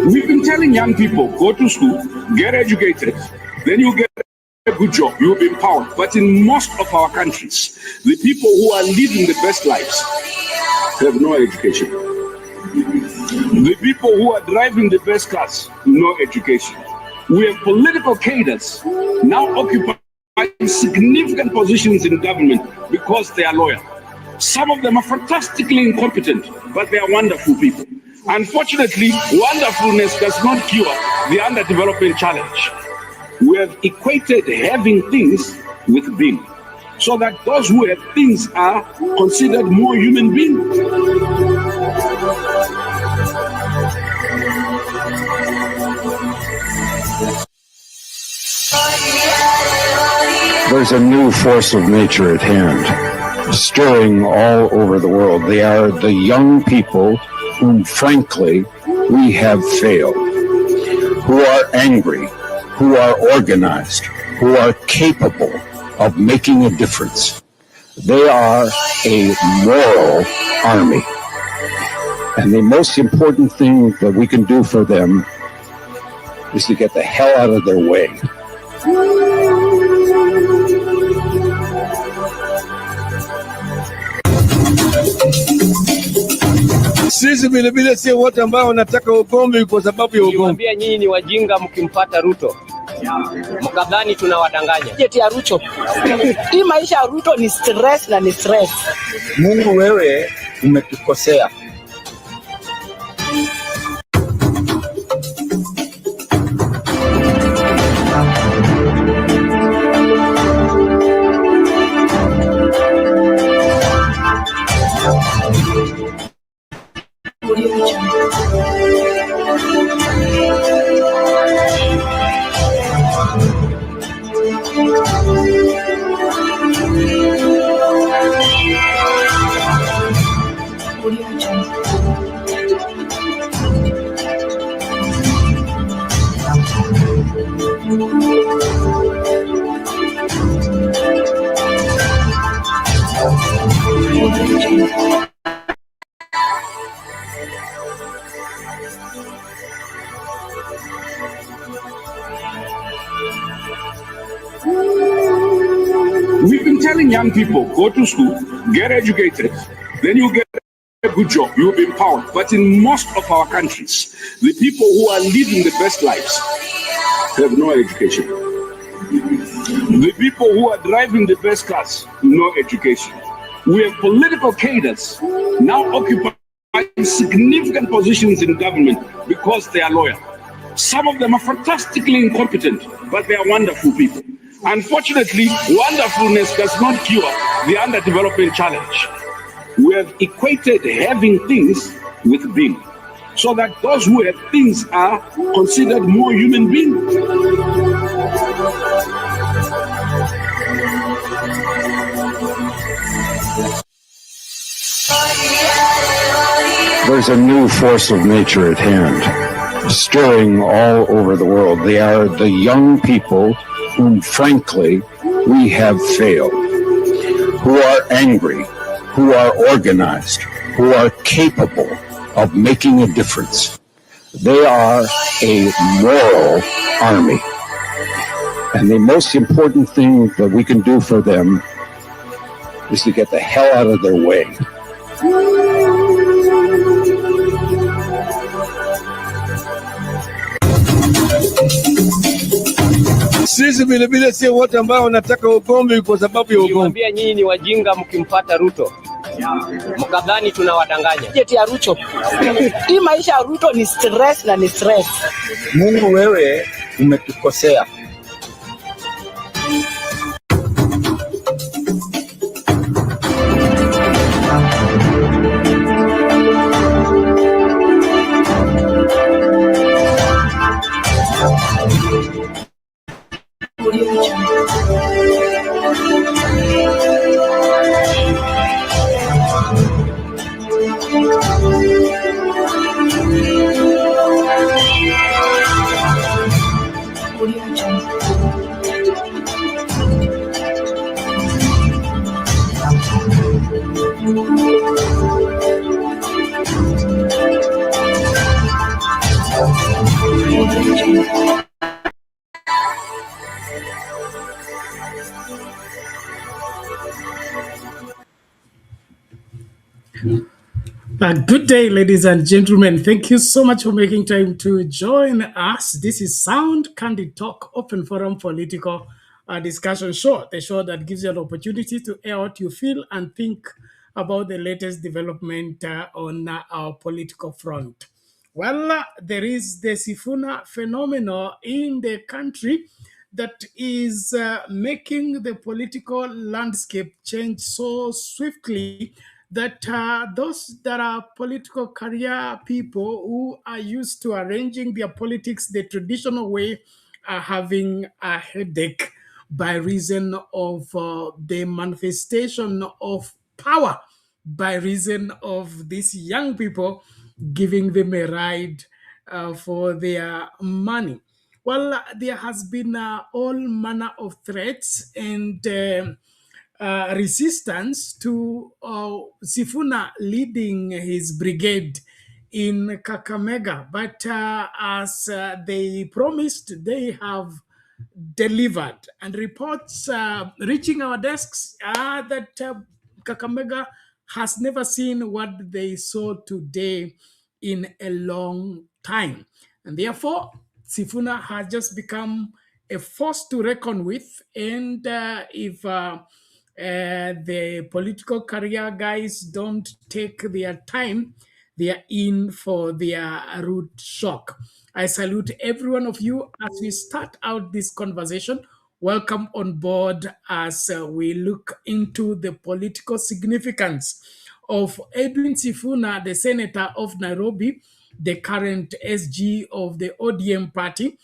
We've been telling young people, go to school, get educated, then you get a good job, you'll be empowered. But in most of our countries, the people who are living the best lives have no education. The people who are driving the best cars, no education. We have political cadres now occupying significant positions in government because they are loyal. Some of them are fantastically incompetent, but they are wonderful people. Unfortunately, wonderfulness does not cure the underdevelopment challenge. We have equated having things with being, so that those who have things are considered more human beings. There's a new force of nature at hand, stirring all over the world. They are the young people whom, frankly, we have failed, who are angry, who are organized, who are capable of making a difference. They are a moral army. And the most important thing that we can do for them is to get the hell out of their way. Sisi vile vile sio wote ambao wanataka ugomvi kwa sababu ya ugomvi. Niwaambia nyinyi ni wajinga mkimpata Ruto. Mkadhani tunawadanganya. Jeti ya Ruto. Hii maisha ya Ruto ni stress na ni stress. Mungu, wewe umetukosea. We've been telling young people, go to school, get educated, then you get a good job, you'll be empowered. But in most of our countries, the people who are living the best lives have no education. The people who are driving the best cars, no education. We have political cadres now occupying significant positions in government because they are loyal. Some of them are fantastically incompetent, but they are wonderful people. Unfortunately, wonderfulness does not cure the underdevelopment challenge. We have equated having things with being, so that those who have things are considered more human beings. There's a new force of nature at hand, stirring all over the world. They are the young people whom, frankly, we have failed, who are angry, who are organized, who are capable of making a difference. They are a moral army. And the most important thing that we can do for them is to get the hell out of their way. Sisi vile vile sio wote ambao wanataka ugomvi kwa sababu ya ugomvi. Niwaambia nyinyi ni wajinga mkimpata Ruto. Mkadhani tunawadanganya. Jeti ya Ruto. Hii maisha ya Ruto ni stress na ni stress. Mungu, wewe umetukosea. Audio Jungle. Good day, ladies and gentlemen. Thank you so much for making time to join us. This is Sound Candid Talk, open forum political discussion show, the show that gives you an opportunity to air what you feel and think about the latest development on our political front. Well, there is the Sifuna phenomenon in the country that is making the political landscape change so swiftly that those that are political career people who are used to arranging their politics the traditional way are having a headache by reason of the manifestation of power, by reason of these young people giving them a ride for their money. Well, there has been all manner of threats and resistance to Sifuna leading his brigade in Kakamega. But as they promised, they have delivered. And reports reaching our desks are that Kakamega has never seen what they saw today in a long time. And therefore, Sifuna has just become a force to reckon with. And if the political career guys don't take their time, they are in for their root shock. I salute every one of you as we start out this conversation. Welcome on board as we look into the political significance of Edwin Sifuna, the senator of Nairobi, the current SG of the ODM party,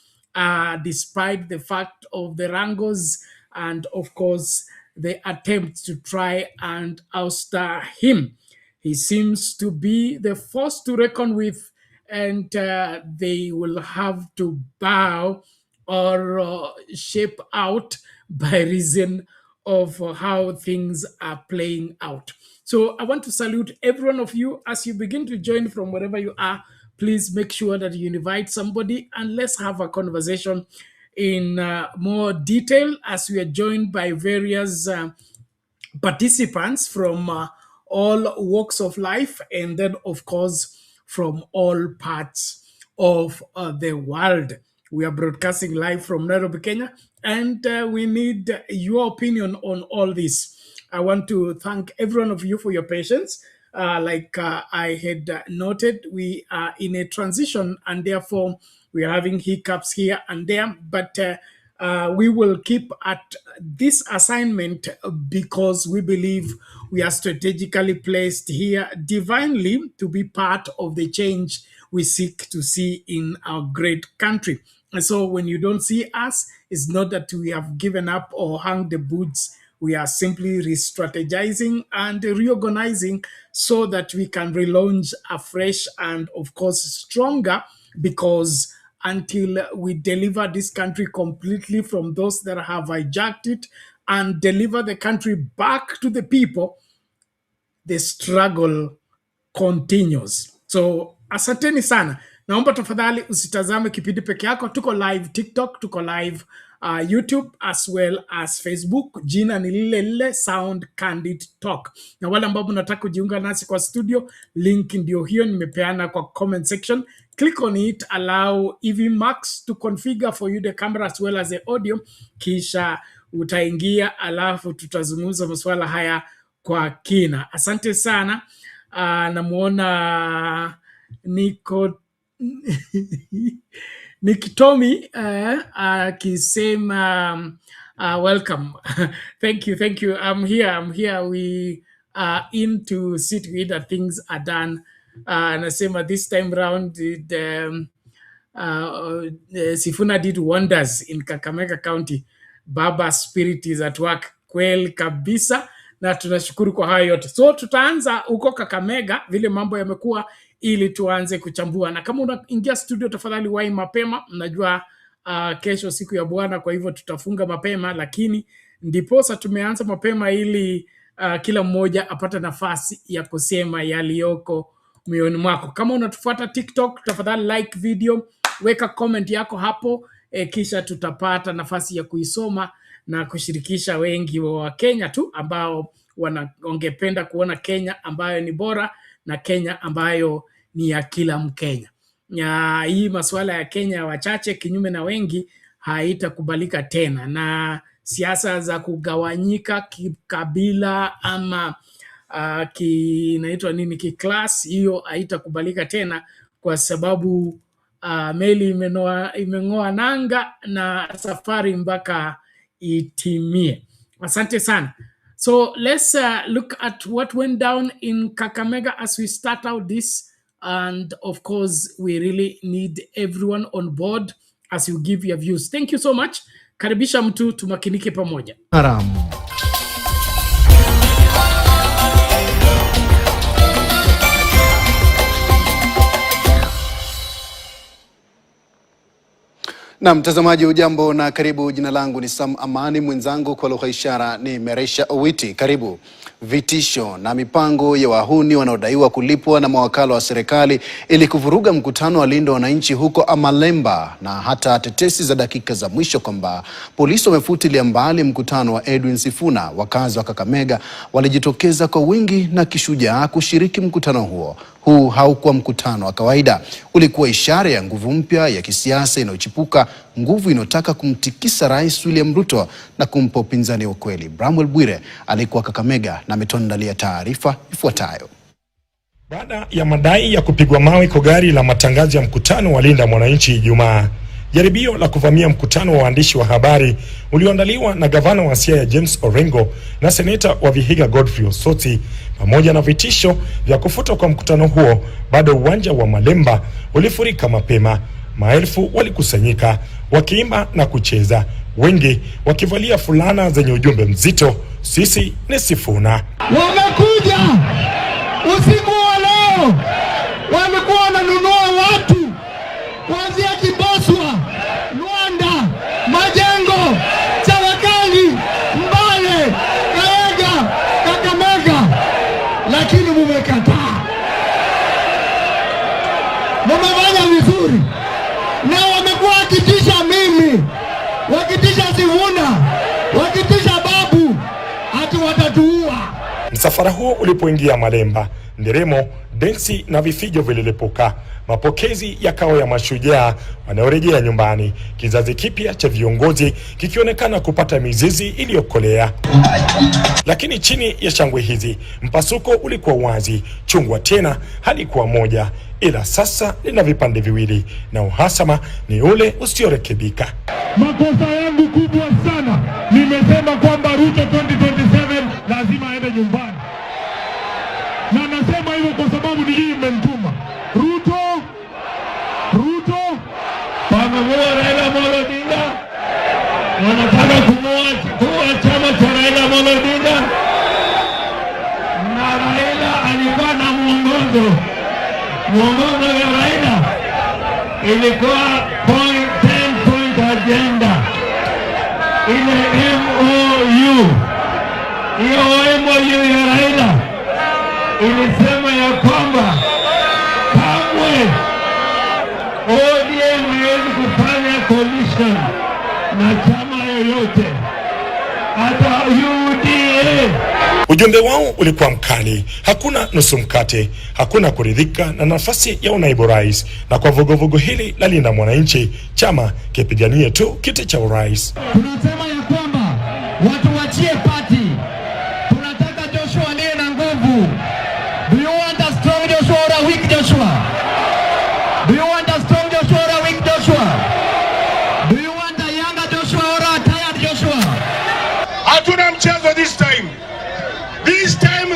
despite the fact of the wrangles and, of course, the attempts to try and ouster him. He seems to be the force to reckon with, and they will have to bow or shape out by reason of how things are playing out. So I want to salute every one of you as you begin to join from wherever you are. Please make sure that you invite somebody and let's have a conversation in more detail as we are joined by various participants from all walks of life, and then, of course, from all parts of the world. We are broadcasting live from Nairobi, Kenya, and we need your opinion on all this. I want to thank every one of you for your patience. Like I had noted, we are in a transition, and therefore we are having hiccups here and there, but we will keep at this assignment because we believe we are strategically placed here divinely to be part of the change we seek to see in our great country. And so when you don't see us, it's not that we have given up or hung the boots. We are simply re-strategizing and reorganizing so that we can relaunch afresh and, of course, stronger, because until we deliver this country completely from those that have hijacked it and deliver the country back to the people, the struggle continues. So asanteni sana. Naomba tafadhali usitazame kipindi peke yako. Tuko live TikTok, tuko live YouTube as well as Facebook. Jina ni lile lile, Sound Candid Talk. Na wale ambao mnataka kujiunga nasi kwa studio, link ndio hiyo nimepeana kwa comment section. Click on it, allow EV Max to configure for you the camera as well as the audio. Kisha utaingia, alafu tutazungumza masuala haya kwa kina. Asante sana. Namuona Nikitomi akisema welcome. Thank you. I'm here. We are in to see to it that things are done. Nasema this time round Sifuna did wonders in Kakamega County. Baba spirit is at work. Kweli kabisa, na tunashukuru kwa hayo yote. So tutaanza huko Kakamega vile mambo yamekuwa, ili tuanze kuchambua. Na kama unaingia studio, tafadhali wahi mapema. Mnajua kesho siku ya Bwana, kwa hivyo tutafunga mapema, lakini ndiposa tumeanza mapema ili kila mmoja apate nafasi ya kusema yaliyoko moyoni mwako. Kama unatufuata TikTok, tafadhali like video, weka comment yako hapo, kisha tutapata nafasi ya kuisoma na kushirikisha wengi wa Kenya tu ambao wangependa kuona Kenya ambayo ni bora na Kenya ambayo ni ya kila Mkenya. Ya hii masuala ya Kenya wachache kinyume na wengi haitakubalika tena, na siasa za kugawanyika kikabila ama kiklasi, hiyo haitakubalika tena, kwa sababu meli imeng'oa nanga na safari mpaka itimie. Asante sana. So let's look at what went down in Kakamega as we start out this. And of course, we really need everyone on board as you give your views. Thank you so much. Karibisha mtu, tumakinike pamoja. Na mtazamaji, ujambo na karibu. Jina langu ni Sam Amani, mwenzangu kwa lugha ishara ni Meresha Owiti. Karibu. Vitisho na mipango ya wahuni wanaodaiwa kulipwa na mawakala wa serikali ili kuvuruga mkutano wa linda wananchi huko Amalemba, na hata tetesi za dakika za mwisho kwamba polisi wamefutilia mbali mkutano wa S.G Sifuna. Wakazi wa Kakamega walijitokeza kwa wingi na kishujaa kushiriki mkutano huo. Huu haukuwa mkutano wa kawaida, ulikuwa ishara ya nguvu mpya ya kisiasa inayochipuka, nguvu inayotaka kumtikisa Rais William Ruto na kumpa upinzani wa kweli. Bramwell Bwire alikuwa Kakamega na ametuandalia taarifa ifuatayo. Baada ya madai ya kupigwa mawe kwa gari la matangazo ya mkutano wa linda mwananchi Ijumaa, jaribio la kuvamia mkutano wa waandishi wa habari ulioandaliwa na gavana wa Siaya James Orengo na seneta wa Vihiga Godfrey Osoti, pamoja na vitisho vya kufuta kwa mkutano huo, bado uwanja wa Malemba ulifurika mapema. Maelfu walikusanyika wakiimba na kucheza, wengi wakivalia fulana zenye ujumbe mzito, sisi ni Sifuna. Wamekuja usiku wa leo, wamekuwa wananunua watu kuanzia Kiboswa, Luanda, Majengo, Chavakali, Mbale, Kakamega, Kakamega, lakini mumekataa. Mumefanya vizuri, na wamekuwa wakitisha mimi, wakitisha Sifuna, wakitisha babu, ati watatuua. Msafara huo ulipoingia Malemba, nderemo, densi na vifijo vililipuka. Mapokezi yakawa ya mashujaa wanaorejea nyumbani, kizazi kipya cha viongozi kikionekana kupata mizizi iliyokolea. Lakini chini ya shangwe hizi, mpasuko ulikuwa wazi. Chungwa tena halikuwa moja, ila sasa lina vipande viwili, na uhasama ni ule usiorekebika. Makosa yangu kubwa sana, nimesema kwamba Ruto 2027 lazima aende nyumbani. Na nasema hivyo kwa sababu ni hii imenituma. Ruto pamoja Raila Amolo Odinga wanataka kuwa chama cha Raila Amolo Odinga, na Raila alikuwa na mwongozo ya Raila ilikuwa 10 point agenda ile MOU. Hiyo MOU ya Raila ilisema ya kwamba kamwe ODM haiwezi kufanya coalition na chama yoyote, hata UDA. Ujumbe wao ulikuwa mkali: hakuna nusu mkate, hakuna kuridhika na nafasi ya unaibu rais, na kwa vuguvugu hili la linda mwananchi, chama kipiganie tu kiti cha urais. Tunasema ya kwamba watu wachie party. Tunataka Joshua aliye na nguvu. Do you want a strong Joshua or a weak Joshua? Do you want a strong Joshua or a weak Joshua? Do you want a younger Joshua or a tired Joshua? Hatuna mchezo this time. This time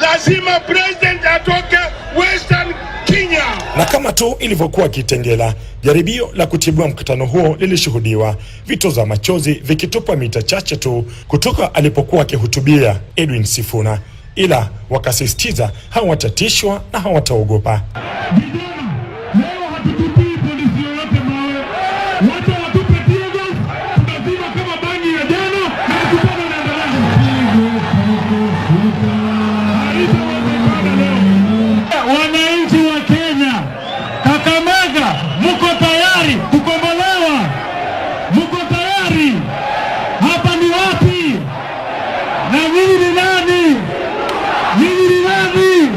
lazima president atoke Western Kenya. Na kama tu ilivyokuwa Kitengela, jaribio la kutibua mkutano huo lilishuhudiwa, vitoza machozi vikitupwa mita chache tu kutoka alipokuwa akihutubia S.G Sifuna, ila wakasisitiza hawatatishwa na hawataogopa. Leo hatutupii polisi yoyote mawe. Watu watupe teargassed, tunazima kama bangi ya jana na tukutana na wananchi wa Kenya, Kakamega, muko tayari kukombolewa? Muko tayari? Hapa ni wapi? Na nyinyi ni nani? Nyinyi ni nani?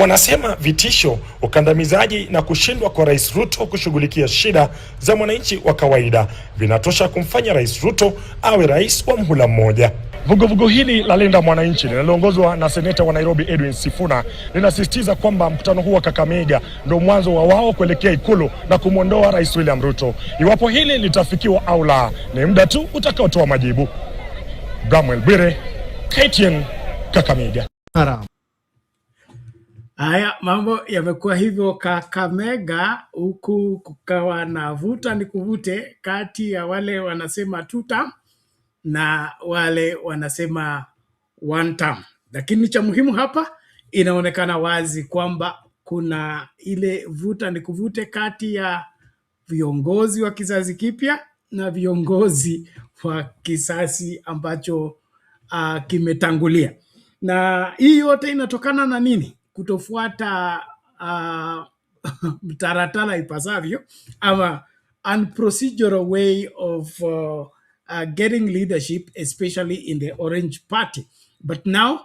Wanasema vitisho, ukandamizaji na kushindwa kwa Rais Ruto kushughulikia shida za mwananchi wa kawaida vinatosha kumfanya Rais Ruto awe rais wa mhula mmoja. Vuguvugu hili la Linda Mwananchi linaloongozwa na seneta wa Nairobi S.G Sifuna linasisitiza kwamba mkutano huu wa Kakamega ndio mwanzo wa wao kuelekea ikulu na kumwondoa Rais William Ruto. Iwapo hili litafikiwa au la, ni muda tu utakaotoa majibu. Bramwell Bwire, KTN, Kakamega. Haya, mambo yamekuwa hivyo Kakamega, huku kukawa na vuta ni kuvute kati ya wale wanasema tuta na wale wanasema one term. Lakini cha muhimu hapa, inaonekana wazi kwamba kuna ile vuta ni kuvute kati ya viongozi wa kizazi kipya na viongozi wa kisasi ambacho kimetangulia. Na hii yote inatokana na nini? Kutofuata mtaratara ipasavyo, ama unprocedural way of getting leadership, especially in the Orange Party. But now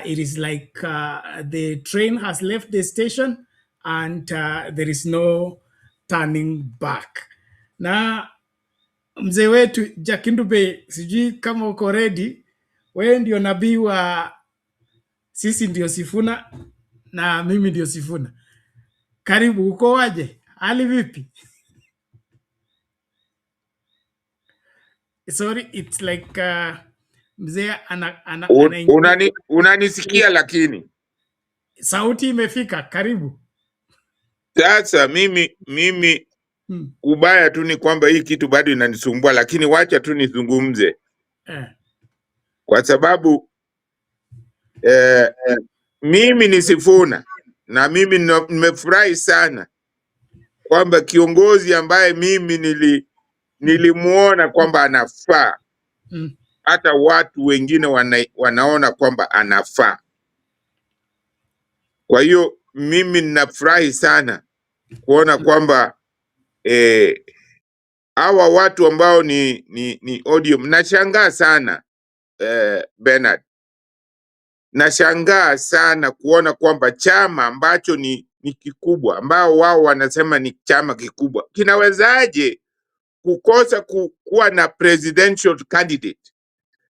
it is like the train has left the station and there is no turning back. Na mzee wetu Jakindube, sijui kama uko ready. Wewe ndio nabii wa sisi, ndio Sifuna na mimi ndio Sifuna. Karibu, uko waje? Hali vipi? Sorry, it's like mzee unanisikia lakini sauti imefika. Karibu. Sasa mimi ubaya tu ni kwamba hii kitu bado inanisumbua, lakini wacha tu nizungumze kwa sababu mimi ni Sifuna na mimi nimefurahi sana kwamba kiongozi ambaye mimi nilimuona kwamba anafaa, hata watu wengine wanaona kwamba anafaa. Kwa hiyo mimi ninafurahi sana kuona kwamba hawa watu ambao ni ODM, nashangaa sana Bernard, nashangaa sana kuona kwamba chama ambacho ni kikubwa, ambao wao wanasema ni chama kikubwa, kinawezaje kukosa kuwa na presidential candidate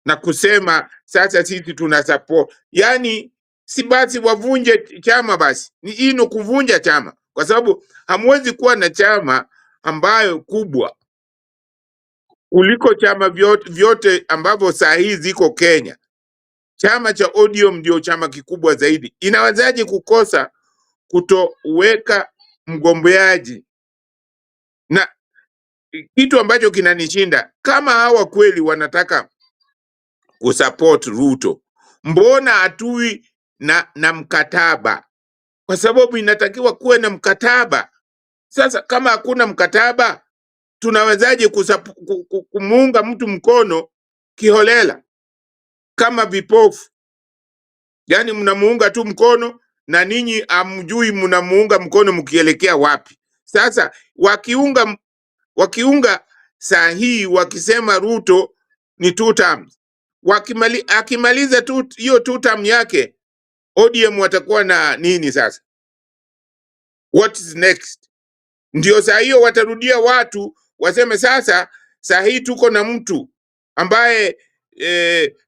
na kusema sasa sisi tuna support? Yani si basi wavunje chama basi. Ni ino kuvunja chama, kwa sababu hamwezi kuwa na chama ambayo kubwa kuliko chama vyote ambavyo saa hii ziko Kenya. Chama cha ODM ndio chama kikubwa zaidi. Inawezaje kukosa kutoweka mgombeaji? Na kitu ambacho kinanishinda, kama hawa kweli wanataka kusupport Ruto, mbona hatui na mkataba? Kwa sababu inatakiwa kuwe na mkataba. Sasa kama hakuna mkataba, tunawezaje kumuunga mtu mkono kiholela kama vipofu? Yani mnamuunga tu mkono na ninyi amjui mnamuunga mkono mkielekea wapi. Sasa wakiunga saa hii wakisema Ruto ni 2 terms, akimaliza tu hiyo 2 term yake, ODM watakuwa na nini sasa? What is next? Ndio saa hiyo watarudia watu waseme sasa saa hii tuko na mtu ambaye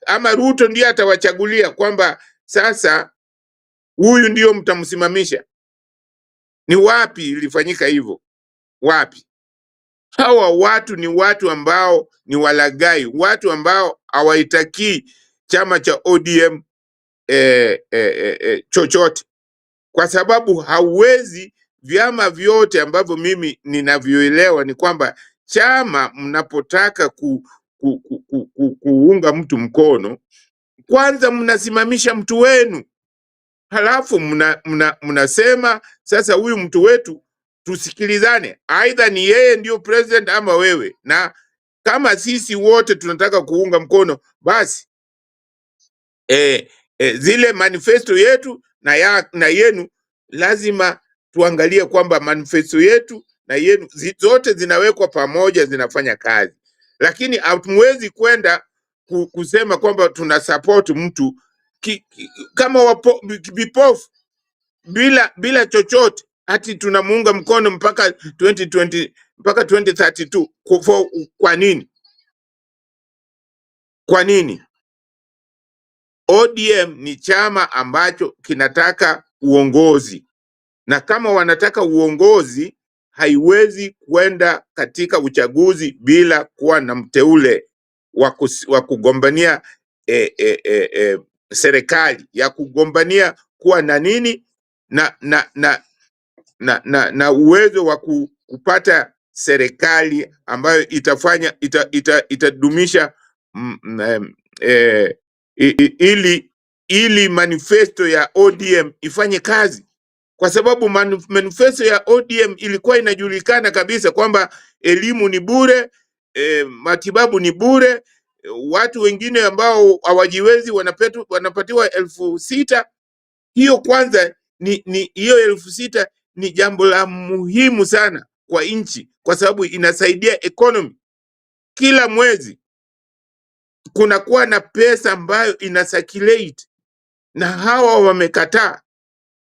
ama Ruto ndiye atawachagulia kwamba sasa huyu ndio mtamsimamisha. Ni wapi ilifanyika hivyo? Wapi? Hawa watu ni watu ambao ni walagai, watu ambao hawaitakii chama cha ODM chochote, kwa sababu hauwezi, vyama vyote ambavyo mimi ninavyoelewa ni kwamba chama mnapotaka kuunga mtu mkono, kwanza mnasimamisha mtu wenu, halafu mnasema sasa huyu mtu wetu tusikilizane, aidha ni yeye ndio president ama wewe. Na kama sisi wote tunataka kuunga mkono, basi zile manifesto yetu na yenu lazima tuangalie kwamba manifesto yetu na yenu zote zinawekwa pamoja, zinafanya kazi. Lakini hatumwezi kwenda kusema kwamba tuna support mtu kama vipofu. bila chochote, hati tunamuunga mkono mpaka 2020 mpaka 2032. Kwa nini? Kwa nini? ODM ni chama ambacho kinataka uongozi, na kama wanataka uongozi haiwezi kwenda katika uchaguzi bila kuwa na mteule wa kugombania serikali, ya kugombania kuwa na nini na uwezo wa kupata serikali ambayo itadumisha ili manifesto ya ODM ifanye kazi, kwa sababu manifesto ya ODM ilikuwa inajulikana kabisa kwamba elimu ni bure, matibabu ni bure, watu wengine ambao hawajiwezi wanapatiwa 6,000. Hiyo kwanza ni hiyo 6,000 ni jambo la muhimu sana kwa nchi, kwa sababu inasaidia economy. Kila mwezi kunakuwa na pesa ambayo ina circulate, na hawa wamekataa.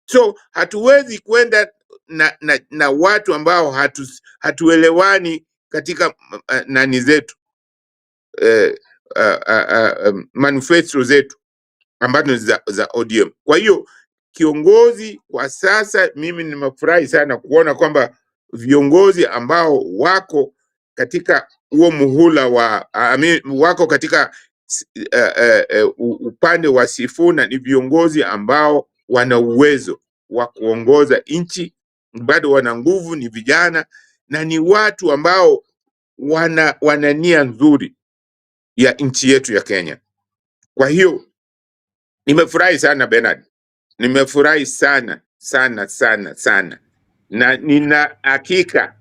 So hatuwezi kwenda na watu ambao hatuelewani katika nani zetu, manifesto zetu ambazo za ODM. Kwa hiyo kiongozi kwa sasa, mimi nimefurahi sana kuona kwamba viongozi ambao wako katika huo muhula wako katika upande wa Sifuna ni viongozi ambao wana uwezo wa kuongoza nchi, bado wana nguvu, ni vijana na ni watu ambao wana nia nzuri ya nchi yetu ya Kenya. Kwa hiyo nimefurahi sana Bernard, nimefurahi sana sana sana sana, na nina hakika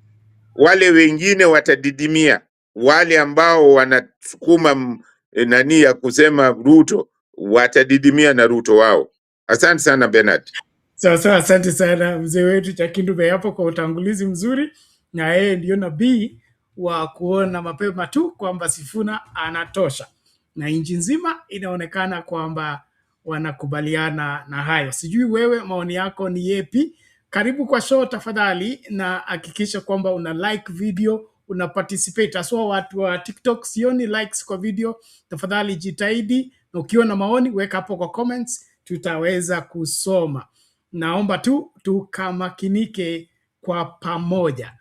wale wengine watadidimia, wale ambao wanasukuma nani ya kusema Ruto watadidimia na Ruto wao. Asante sana Bernard. Sawa, asante sana mzee wetu Chakindube hapo kwa utangulizi mzuri, na yeye ndio nabii wa kuona mapema tu kwamba Sifuna anatosha, na nchi nzima inaonekana kwamba wanakubaliana na hayo. Sijui wewe maoni yako ni yepi? Karibu kwa show tafadhali, na hakikisha kwamba una like video, una participate. Aswa watu wa TikTok sioni likes kwa video, tafadhali jitahidi, na ukiwa na maoni weka hapo kwa comments, tutaweza kusoma. Naomba tu tukamakinike kwa pamoja.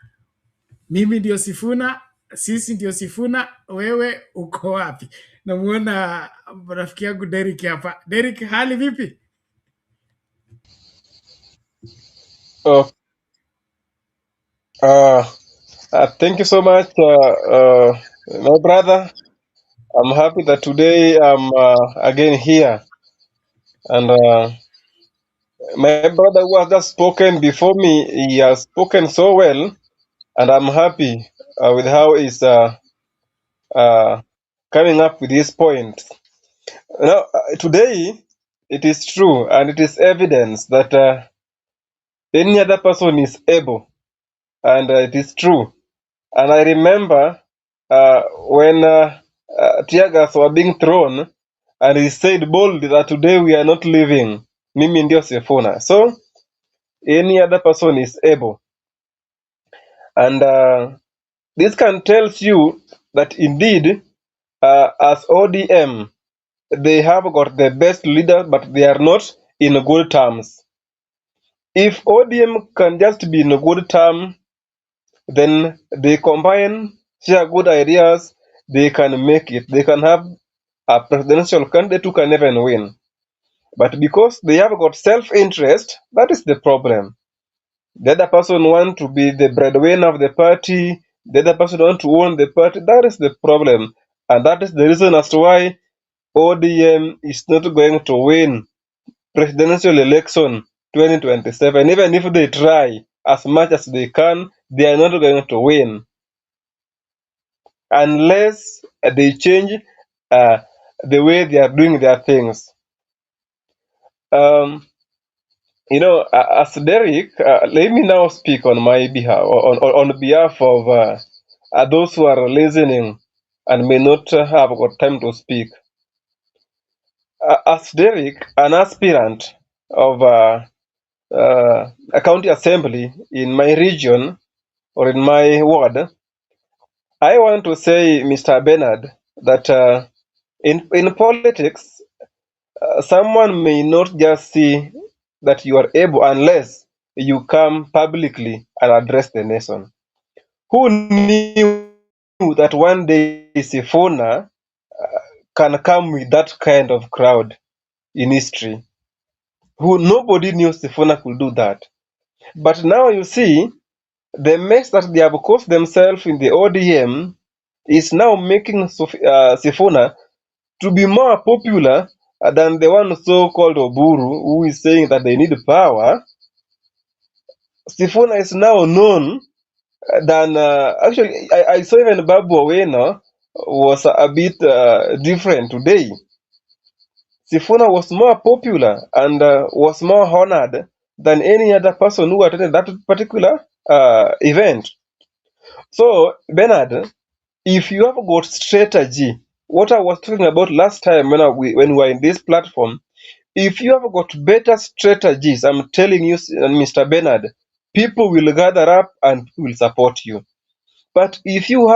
Mimi ndio Sifuna, sisi ndio Sifuna, wewe uko wapi? Namuona rafiki yangu Derek hapa. Derek, hali vipi? Thank you so much, my brother. I'm happy that today I'm again here, and my brother who has just spoken before me, he has spoken so well, and I'm happy with how he's coming up with his point. Now, today, it is true, and it is evidence that any other person is able, and it is true. And I remember when teargassed were being thrown, and he said boldly that today we are not living. Mimi ndio Sifuna. So any other person is able, and this can tells you that indeed, as ODM, they have got the best leader, but they are not in good terms. If ODM can just be in a good term, then they combine, share good ideas, they can make it. They can have a presidential candidate who can even win. But because they have got self-interest, that is the problem. The other person want to be the breadwinner of the party, the other person want to own the party, that is the problem. And that is the reason as to why ODM is not going to win presidential election 2027. Even if they try as much as they can, they are not going to win unless they change the way they are doing their things. As Derek, let me now speak on my behalf, on behalf of those who are listening and may not have got time to speak. As Derek, an aspirant of a county assembly in my region or in my ward, I want to say, Mr. Bernard, that in politics, someone may not just see that you are able unless you come publicly and address the nation. Who knew that one day Sifuna can come with that kind of crowd in history? Who nobody knew Sifuna could do that. But now you see the mess that they have caused themselves in the ODM is now making Sifuna to be more popular than the one so-called Oburu, who is saying that they need power. Sifuna is now known than actually. I saw even Babu Oweno was a bit different today. Sifuna was more popular and was more honored than any other person who attended that particular event. So, Bernard, if you have got strategy, what I was talking about last time when we were in this platform, if you have got better strategies, I'm telling you, Mr. Bernard, people will gather up and people will support you. But if you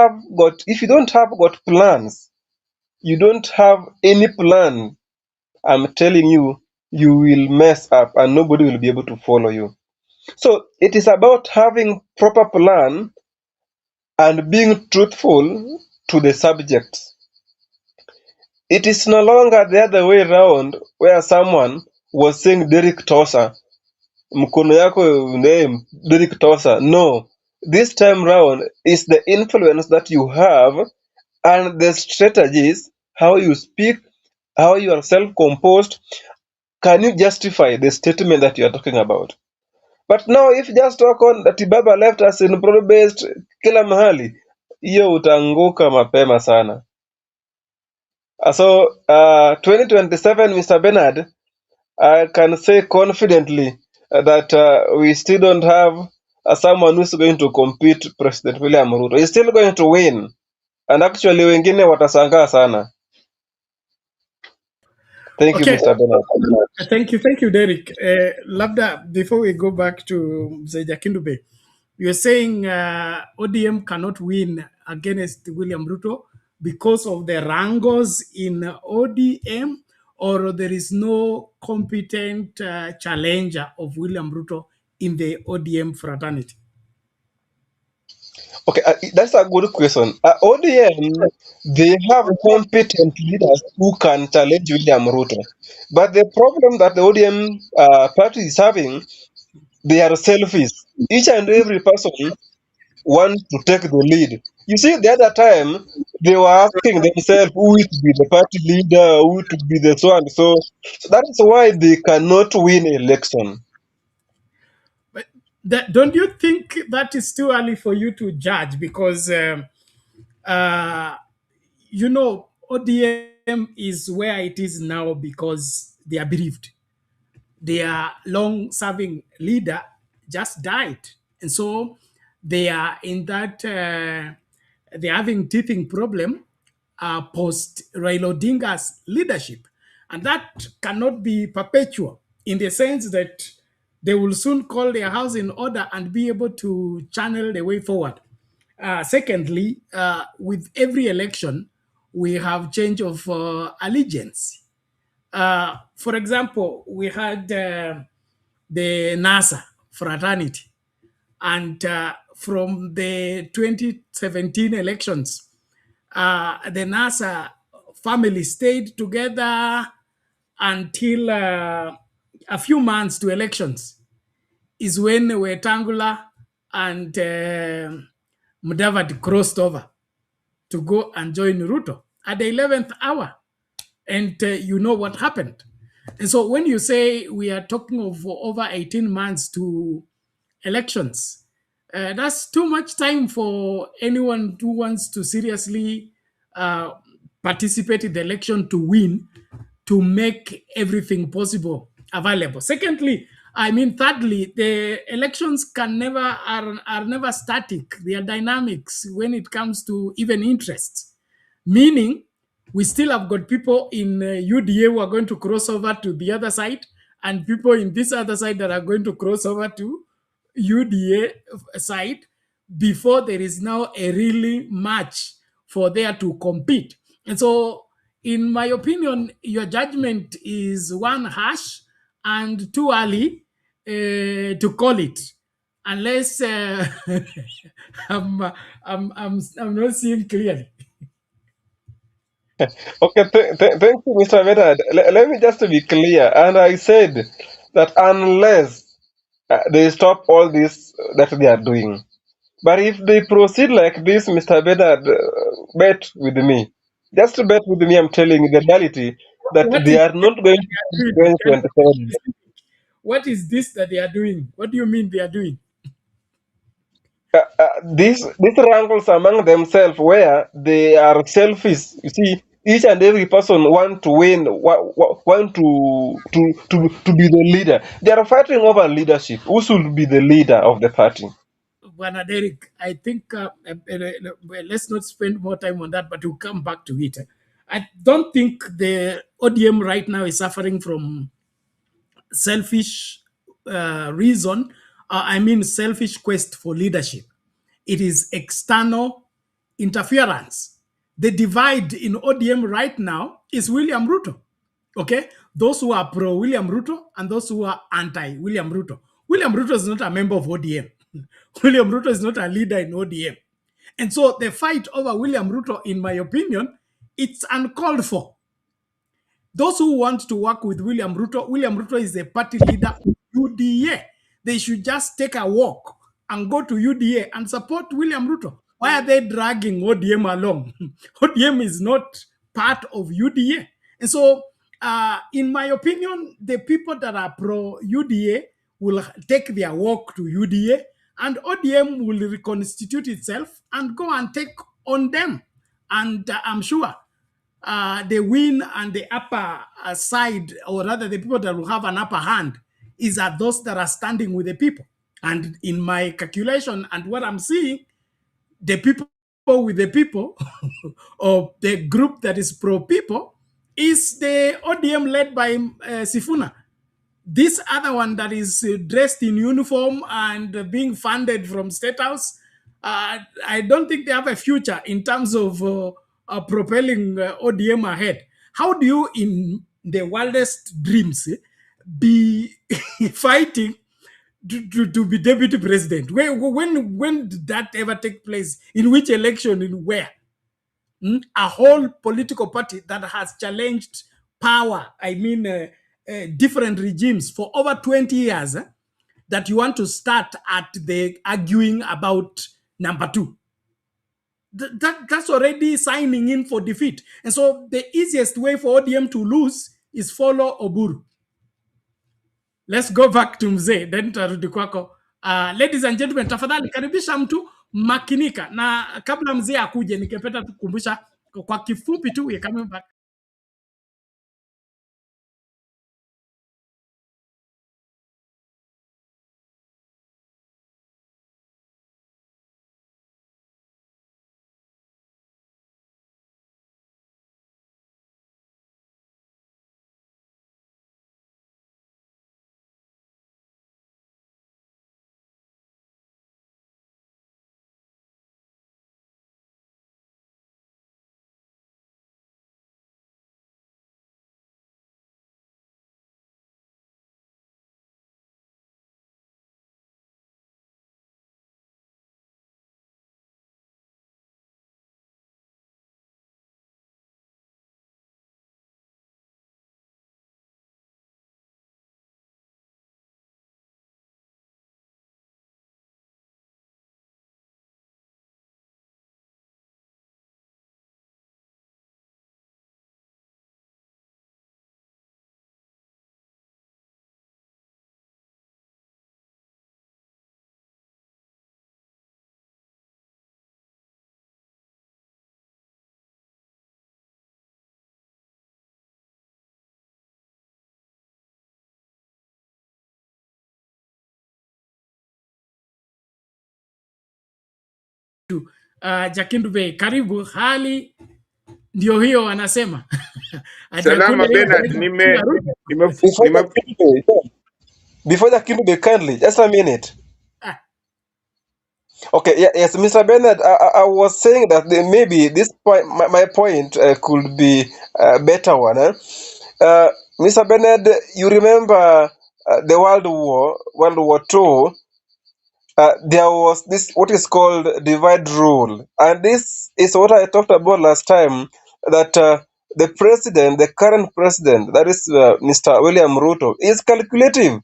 don't have got plans, you don't have any plan, I'm telling you, you will mess up and nobody will be able to follow you. So it is about having proper plan and being truthful to the subject. It is no longer the other way around where someone was saying Derek Tosa, mkono yako name Derek Tosa. No, this time round is the influence that you have and the strategies, how you speak, how you are self-composed. Can you justify the statement that you are talking about? But now if you just talk on that Baba left us in broad-based kila mahali, hiyo utaanguka mapema sana. So 2027, Mr. Bernard, I can say confidently that we still don't have someone who's going to compete President William Ruto. He's still going to win. And actually wengine watasangaa sana. Thank you, Okay. Mr. Bernard. Thank you, Derek. Labda, before we go back to Mzee Kindube, you're saying ODM cannot win against William Ruto because of the wrangles in ODM, or there is no competent challenger of William Ruto in the ODM fraternity? Okay, that's a good question. ODM, they have competent leaders who can challenge William Ruto. But the problem that the ODM party is having, they are selfish. Each and every person wants to take the lead. You see, the other time, they were asking themselves who is to be the party leader, who to be the so and so. So that is why they cannot win election. But don't you think that is too early for you to judge? Because ODM is where it is now because they are bereaved. Their long-serving leader just died, and so they are in that they're having teething problem post Raila Odinga's leadership, and that cannot be perpetual in the sense that they will soon call their house in order and be able to channel the way forward. Secondly, with every election, we have change of allegiance. For example, we had the NASA fraternity, and from the 2017 elections, the NASA family stayed together until a few months to elections, is when Wetangula and Mudavadi crossed over to go and join Ruto at the 11th hour. And you know what happened. And so when you say we are talking of over 18 months to elections, that's too much time for anyone who wants to seriously participate in the election to win, to make everything possible available. Thirdly, the elections are never static. They are dynamics when it comes to even interests. Meaning, we still have got people in UDA who are going to cross over to the other side, and people in this other side that are going to cross over to UDA side before there is now a really match for there to compete. And so, in my opinion, your judgment is one harsh and too early to call it, unless I'm, I'm not seeing clearly. Okay, thank you, Mr. Vedad. Let me just be clear. And I said that unless they stop all this that they are doing, but if they proceed like this, Mr. Vedad, bet with me. Just bet with me, I'm telling you the reality that What they is are not going to doing? join 27. What is this that they are doing? What do you mean they are doing? These wrangles among themselves where they are selfish. You see, each and every person want to win, want to be the leader. They are fighting over leadership. Who should be the leader of the party? Bwana Derek, I think let's not spend more time on that, but we'll come back to it. I don't think the ODM right now is suffering from selfish reason. I mean, selfish quest for leadership. It is external interference. The divide in ODM right now is William Ruto. Okay, those who are pro William Ruto and those who are anti William Ruto. William Ruto is not a member of ODM. William Ruto is not a leader in ODM. And so the fight over William Ruto, in my opinion, it's uncalled for. Those who want to work with William Ruto is a party leader of UDA. They should just take a walk and go to UDA and support William Ruto. Why are they dragging ODM along? ODM is not part of UDA. And so, in my opinion, the people that are pro UDA will take their walk to UDA, and ODM will reconstitute itself and go and take on them. And I'm sure the win and the upper side, or rather the people that will have an upper hand, are those that are standing with the people. And in my calculation and what I'm seeing, the people with the people, or the group that is pro-people, is the ODM led by Sifuna. This other one that is dressed in uniform and being funded from Statehouse, I don't think they have a future in terms of propelling ODM ahead. How do you, in the wildest dreams, be fighting to be deputy president? When did that ever take place? In which election? In where? A whole political party that has challenged power, I mean, different regimes for over 20 years, that you want to start at the arguing about number two. That's already signing in for defeat. And so the easiest way for ODM to lose is follow Oburu. Let's go back to mzee, then tarudi kwako. Ladies and gentlemen, tafadhali karibisha mtu makinika, na kabla mzee akuje, nikipenda kukumbusha kwa kifupi tu, we coming back. Jakindube, karibu. Hali ndio hiyo wanasema. Salama Bernard, before the Kindle, kindly, just a minute. Ah. Okay, yes, Mr. Bernard, I was saying that maybe this point, my point could be a better one. Mr. Bernard, you remember the World War II? There was this what is called divide rule, and this is what I talked about last time. That the current president, that is Mr. William Ruto, is calculative.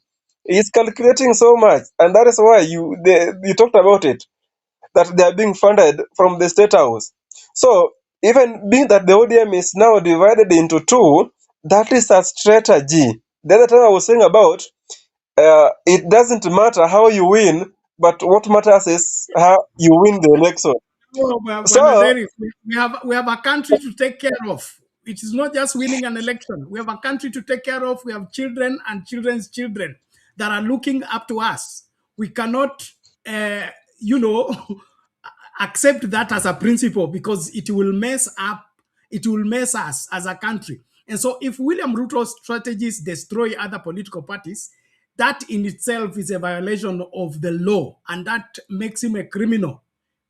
He's calculating so much, and that is why you talked about it, that they are being funded from the Statehouse. So even being that the ODM is now divided into two, that is a strategy. The other time I was saying about it doesn't matter how you win, but what matters is how you win the election. Oh, So we have a country to take care of. It is not just winning an election. We have a country to take care of. We have children and children's children that are looking up to us. We cannot, uh, you know, accept that as a principle because it will mess us as a country. And so if William Ruto's strategies destroy other political parties, that in itself is a violation of the law, and that makes him a criminal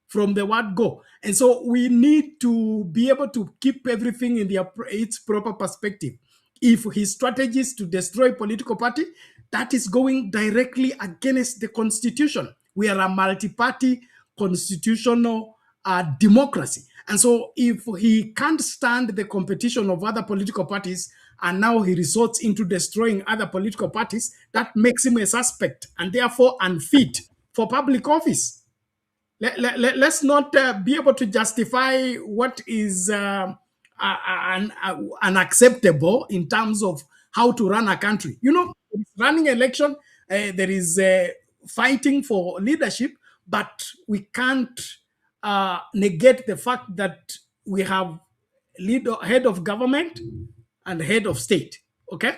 from the word go. And so we need to be able to keep everything in its proper perspective. If his strategy is to destroy political party, that is going directly against the constitution. We are a multi-party constitutional democracy. And so if he can't stand the competition of other political parties, and now he resorts into destroying other political parties, that makes him a suspect and therefore unfit for public office. Let's not be able to justify what is unacceptable in terms of how to run a country. You know, running election, there is fighting for leadership, but we can't negate the fact that we have head of government and head of state. Okay,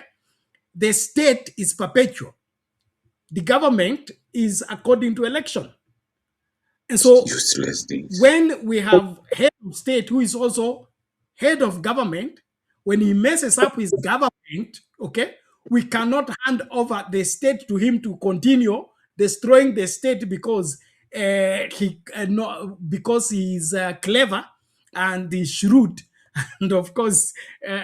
the state is perpetual. The government is according to election. And so useless things. When we have head of state who is also head of government, when he messes up his government, okay, we cannot hand over the state to him to continue destroying the state because because he's clever and he's shrewd, and of course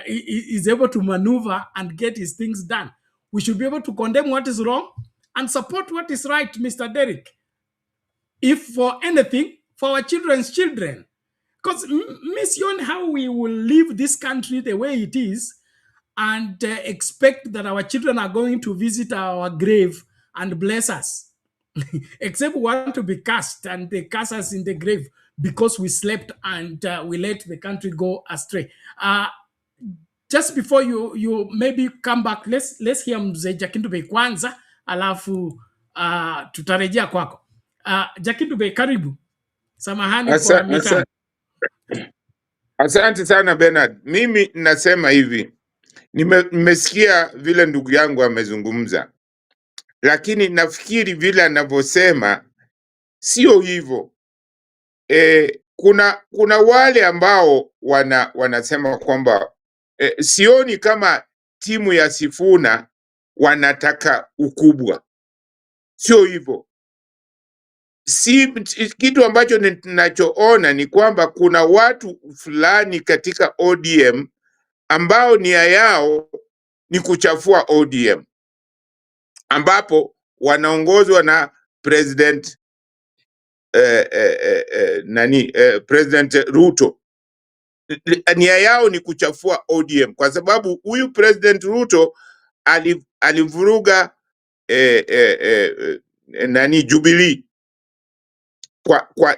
he's able to maneuver and get his things done. We should be able to condemn what is wrong and support what is right, Mr. Derek. If for anything, for our children's children. Because mission how we will leave this country the way it is and expect that our children are going to visit our grave and bless us. Except we want to be cast, and they cast us in the grave because we slept and we let the country go astray. Just before you maybe come back, let's hear Mzee Jakindube kwanza, alafu tutarejea kwako. Jakindube, karibu. Samahani kwa mita. Asante sana Bernard. Mimi nasema hivi, nimesikia vile ndugu yangu amezungumza, lakini nafikiri vile anavyosema sio hivyo. Kuna wale ambao wanasema kwamba sioni kama timu ya Sifuna wanataka ukubwa. Sio hivyo. Kitu ambacho ninachoona ni kwamba kuna watu fulani katika ODM ambao nia yao ni kuchafua ODM, ambapo wanaongozwa na President President Ruto. Nia yao ni kuchafua ODM kwa sababu huyu President Ruto alivuruga Jubilee kwa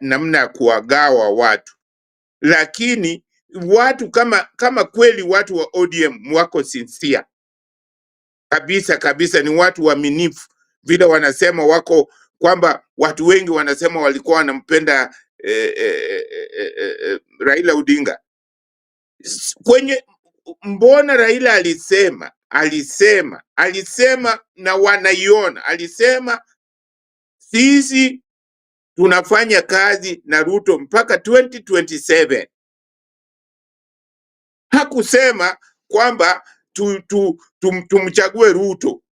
namna ya kuwagawa watu, lakini watu kama kweli watu wa ODM wako sincere kabisa, ni watu waaminifu, vile wanasema wako kwamba watu wengi wanasema walikuwa wanampenda Raila Odinga. Mbona Raila alisema na wanaiona, alisema sisi tunafanya kazi na Ruto mpaka 2027. Hakusema kwamba tumchague Ruto.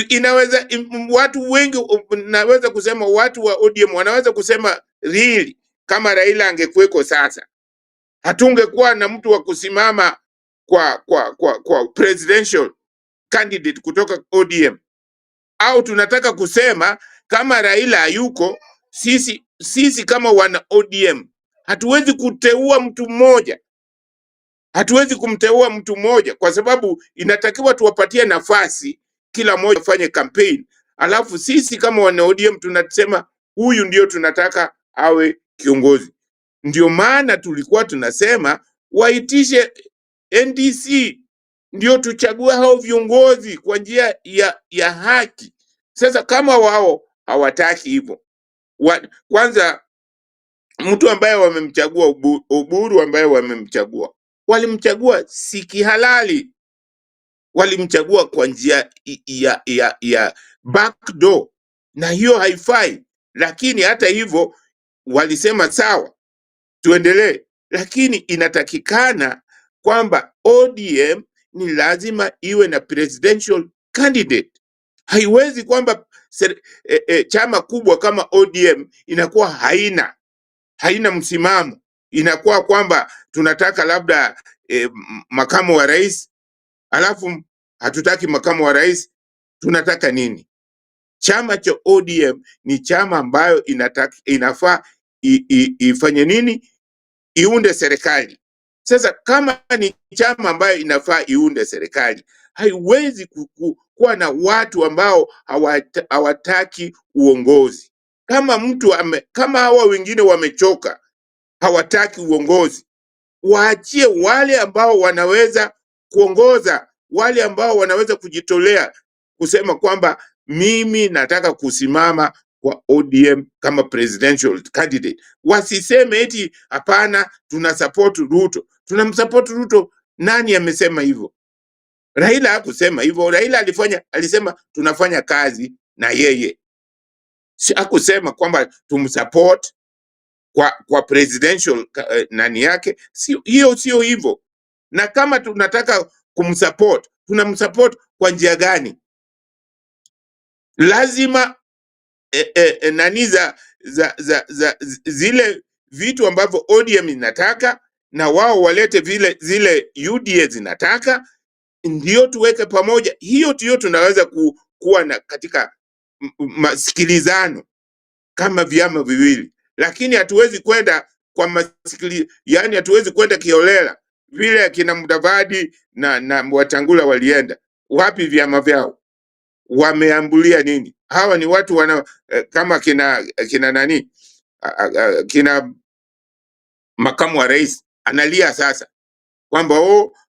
Inaweza watu wengi, naweza kusema watu wa ODM wanaweza kusema really, kama Raila angekuweko sasa, hatungekuwa na mtu wa kusimama kwa presidential candidate kutoka ODM. Au tunataka kusema kama Raila hayuko, sisi kama wana ODM hatuwezi kuteua mtu mmoja. Hatuwezi kumteua mtu mmoja kwa sababu inatakiwa tuwapatie nafasi kila mmoja afanye campaign. Alafu sisi kama wana ODM tunasema huyu ndio tunataka awe kiongozi. Ndio maana tulikuwa tunasema waitishe NDC ndio tuchague hao viongozi kwa njia ya haki. Sasa kama wao hawataki hivyo, kwanza mtu ambaye wamemchagua Oburu ambaye wamemchagua, walimchagua si kihalali, walimchagua kwa njia ya backdoor, na hiyo haifai. Lakini hata hivyo walisema sawa, tuendelee. Lakini inatakikana kwamba ODM ni lazima iwe na presidential candidate. Haiwezi kwamba chama kubwa kama ODM inakuwa haina msimamo, inakuwa kwamba tunataka labda makamu wa rais, alafu hatutaki makamu wa rais, tunataka nini? Chama cha ODM ni chama ambayo inafaa ifanye nini? Iunde serikali. Sasa kama ni chama ambayo inafaa iunde serikali, haiwezi kuwa na watu ambao hawataki uongozi. Kama hawa wengine wamechoka, hawataki uongozi, waachie wale ambao wanaweza kuongoza, wale ambao wanaweza kujitolea kusema kwamba mimi nataka kusimama kwa ODM kama presidential candidate. Wasiseme eti hapana, tuna support Ruto. Tunamsupport Ruto. Nani amesema hivyo? Raila hakusema hivyo. Raila alisema tunafanya kazi na yeye. Si hakusema kwamba tumsupport kwa presidential nani yake. Sio hivyo. Na kama tunataka kumsupport, tunamsupport kwa njia gani? Lazima nani zile vitu ambavyo ODM inataka na wao walete zile UDA zinataka, ndio tuweke pamoja. Hiyo ndio tunaweza kuwa na katika masikilizano kama vyama viwili. Lakini hatuwezi kwenda kwa yani hatuwezi kwenda kiolela vile kina Mudavadi na Wetangula walienda. Wapi vyama vyao? Wameambulia nini? Hawa ni watu kama kina nani, kina makamu wa rais analia sasa kwamba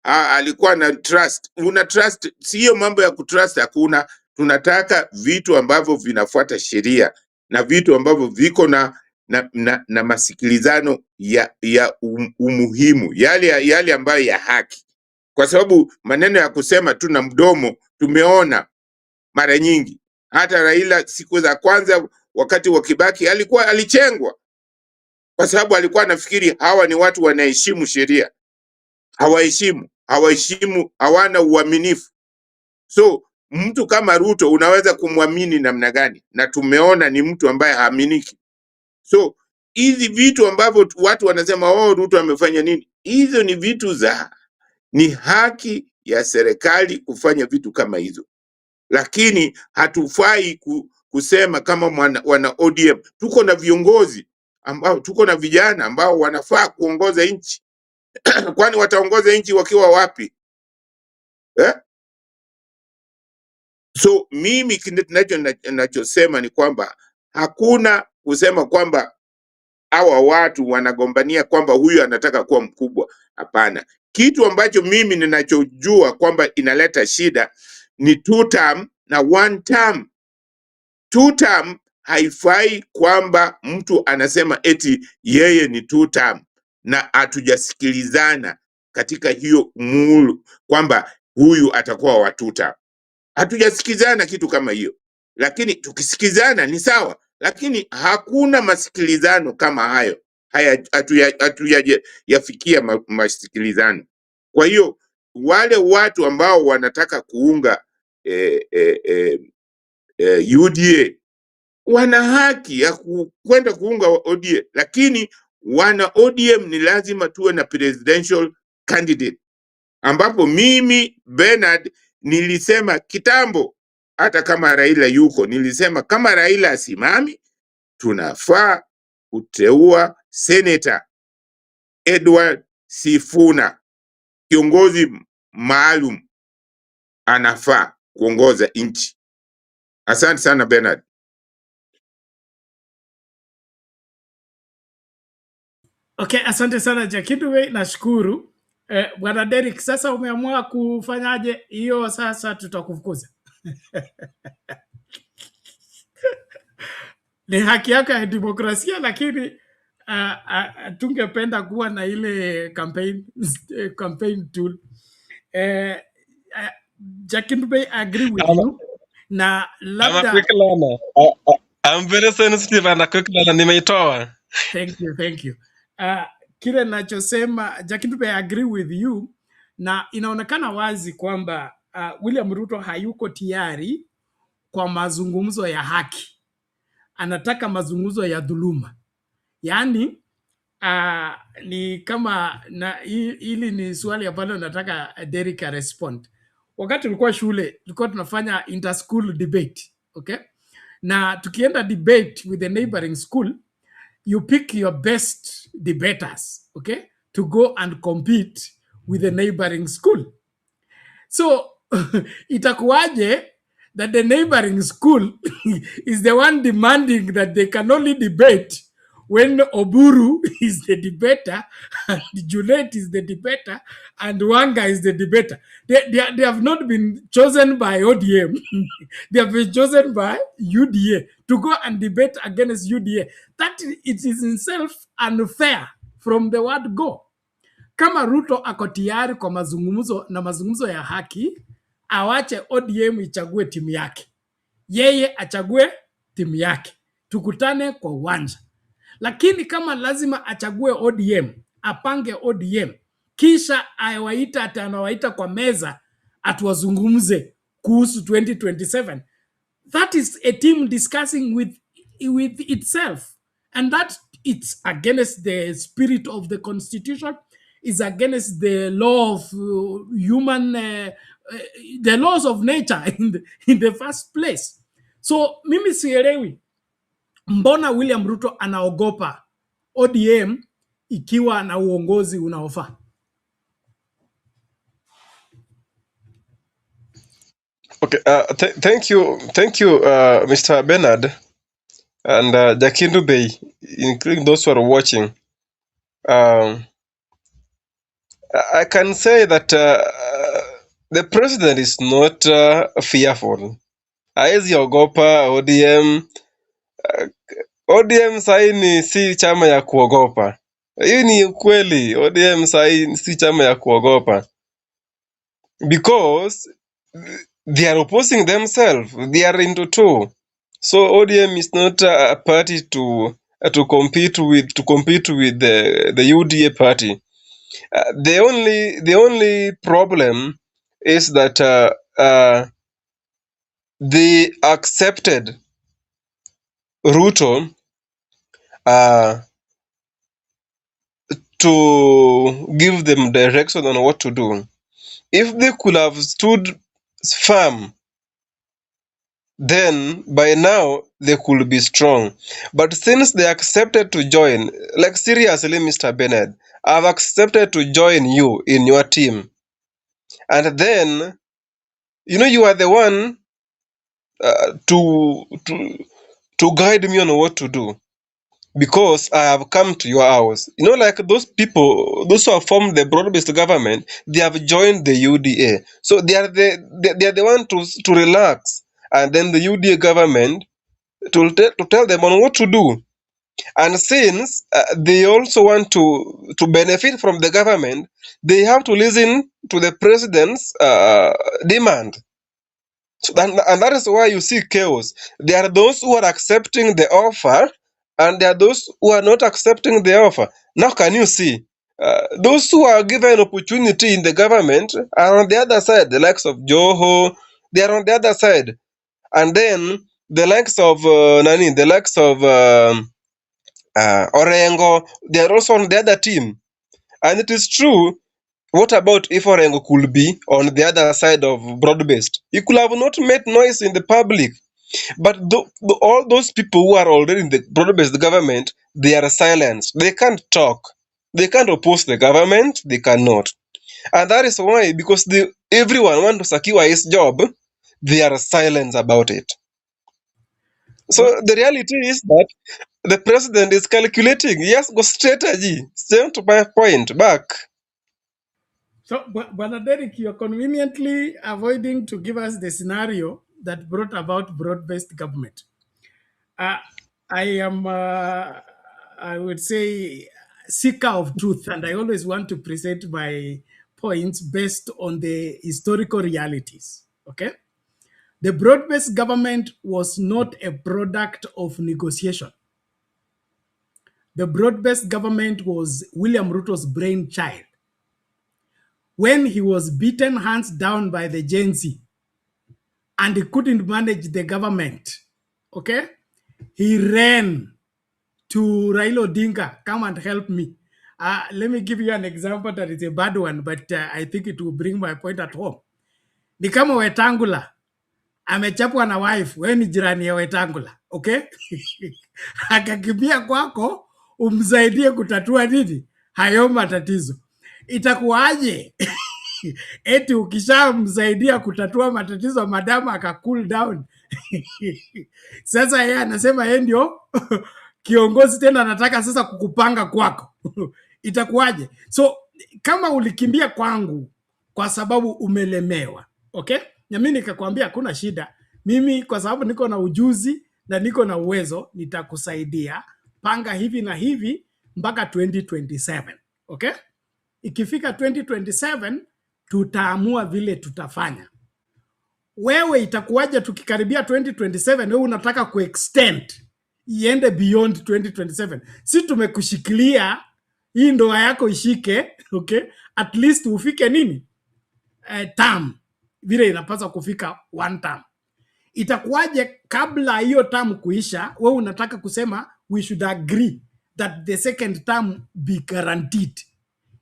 alikuwa na trust. Una trust? Sio mambo ya kutrust, hakuna. Tunataka vitu ambavyo vinafuata sheria na vitu ambavyo viko na masikilizano ya umuhimu, yale ambayo ya haki, kwa sababu maneno ya kusema tu na mdomo tumeona mara nyingi. Hata Raila siku za kwanza wakati wa Kibaki alichengwa kwa sababu alikuwa anafikiri hawa ni watu wanaheshimu sheria. Hawaheshimu, hawana uaminifu. So mtu kama Ruto unaweza kumwamini namna gani? Na tumeona ni mtu ambaye haaminiki. So hizi vitu ambavyo watu wanasema Ruto amefanya nini, hizo ni vitu ni haki ya serikali kufanya vitu kama hizo. Lakini hatufai kusema kama wana ODM tuko na viongozi ambao, tuko na vijana ambao wanafaa kuongoza nchi. Kwani wataongoza nchi wakiwa wapi? So mimi ninachosema ni kwamba hakuna kusema kwamba hawa watu wanagombania kwamba huyu anataka kuwa mkubwa. Hapana. Kitu ambacho mimi ninachojua kwamba inaleta shida ni 2 term na 1 term. 2 term haifai kwamba mtu anasema eti yeye ni 2 term na hatujasikilizana katika hiyo muulu kwamba huyu atakuwa wa 2 term. Hatujasikizana kitu kama hiyo. Lakini tukisikizana ni sawa, lakini hakuna masikilizano kama hayo. hatuyafikia masikilizano. Kwa hiyo wale watu ambao wanataka kuunga UDA wana haki ya kwenda kuunga ODA, lakini wana ODM ni lazima tuwe na presidential candidate, ambapo mimi Bernard nilisema kitambo, hata kama Raila yuko, nilisema kama Raila asimami, tunafaa kuteua Senator Edward Sifuna, kiongozi maalum, anafaa kuongoza nchi. Asante sana Bernard. Okay, asante sana Jakiduwe, nashukuru. Bwana Derek, sasa umeamua kufanyaje hiyo? Sasa tutakufukuza. Ni haki yako ya demokrasia, lakini tungependa kuwa na ile campaign tool. Jakiduwe, agree with you. Na labda I'm a quick learner. I'm very sensitive and a quick learner. Nimeitoa. Thank you. Kile nachosema Jakiduwe, agree with you, na inaonekana wazi kwamba William Ruto hayuko tayari kwa mazungumzo ya haki. Anataka mazungumzo ya dhuluma. Yaani ni kama hili ni swali ambalo nataka Derek respond. Wakati tulikuwa shule, tulikuwa tunafanya inter-school debate, okay? Na tukienda debate with the neighboring school, you pick your best debaters, okay, to go and compete with the neighboring school. So itakuwaje that the neighboring school is the one demanding that they can only debate when Oburu is the debater and Juliet is the debater and Wanga is the debater? They have not been chosen by ODM. They have been chosen by UDA to go and debate against UDA. That it is in itself unfair from the word go. Kama Ruto ako tayari kwa mazungumzo na mazungumzo ya haki, awache ODM ichague timu yake. Yeye achague timu yake. Tukutane kwa uwanja. Lakini kama lazima achague ODM, apange ODM, kisha awaita atanawaita kwa meza atuwazungumze kuhusu 2027. That is a team discussing with itself, and that it's against the spirit of the constitution, is against the law of human the laws of nature in the first place. So mimi sielewi mbona William Ruto anaogopa ODM ikiwa na uongozi unaofaa. Okay, thank you, Mr. Bernard and Jakiduwe, including those who are watching. I can say that the president is not fearful. Haezi ogopa ODM. ODM saini si chama ya kuogopa. Hii ni ukweli. ODM saini si chama ya kuogopa. Because they are opposing themselves. They are into two. So ODM is not a party to compete with the UDA party. The only problem is that they accepted Ruto to give them direction on what to do. If they could have stood firm, then by now they could be strong. But since they accepted to join, like seriously, Mr. Bennett, I've accepted to join you in your team. And then, you are the one to guide me on what to do. Because I have come to your house. Like those people, those who have formed the broad-based government, they have joined the UDA. So they are the one to relax. And then the UDA government to tell them on what to do. And since they also want to benefit from the government, they have to listen to the president's demand. So and that is why you see chaos. There are those who are accepting the offer, and there are those who are not accepting the offer. Now, can you see? Those who are given opportunity in the government are on the other side, the likes of Joho, they are on the other side. And then the likes of the likes of Orengo, they are also on the other team. And it is true. What about if Orengo could be on the other side of broad-based? He could have not made noise in the public. But all those people who are already in the broad-based government, they are silenced. They can't talk. They can't oppose the government. They cannot. And that is why, because everyone wants to secure his job, they are silent about it. So Well, the reality is that the president is calculating. He has got strategy. Same to my point back. so, Brother Derek, you're conveniently avoiding to give us the scenario that brought about broad-based government. Uh, I am, I would say, seeker of truth, and I always want to present my points based on the historical realities. Okay, the broad-based government was not a product of negotiation. The broad-based government was William Ruto's brainchild. When he was beaten hands down by the Gen Z and he couldn't manage the government, okay, he ran to Raila Odinga, come and help me. Let me give you an example that is a bad one, but I think it will bring my point at home. Ni kama Wetangula amechapwa na wife, wewe ni jirani ya Wetangula, okay? Akakimbia kwako umsaidie kutatua nini hayo matatizo. Itakuwaje? Eti ukishamsaidia kutatua matatizo madama aka cool down. Sasa yeye anasema yeye ndio kiongozi tena anataka sasa kukupanga kwako. Itakuwaje? So kama ulikimbia kwangu kwa sababu umelemewa, okay? Na mimi nikakwambia hakuna shida. Mimi kwa sababu niko na ujuzi na niko na uwezo nitakusaidia. Panga hivi na hivi mpaka 2027. Okay? Ikifika 2027 tutaamua vile tutafanya. Wewe itakuwaje tukikaribia 2027 wewe unataka kuextend iende beyond 2027? Si tumekushikilia hii ndoa yako ishike, okay? At least ufike nini? Term. Vile inapaswa kufika one term. Itakuwaje kabla hiyo term kuisha wewe unataka kusema we should agree that the second term be guaranteed?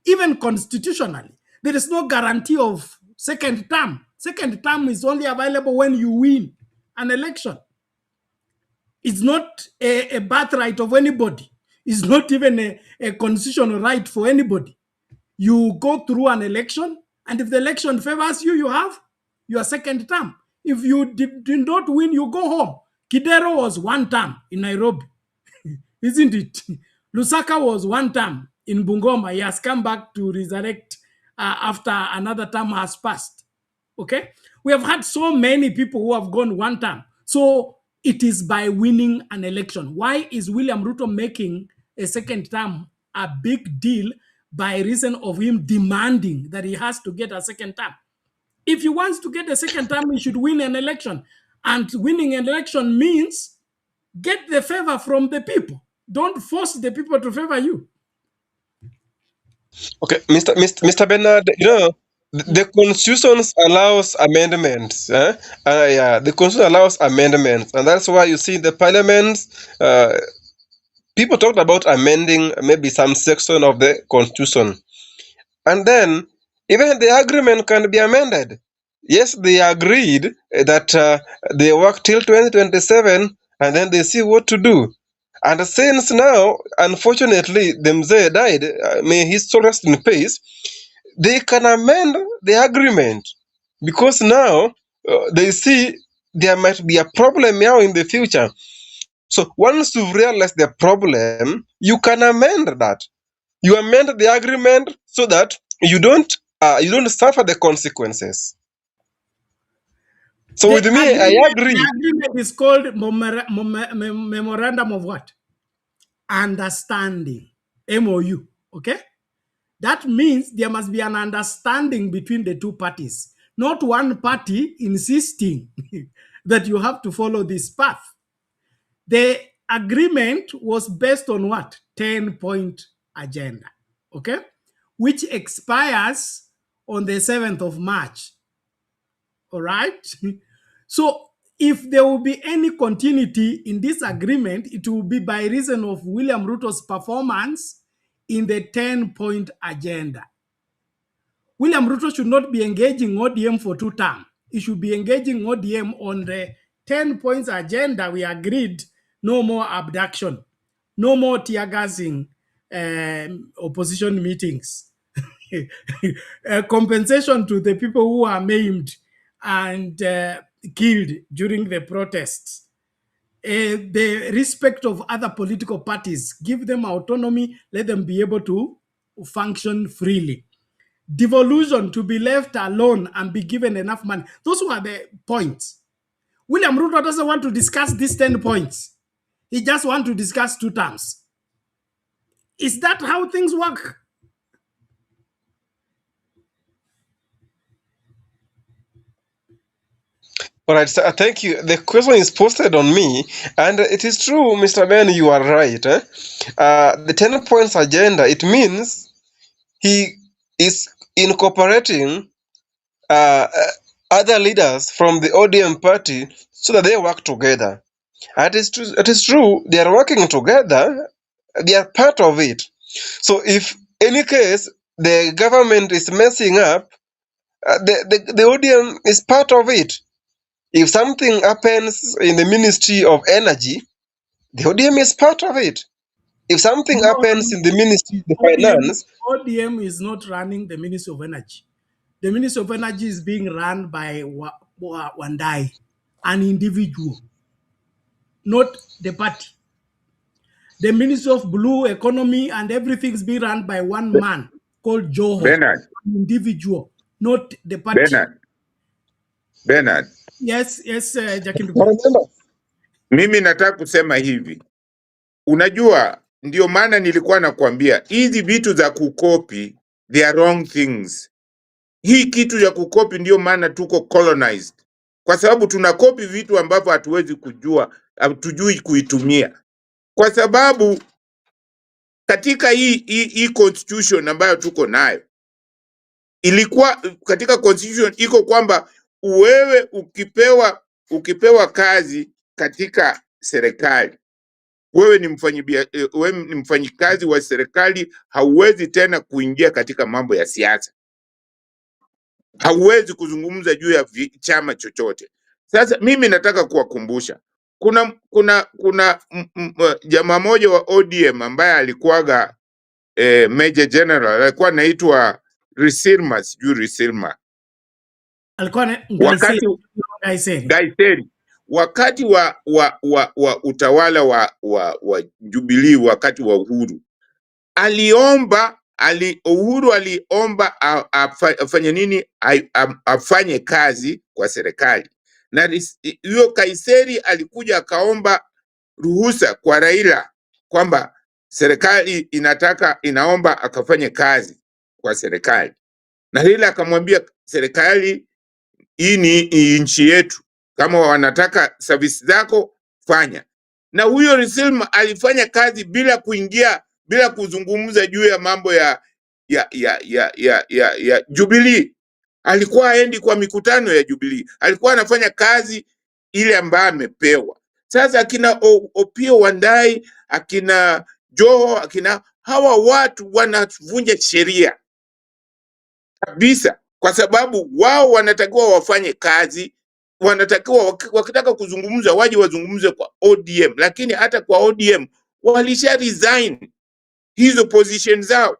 Even constitutionally, there is no guarantee of second term. Second term is only available when you win an election. It's not a birthright of anybody. It's not even a constitutional right for anybody. You go through an election, and if the election favors you, you have your second term. If you did not win, you go home. Kidero was one term in Nairobi, isn't it? Lusaka was one term in Bungoma. He has come back to resurrect after another term has passed. Okay? We have had so many people who have gone one term. So it is by winning an election. Why is William Ruto making a second term a big deal by reason of him demanding that he has to get a second term? If he wants to get a second term, he should win an election. And winning an election means get the favor from the people. Don't force the people to favor you. Okay, Mr. Bernard, the Constitution allows amendments. Yeah, the Constitution allows amendments, and that's why you see in the Parliament, people talked about amending maybe some section of the Constitution, and then even the agreement can be amended. Yes, they agreed that they work till 2027, and then they see what to do. And since now, unfortunately, the Mzee died, may his soul rest in peace, they can amend the agreement because now they see there might be a problem now in the future. So once you realize the problem, you can amend that. You amend the agreement so that you don't suffer the consequences. So with me, I agree. The agreement is called Memorandum of what? Understanding. MOU. Okay? That means there must be an understanding between the two parties, not one party insisting that you have to follow this path. The agreement was based on what? 10-point agenda, okay? Which expires on the 7th of March, all right? So if there will be any continuity in this agreement, it will be by reason of William Ruto's performance in the 10-point agenda. William Ruto should not be engaging ODM for 2 terms. He should be engaging ODM on the 10 points agenda. We agreed no more abduction, no more tear gassing opposition meetings, compensation to the people who are maimed and killed during the protests. The respect of other political parties, give them autonomy, let them be able to function freely. Devolution, to be left alone and be given enough money. Those were the points. William Ruto doesn't want to discuss these 10 points. He just wants to discuss 2 terms. Is that how things work? All right, so thank you. The question is posted on me, and it is true, Mr. Ben, you are right. The 10 points agenda, it means he is incorporating other leaders from the ODM party so that they work together. And it is true, they are working together, they are part of it. So if any case the government is messing up, the ODM is part of it. If something happens in the Ministry of Energy, the ODM is part of it. If something happens in the Ministry of Finance, ODM is not running the Ministry of Energy. The Ministry of Energy is being run by Wandai, an individual, not the party. The Ministry of Blue Economy and everything is being run by one man called Joho, Bernard, an individual, not the party. Bernard. Yes, Jackie. Mimi nataka kusema hivi. Unajua, ndio maana nilikuwa nakwambia hizi vitu za kukopi, they are wrong things. Hii kitu ya kukopi ndio maana tuko colonized. Kwa sababu tunakopi vitu ambavyo hatuwezi kujua, hatujui kuitumia. Kwa sababu katika hii constitution ambayo tuko nayo, ilikuwa katika constitution iko kwamba wewe ukipewa kazi katika serikali, wewe ni mfanyikazi wa serikali, hauwezi tena kuingia katika mambo ya siasa. Hauwezi kuzungumza juu ya chama chochote. Sasa mimi nataka kuwakumbusha, kuna jamaa moja wa ODM ambaye alikuwaga Major General, alikuwa anaitwa Risilma, sijui Risilma. Alikuwa Gaiseri. Wakati wa utawala wa Jubilee, wakati wa Uhuru, Uhuru aliomba afanye nini? Afanye kazi kwa serikali. Na hiyo Kaiseri alikuja akaomba ruhusa kwa Raila kwamba serikali inaomba akafanye kazi kwa serikali. Na Raila akamwambia serikali, hii ni nchi yetu, kama wanataka service zako fanya. Na huyo Risilma alifanya kazi bila kuzungumza juu ya mambo ya Jubilee. Alikuwa haendi kwa mikutano ya Jubilee, alikuwa anafanya kazi ile ambayo amepewa. Sasa akina Opiyo Wandayi, akina Joho, akina hawa watu wanavunja sheria kabisa, kwa sababu wao wanatakiwa wafanye kazi, wanatakiwa wakitaka kuzungumza waje wazungumze kwa ODM, lakini hata kwa ODM walisha resign hizo position zao.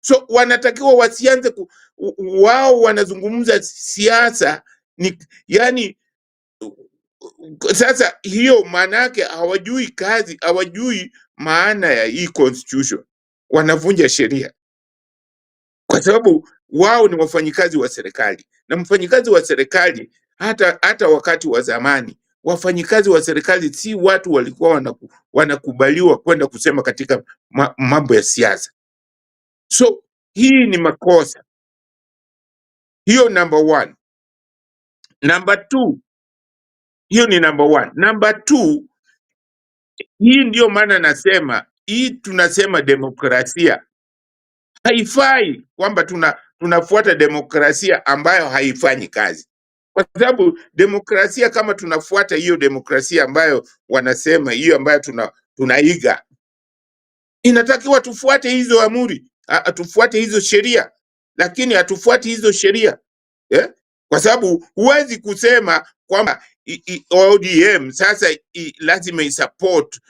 So wanatakiwa wasianze wao wanazungumza siasa yani. Sasa hiyo maana yake hawajui kazi, hawajui maana ya hii constitution, wanavunja sheria kwa sababu wao ni wafanyikazi wa serikali. Na mfanyikazi wa serikali, hata wakati wa zamani, wafanyikazi wa serikali si watu walikuwa wanakubaliwa kwenda kusema katika mambo ya siasa. So hii ni makosa. Hiyo number 1. Number 2, hiyo ni number 1. Number 2, Hii ndio maana nasema hii tunasema demokrasia. Haifai kwamba tunafuata demokrasia ambayo haifanyi kazi. Kwa sababu demokrasia, kama tunafuata hiyo demokrasia ambayo wanasema, hiyo ambayo tunaiga, inatakiwa tufuate hizo amuri, tufuate hizo sheria, lakini hatufuati hizo sheria. Kwa sababu huwezi kusema kwamba ODM sasa lazima isupport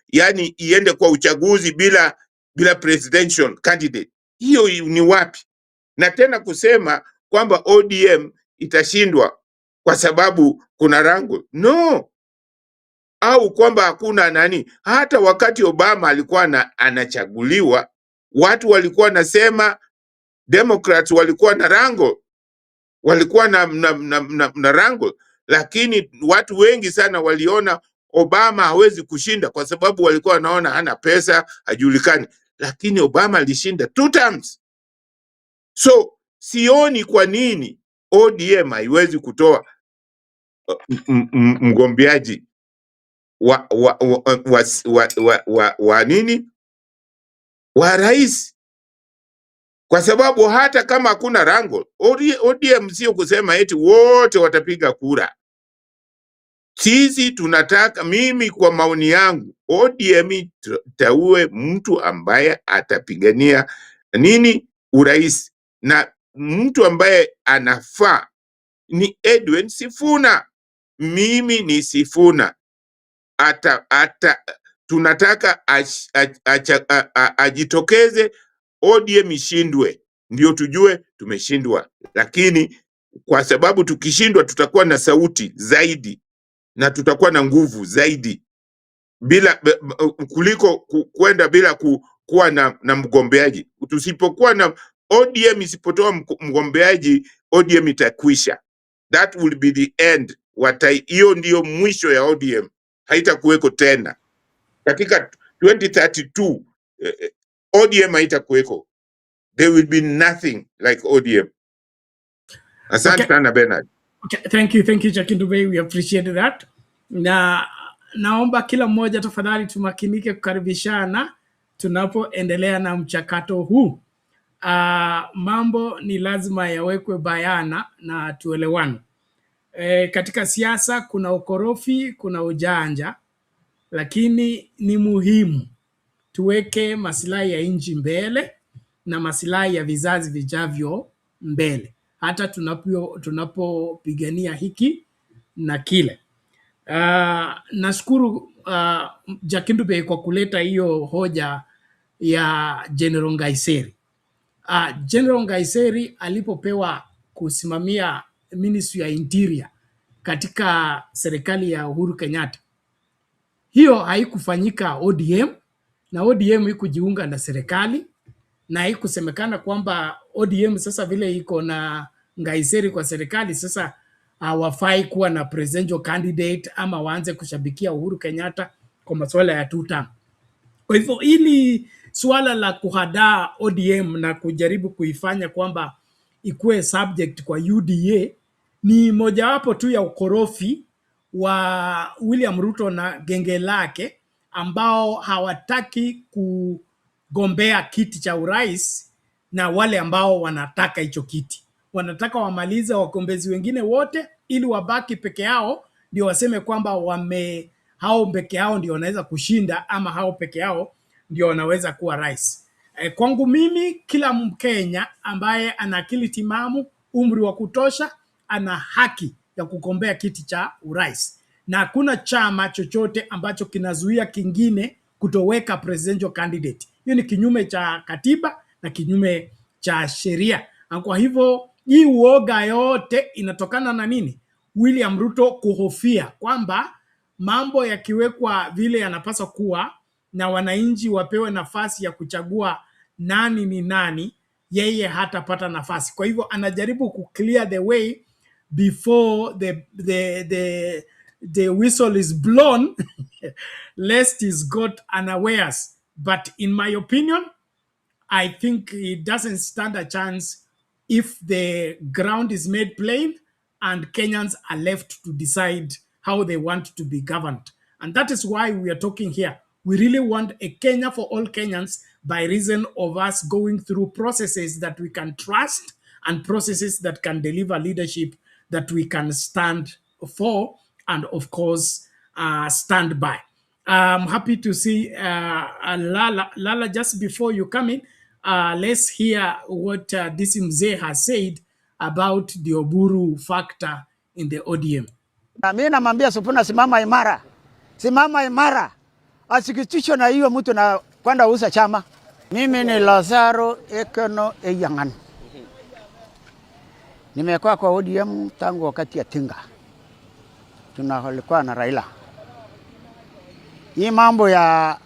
yani iende kwa uchaguzi bila presidential candidate. Hiyo ni wapi? Na tena kusema kwamba ODM itashindwa kwa sababu kuna rango, no, au kwamba hakuna nani. Hata wakati Obama alikuwa anachaguliwa, watu walikuwa nasema Democrats walikuwa na rango, walikuwa na rango, lakini watu wengi sana waliona Obama hawezi kushinda kwa sababu walikuwa wanaona hana pesa, hajulikani, lakini Obama alishinda 2 times. So sioni kwa nini ODM haiwezi kutoa mgombeaji wa nini, wa rais, kwa sababu hata kama hakuna rango, ODM sio kusema eti wote watapiga kura. Sisi tunataka, mimi kwa maoni yangu, ODM taue mtu ambaye atapigania nini, urais, na mtu ambaye anafaa ni Edwin Sifuna. Mimi ni Sifuna. Tunataka ajitokeze, ODM ishindwe, ndio tujue tumeshindwa. Lakini kwa sababu tukishindwa tutakuwa na sauti zaidi na tutakuwa na nguvu zaidi kuliko kwenda bila kuwa na mgombeaji. Tusipokuwa na ODM, isipotoa mgombeaji, ODM itakwisha. That will be the end. Hiyo ndio mwisho ya ODM, haitakuweko tena. Katika 2032 ODM haitakuweko. There will be nothing like ODM. Asante sana, Bernard. Okay, thank you Jackie Dube, we appreciate that. Na naomba kila mmoja tafadhali tumakinike kukaribishana tunapoendelea na mchakato huu. Mambo ni lazima yawekwe bayana na tuelewane. Katika siasa kuna ukorofi, kuna ujanja, lakini ni muhimu tuweke maslahi ya nchi mbele na maslahi ya vizazi vijavyo mbele, hata tunapopigania hiki na kile. Nashukuru Jackie Dube kwa kuleta hiyo hoja ya General Ngaiseri. General Ngaiseri alipopewa kusimamia Ministry ya Interior katika serikali ya Uhuru Kenyatta, hiyo haikufanyika ODM, na ODM haikujiunga na serikali, na haikusemekana kwamba ODM sasa vile iko na Ngaiseri kwa serikali sasa hawafai kuwa na presidential candidate ama waanze kushabikia Uhuru Kenyatta kwa masuala ya 2 term. Kwa hivyo ili suala la kuhadaa ODM na kujaribu kuifanya kwamba ikuwe subject kwa UDA ni mojawapo tu ya ukorofi wa William Ruto na genge lake, ambao hawataki kugombea kiti cha urais, na wale ambao wanataka hicho kiti wanataka wamalize wagombezi wengine wote ili wabaki peke yao, ndio waseme kwamba hao peke yao ndio wanaweza kushinda ama hao peke yao ndio wanaweza kuwa rais. Kwangu mimi, kila Mkenya ambaye ana akili timamu, umri wa kutosha, ana haki ya kugombea kiti cha urais, na hakuna chama chochote ambacho kinazuia kingine kutoweka presidential candidate. Hiyo ni kinyume cha katiba na kinyume cha sheria. Kwa hivyo hii uoga yote inatokana na nini? William Ruto kuhofia kwamba mambo yakiwekwa vile yanapaswa kuwa na wananchi wapewe nafasi ya kuchagua nani ni nani, yeye hatapata nafasi. Kwa hivyo anajaribu ku clear the way before the whistle is blown lest he's got unawares. But in my opinion, I think it doesn't stand a chance if the ground is made plain and Kenyans are left to decide how they want to be governed. And that is why we are talking here. We really want a Kenya for all Kenyans by reason of us going through processes that we can trust and processes that can deliver leadership that we can stand for and, of course, stand by. I'm happy to see Lala. Lala, just before you come in, let's hear what this Mzee has said about the Oburu factor in the ODM. Na mimi namwambia Sifuna, simama imara, simama imara, asikitishwe na hiyo mtu na kwenda uza chama. Mimi ni Lazaro Ekono Eyangan, nimekuwa kwa ODM tangu wakati ya Tinga, tunalikuwa na Raila. Hii mambo ya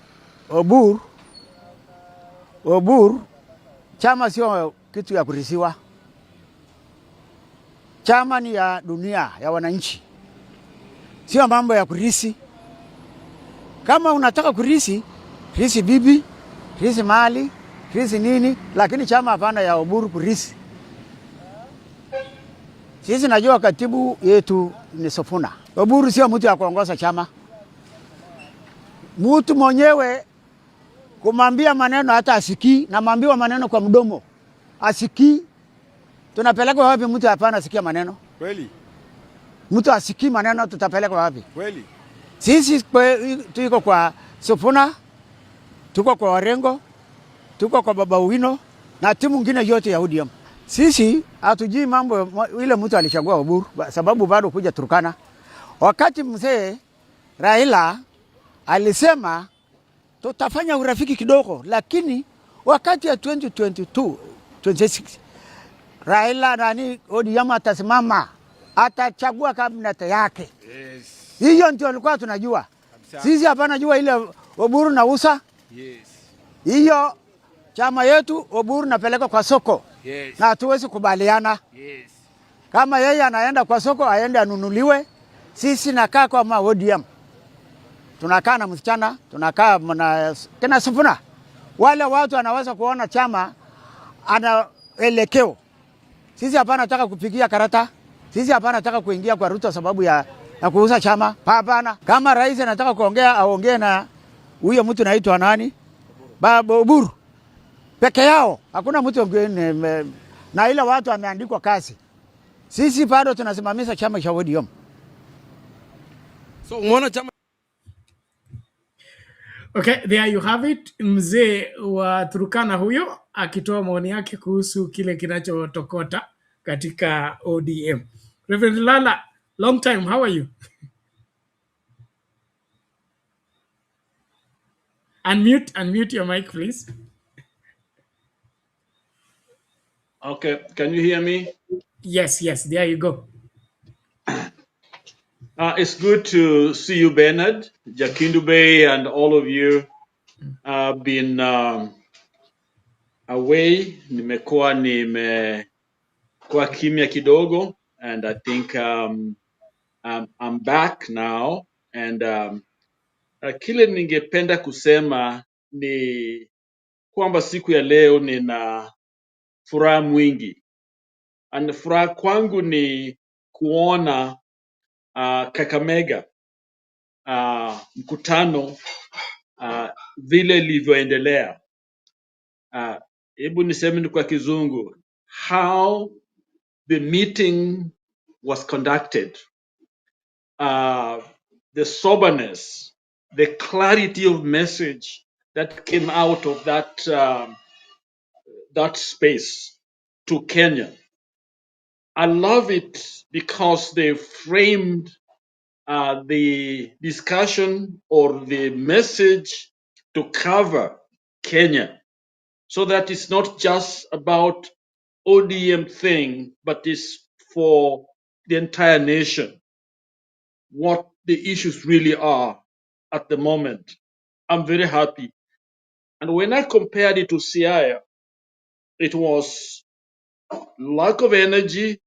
Obur, chama sio kitu ya kurisiwa. Chama ni ya dunia, ya wananchi, sio mambo ya kurisi. Kama unataka kurisi, risi bibi, risi mali, risi nini, lakini chama hapana ya Oburu kurisi. Sisi najua katibu yetu ni Sifuna. Oburu sio mtu ya kuongoza chama. Mtu mwenyewe kumwambia maneno hata asikii, na mwambiwa maneno kwa mdomo asikii. Tunapeleka wapi mtu hapana asikia maneno? Kweli. Mtu asikii maneno tutapeleka wapi? Kweli. Sisi tuko kwa Sifuna, tuko kwa Warengo, tuko kwa Baba Owino na timu nyingine yote ya ODM. Sisi hatujui mambo ile mtu alichagua Oburu sababu bado kuja Turkana. Wakati mzee Raila alisema tutafanya urafiki kidogo, lakini wakati ya 2022 26 Raila nani ODM atasimama, atachagua kabineti yake. Yes. Hiyo ndio alikuwa tunajua. Sisi hapana jua ile Oburu na usa. Yes. Hiyo chama yetu Oburu napeleka kwa soko. Yes. Na hatuwezi kubaliana. Yes. Kama yeye anaenda kwa soko aende anunuliwe, sisi nakaa kwa ODM. Tunakaa na msichana, tunakaa na kina Sifuna. Wale watu anaweza kuona chama ana elekeo. Sisi hapana nataka kupigia karata. Sisi hapana nataka kuingia kwa Ruto sababu ya kuuza chama. Hapana. Kama rais anataka kuongea aongee na huyo mtu anaitwa nani? Baba Oburu. Peke yao. Hakuna mtu mwingine na ile watu ameandikwa kazi. Sisi bado tunasimamisha chama cha ODM. So umeona chama. Okay, there you have it. Mzee wa Turkana huyo akitoa maoni yake kuhusu kile kinachotokota katika ODM. Reverend Lala, long time, how are you? Unmute your mic, please. Okay, can you hear me? Yes, there you go. It's good to see you, Bernard, Jakindube, and all of you. Been away. Nimekuwa kimya kidogo, and I think I'm back now. And kile ningependa kusema ni kwamba siku ya leo nina furaha mwingi. And furaha kwangu ni kuona Kakamega mkutano vile ilivyoendelea. Hebu niseme kwa Kizungu, how the meeting was conducted, the soberness, the clarity of message that came out of that space to Kenya. I love it because they framed the discussion or the message to cover Kenya, so that it's not just about ODM thing, but it's for the entire nation, what the issues really are at the moment. I'm very happy. And when I compared it to Siaya, it was lack of energy.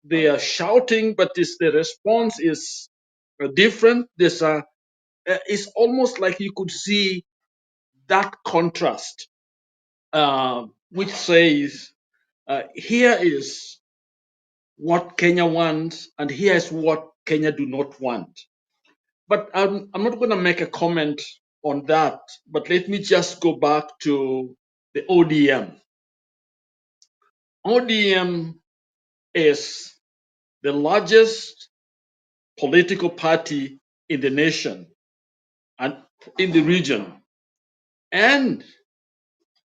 They are shouting, but the response is different. It's almost like you could see that contrast, which says, here is what Kenya wants, and here is what Kenya do not want. But I'm not going to make a comment on that. But let me just go back to the ODM. ODM is the largest political party in the nation and in the region. And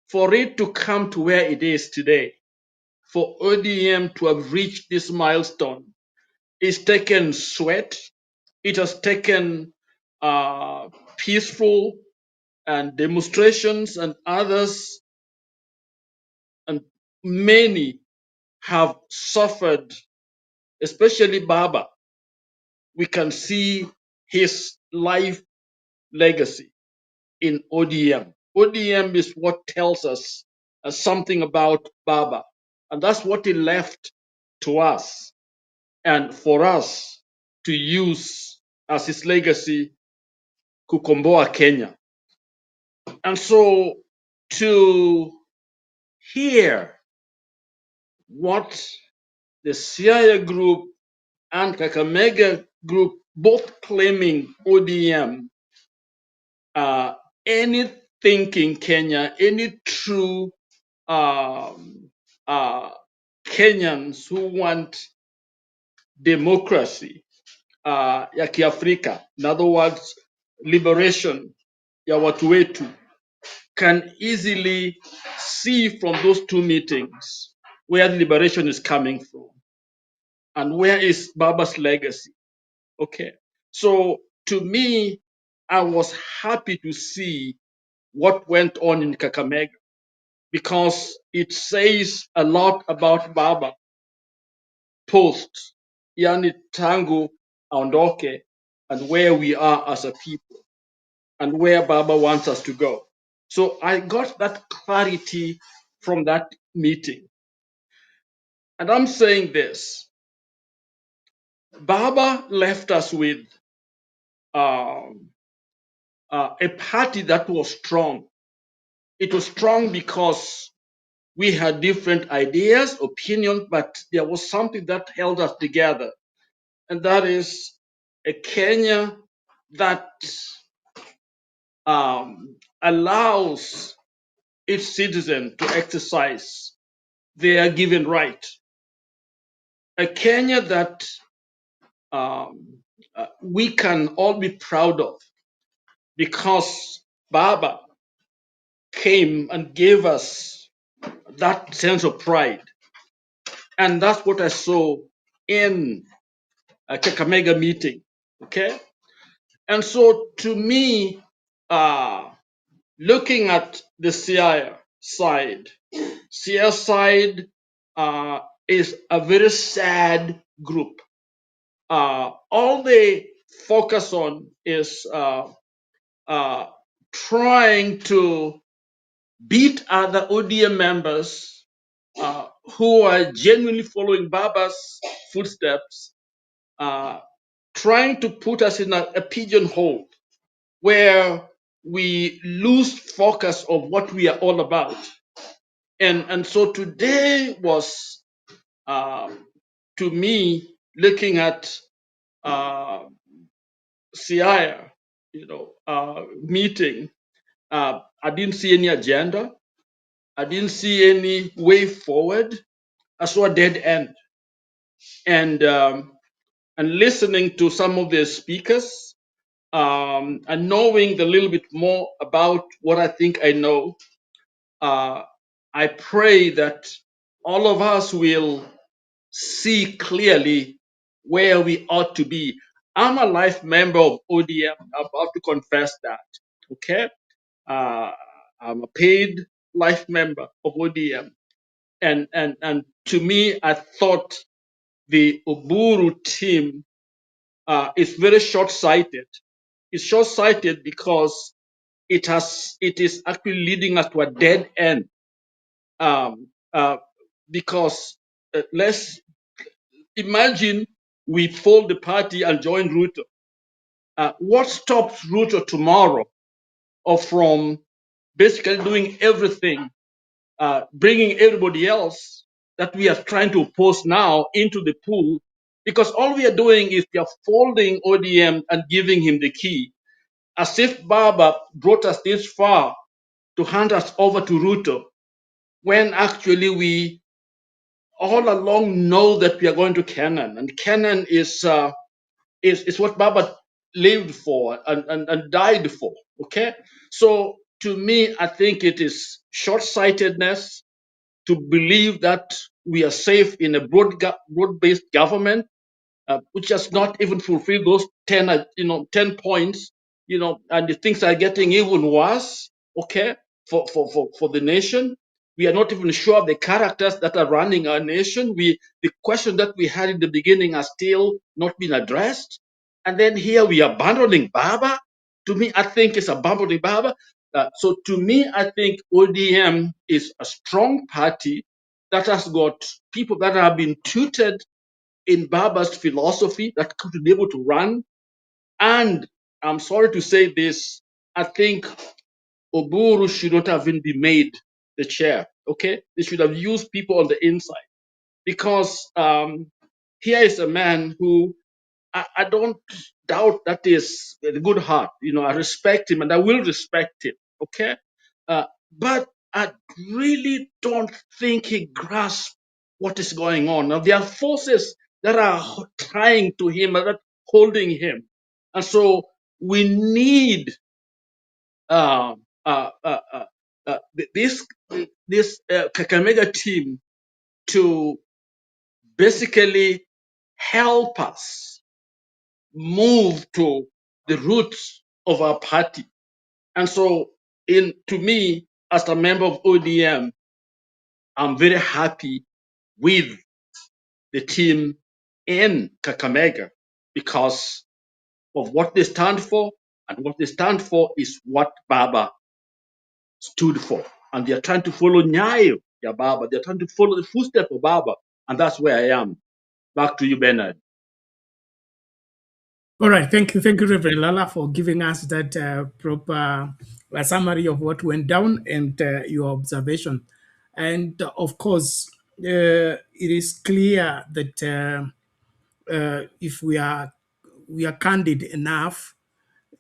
for it to come to where it is today, for ODM to have reached this milestone, it's taken sweat, it has taken peaceful and demonstrations and others, and many have suffered, especially Baba. We can see his life legacy in ODM. ODM is what tells us something about Baba, and that's what he left to us and for us to use as his legacy, Kukomboa Kenya. And so to hear what the CIA group and Kakamega group both claiming ODM, any thinking Kenya, any true um, uh, Kenyans who want democracy ya Kiafrika, in other words, liberation ya watu wetu, can easily see from those two meetings where the liberation is coming from and where is Baba's legacy. Okay, so to me, I was happy to see what went on in Kakamega because it says a lot about Baba post yani tangu aondoke and where we are as a people and where Baba wants us to go. So I got that clarity from that meeting. And I'm saying this, Baba left us with a party that was strong. It was strong because we had different ideas, opinions, but there was something that held us together. And that is a Kenya that allows its citizens to exercise their given right. A Kenya that we can all be proud of because Baba came and gave us that sense of pride. And that's what I saw in a Kakamega meeting. Okay. And so to me, looking at the CIA side, CIA side is a very sad group. All they focus on is trying to beat other ODM members who are genuinely following Baba's footsteps, trying to put us in a pigeonhole where we lose focus of what we are all about. And so today was, to me, looking at CIA, meeting, I didn't see any agenda. I didn't see any way forward. I saw a dead end. And listening to some of the speakers, and knowing a little bit more about what I think I know, I pray that all of us will see clearly where we ought to be. I'm a life member of ODM. I'm about to confess that. Okay? I'm a paid life member of ODM. And to me, I thought the Uburu team is very short-sighted. It's short-sighted because it is actually leading us to a dead end. Because let's imagine we fold the party and join Ruto. What stops Ruto tomorrow or from basically doing everything, bringing everybody else that we are trying to oppose now into the pool Because all we are doing is we are folding ODM and giving him the key, as if Baba brought us this far to hand us over to Ruto, when actually we all along know that we are going to Canaan, and Canaan is what Baba lived for and died for. Okay, so to me, I think it is short-sightedness to believe that we are safe in a broad-based government which has not even fulfilled those 10, 10 points, and the things are getting even worse, okay, for the nation. We are not even sure of the characters that are running our nation. The question that we had in the beginning are still not been addressed. And then here we are abandoning Baba. To me, I think it's abandoning Baba. So to me, I think ODM is a strong party that has got people that have been tutored in Baba's philosophy that could be able to run. And I'm sorry to say this, I think Oburu should not have even been made the chair. Okay, they should have used people on the inside, because here is a man who I don't doubt that is a good heart. I respect him and I will respect him. Okay, but I really don't think he grasps what is going on. Now there are forces that are trying to him and that holding him, and so we need uh, uh, uh, uh, this Kakamega team to basically help us move to the roots of our party. And so, to me, as a member of ODM, I'm very happy with the team in Kakamega because of what they stand for, and what they stand for is what Baba stood for. And they are trying to follow Nyayo, ya Baba. They're trying to follow the footsteps of Baba. And that's where I am. Back to you, Bernard. All right, thank you, Reverend Lala, for giving us that proper summary of what went down and your observation. And of course, it is clear that if we are candid enough,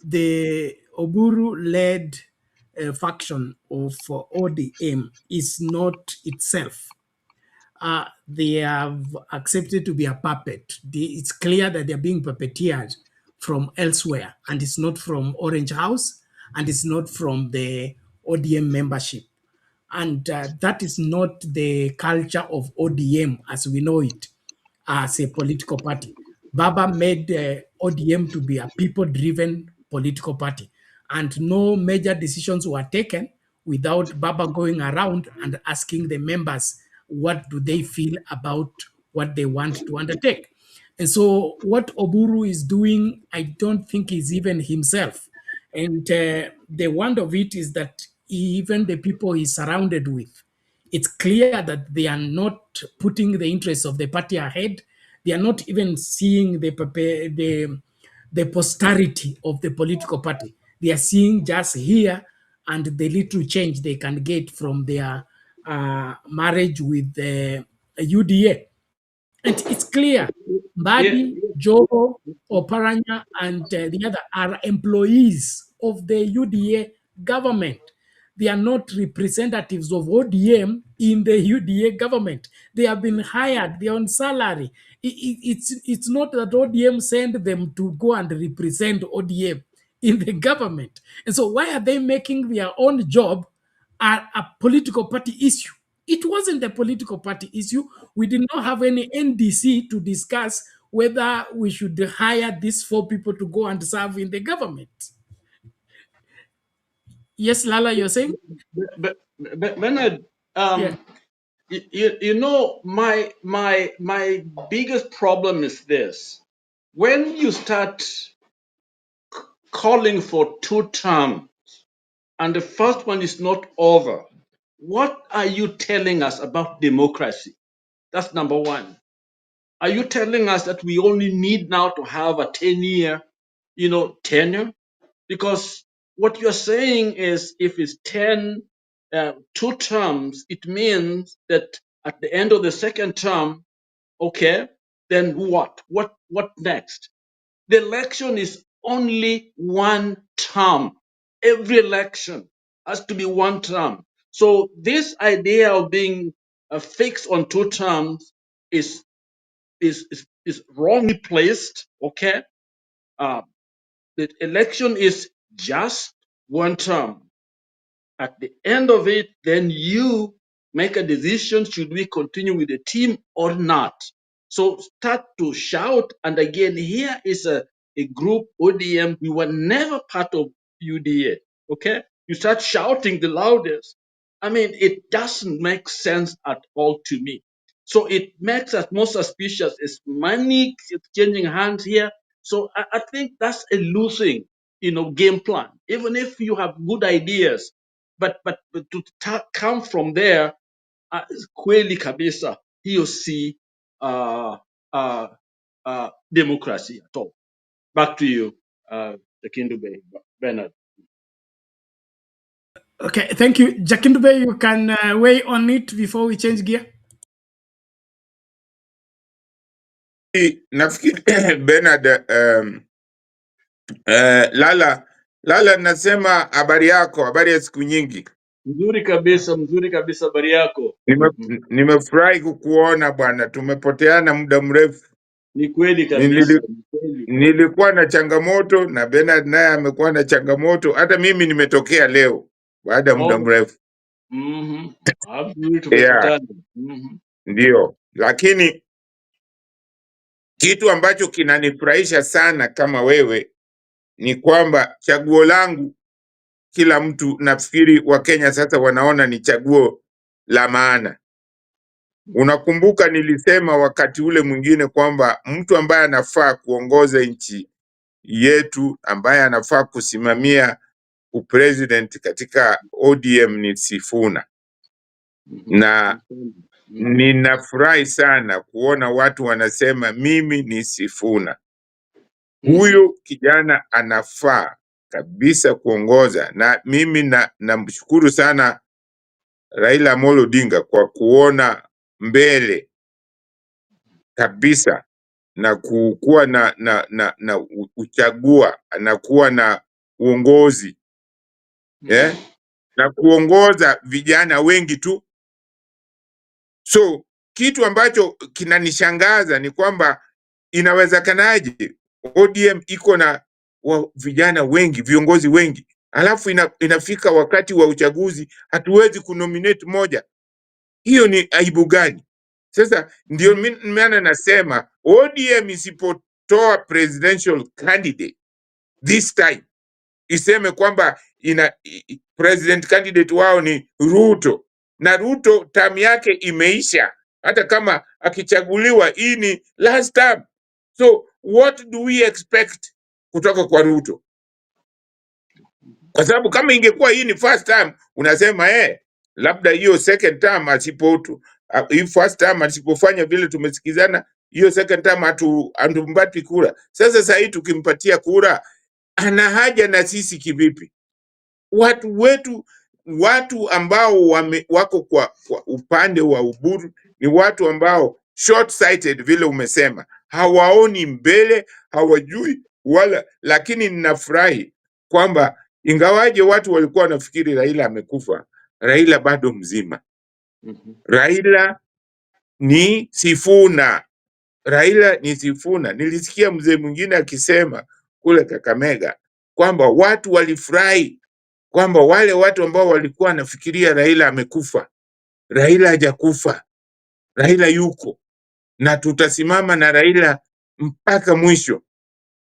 the Oburu-led faction of ODM is not itself. They have accepted to be a puppet. It's clear that they're being puppeteered from elsewhere, and it's not from Orange House, and it's not from the ODM membership. And that is not the culture of ODM as we know it as a political party. Baba made ODM to be a people-driven political party, and no major decisions were taken without Baba going around and asking the members what do they feel about what they want to undertake. And so what Oburu is doing, I don't think is even himself. And the wonder of it is that even the people he's surrounded with, it's clear that they are not putting the interests of the party ahead. They are not even seeing the posterity of the political party. They are seeing just here and the little change they can get from their marriage with the UDA. And it's clear Yeah, Mbadi, Joho, Oparanya, and the other are employees of the UDA government. They are not representatives of ODM in the UDA government. They have been hired, they are on salary. It's not that ODM sent them to go and represent ODM in the government. And so why are they making their own job a political party issue? It wasn't a political party issue. We did not have any NDC to discuss whether we should hire these 4 people to go and serve in the government. Yes, Lala, you're saying? Bernard, Yeah. my biggest problem is this: when you start calling for 2 terms and the first one is not over, what are you telling us about democracy? That's number one. Are you telling us that we only need now to have a 10-year, tenure? Because what you're saying is if it's 2 terms, it means that at the end of the second term, okay, then what? What next? The election is only one term. Every election has to be one term. So this idea of being fixed on 2 terms is wrongly placed. Okay, the election is just one term. At the end of it, then you make a decision, should we continue with the team or not? So start to shout. And again, here is a group, ODM, we were never part of UDA, okay? You start shouting the loudest. I mean, it doesn't make sense at all to me. So it makes us more suspicious. Is money exchanging hands here? So I think that's a losing, game plan. Even if you have good ideas, but to come from there, kweli kabisa, hiyo si uh, uh, democracy at all. Back to you, Kindube, Bernard. Okay, thank you. Jakindube, you can weigh on it before we change gear. Nafikiri Bernard, Lala nasema habari yako, habari ya siku nyingi. Mzuri kabisa, habari yako. Nimefurahi kukuona bwana, tumepoteana muda mrefu. Ni kweli kabisa. Nilikuwa na changamoto na Bernard naye amekuwa na changamoto, hata mimi nimetokea leo baada ya muda mrefu. Yeah. Ndio, lakini kitu ambacho kinanifurahisha sana kama wewe ni kwamba chaguo langu, kila mtu nafikiri wa Kenya sasa wanaona ni chaguo la maana. Unakumbuka nilisema wakati ule mwingine kwamba mtu ambaye anafaa kuongoza nchi yetu, ambaye anafaa kusimamia upresident katika ODM ni Sifuna. Na ninafurahi sana kuona watu wanasema mimi ni Sifuna. Huyo kijana anafaa kabisa kuongoza, na mimi namshukuru sana Raila Amolo Odinga kwa kuona mbele kabisa na kuwa na uchagua, anakuwa na uongozi na kuongoza vijana wengi tu. So kitu ambacho kinanishangaza ni kwamba inawezekanaje ODM iko na vijana wengi, viongozi wengi, alafu inafika wakati wa uchaguzi hatuwezi kunominate moja. Hiyo ni aibu gani? Sasa ndio maana nasema ODM isipotoa presidential candidate this time, iseme kwamba president candidate wao ni Ruto, na Ruto term yake imeisha, hata kama akichaguliwa hii ni last term. So what do we expect kutoka kwa Ruto? Kwa sababu kama ingekuwa hii ni first term, unasema labda hiyo second term hii first term asipofanya vile tumesikizana, hiyo second term hatumpati kura. Sasa hii tukimpatia kura, ana haja na sisi kivipi? Watu wetu, watu ambao wako kwa upande wa Uburu ni watu ambao short sighted, vile umesema, hawaoni mbele, hawajui wala. Lakini ninafurahi kwamba ingawaje watu walikuwa wanafikiri Raila amekufa, Raila bado mzima. Raila ni Sifuna. Raila ni Sifuna. Nilisikia mzee mwingine akisema kule Kakamega kwamba watu walifurahi kwamba wale watu ambao walikuwa wanafikiria Raila amekufa, Raila hajakufa. Raila yuko, na tutasimama na Raila mpaka mwisho,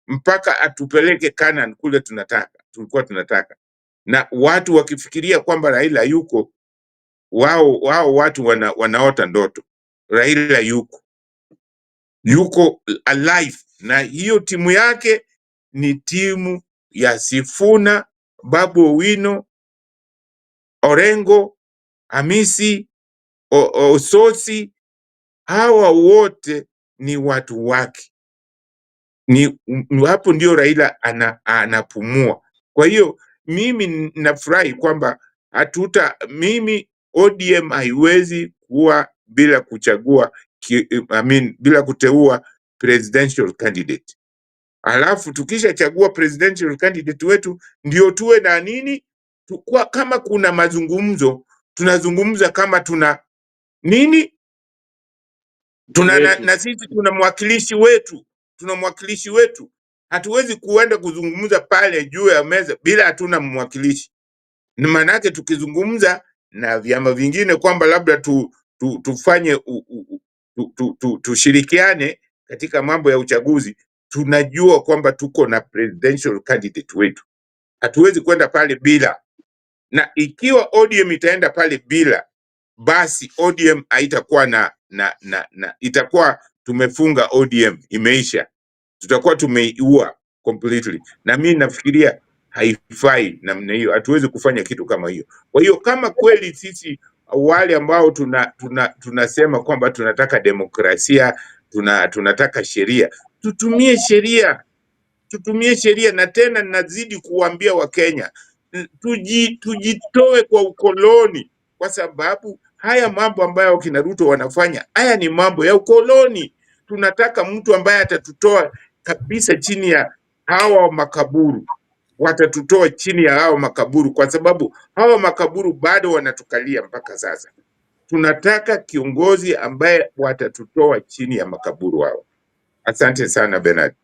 mpaka atupeleke Canaan kule tulikuwa tunataka. Na watu wakifikiria kwamba Raila yuko, wao watu wanaota ndoto. Raila yuko alive, na hiyo timu yake ni timu ya Sifuna, Babu Owino, Orengo, Hamisi, Ososi. Hawa wote ni watu wake. Ni hapo ndio Raila anapumua. Kwa hiyo mimi nafurahi kwamba mimi ODM haiwezi kuwa bila kuchagua bila kuteua presidential candidate. Alafu tukishachagua presidential candidate wetu ndio tuwe na nini, tukua kama kuna mazungumzo tunazungumza kama tuna nini, na sisi tuna mwakilishi wetu. Hatuwezi kuenda kuzungumza pale juu ya meza bila hatuna mwakilishi. Ni maana yake tukizungumza na vyama vingine kwamba labda tufanye tushirikiane katika mambo ya uchaguzi, tunajua kwamba tuko na presidential candidate wetu. Hatuwezi kwenda pale bila. Na ikiwa ODM itaenda pale bila, basi ODM haitakuwa itakuwa tumefunga ODM, imeisha. Tutakuwa tumeiua completely. Na mimi nafikiria haifai namna hiyo. Hatuwezi kufanya kitu kama hiyo. Kwa hiyo kama kweli sisi wale ambao tunasema kwamba tunataka demokrasia, tunataka sheria, tutumie sheria. Na tena nazidi kuambia Wakenya, tujitoe kwa ukoloni, kwa sababu haya mambo ambayo kina Ruto wanafanya, haya ni mambo ya ukoloni. Tunataka mtu ambaye atatutoa kabisa chini ya hawa makaburu. Watatutoa chini ya hawa makaburu, kwa sababu hawa makaburu bado wanatukalia mpaka sasa. Tunataka kiongozi ambaye watatutoa chini ya makaburu hao. Asante sana Bernard.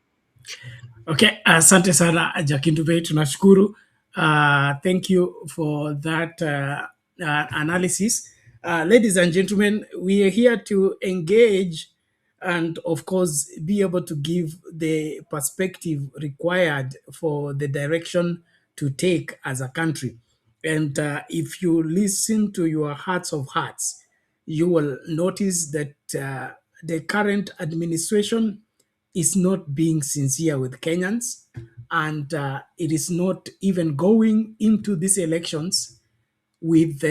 Okay, asante sana Jakindube, tunashukuru. Thank you for that analysis. Ladies and gentlemen, we are here to engage and of course be able to give the perspective required for the direction to take as a country. And if you listen to your hearts of hearts, you will notice that the current administration is not being sincere with Kenyans, and it is not even going into these elections with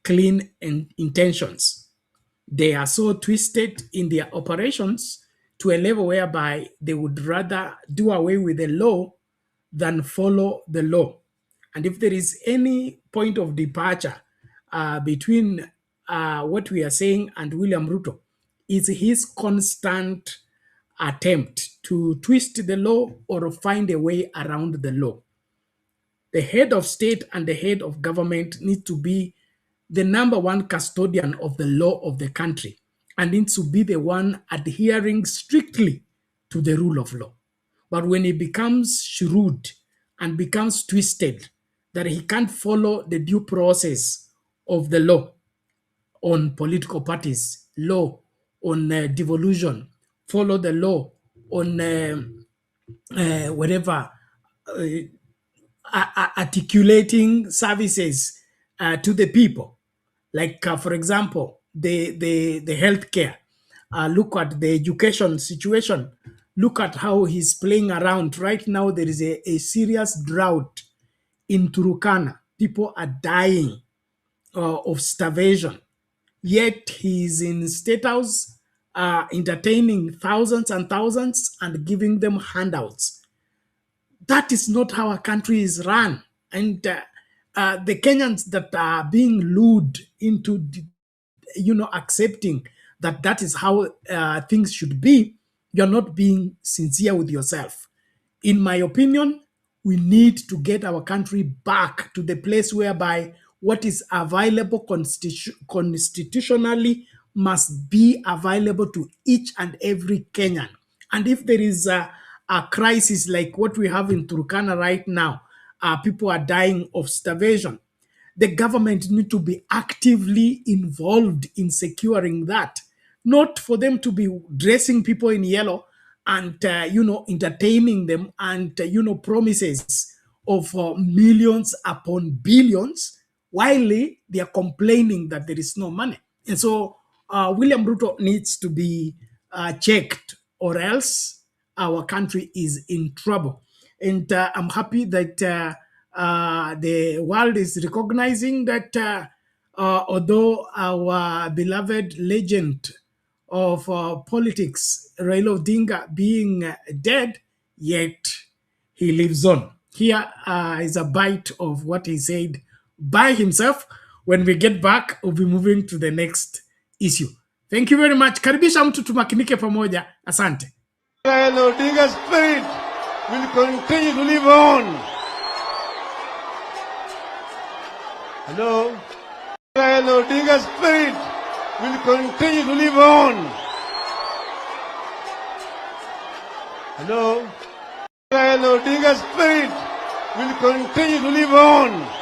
clean intentions. They are so twisted in their operations to a level whereby they would rather do away with the law than follow the law. And if there is any point of departure between what we are saying and William Ruto, is his constant attempt to twist the law or find a way around the law. The head of state and the head of government need to be the number one custodian of the law of the country and needs to be the one adhering strictly to the rule of law. But when he becomes shrewd and becomes twisted, that he can't follow the due process of the law on political parties, law on devolution, follow the law on whatever, articulating services to the people. Like, for example, the healthcare. Look at the education situation. Look at how he's playing around. Right now, there is a serious drought in Turkana. People are dying of starvation. Yet he's in Statehouse entertaining thousands and thousands and giving them handouts. That is not how a country is run. And the Kenyans that are being lured into, accepting that that is how things should be, you're not being sincere with yourself. In my opinion, we need to get our country back to the place whereby what is available constitutionally must be available to each and every Kenyan. And if there is a crisis like what we have in Turkana right now, people are dying of starvation, the government need to be actively involved in securing that, not for them to be dressing people in yellow and, entertaining them and, promises of millions upon billions, while they are complaining that there is no money. And so William Ruto needs to be checked, or else our country is in trouble. And I'm happy that the world is recognizing that although our beloved legend of politics, Raila Odinga, being dead, yet he lives on. Here is a bite of what he said by himself. When we get back, we'll be moving to the next issue. Thank you very much. Karibisha mtu tumakinike pamoja. Asante. Raila Odinga's spirit will continue to live on. Hello? Raila Odinga's spirit will continue to live on. Hello? Raila Odinga's spirit will continue to live on.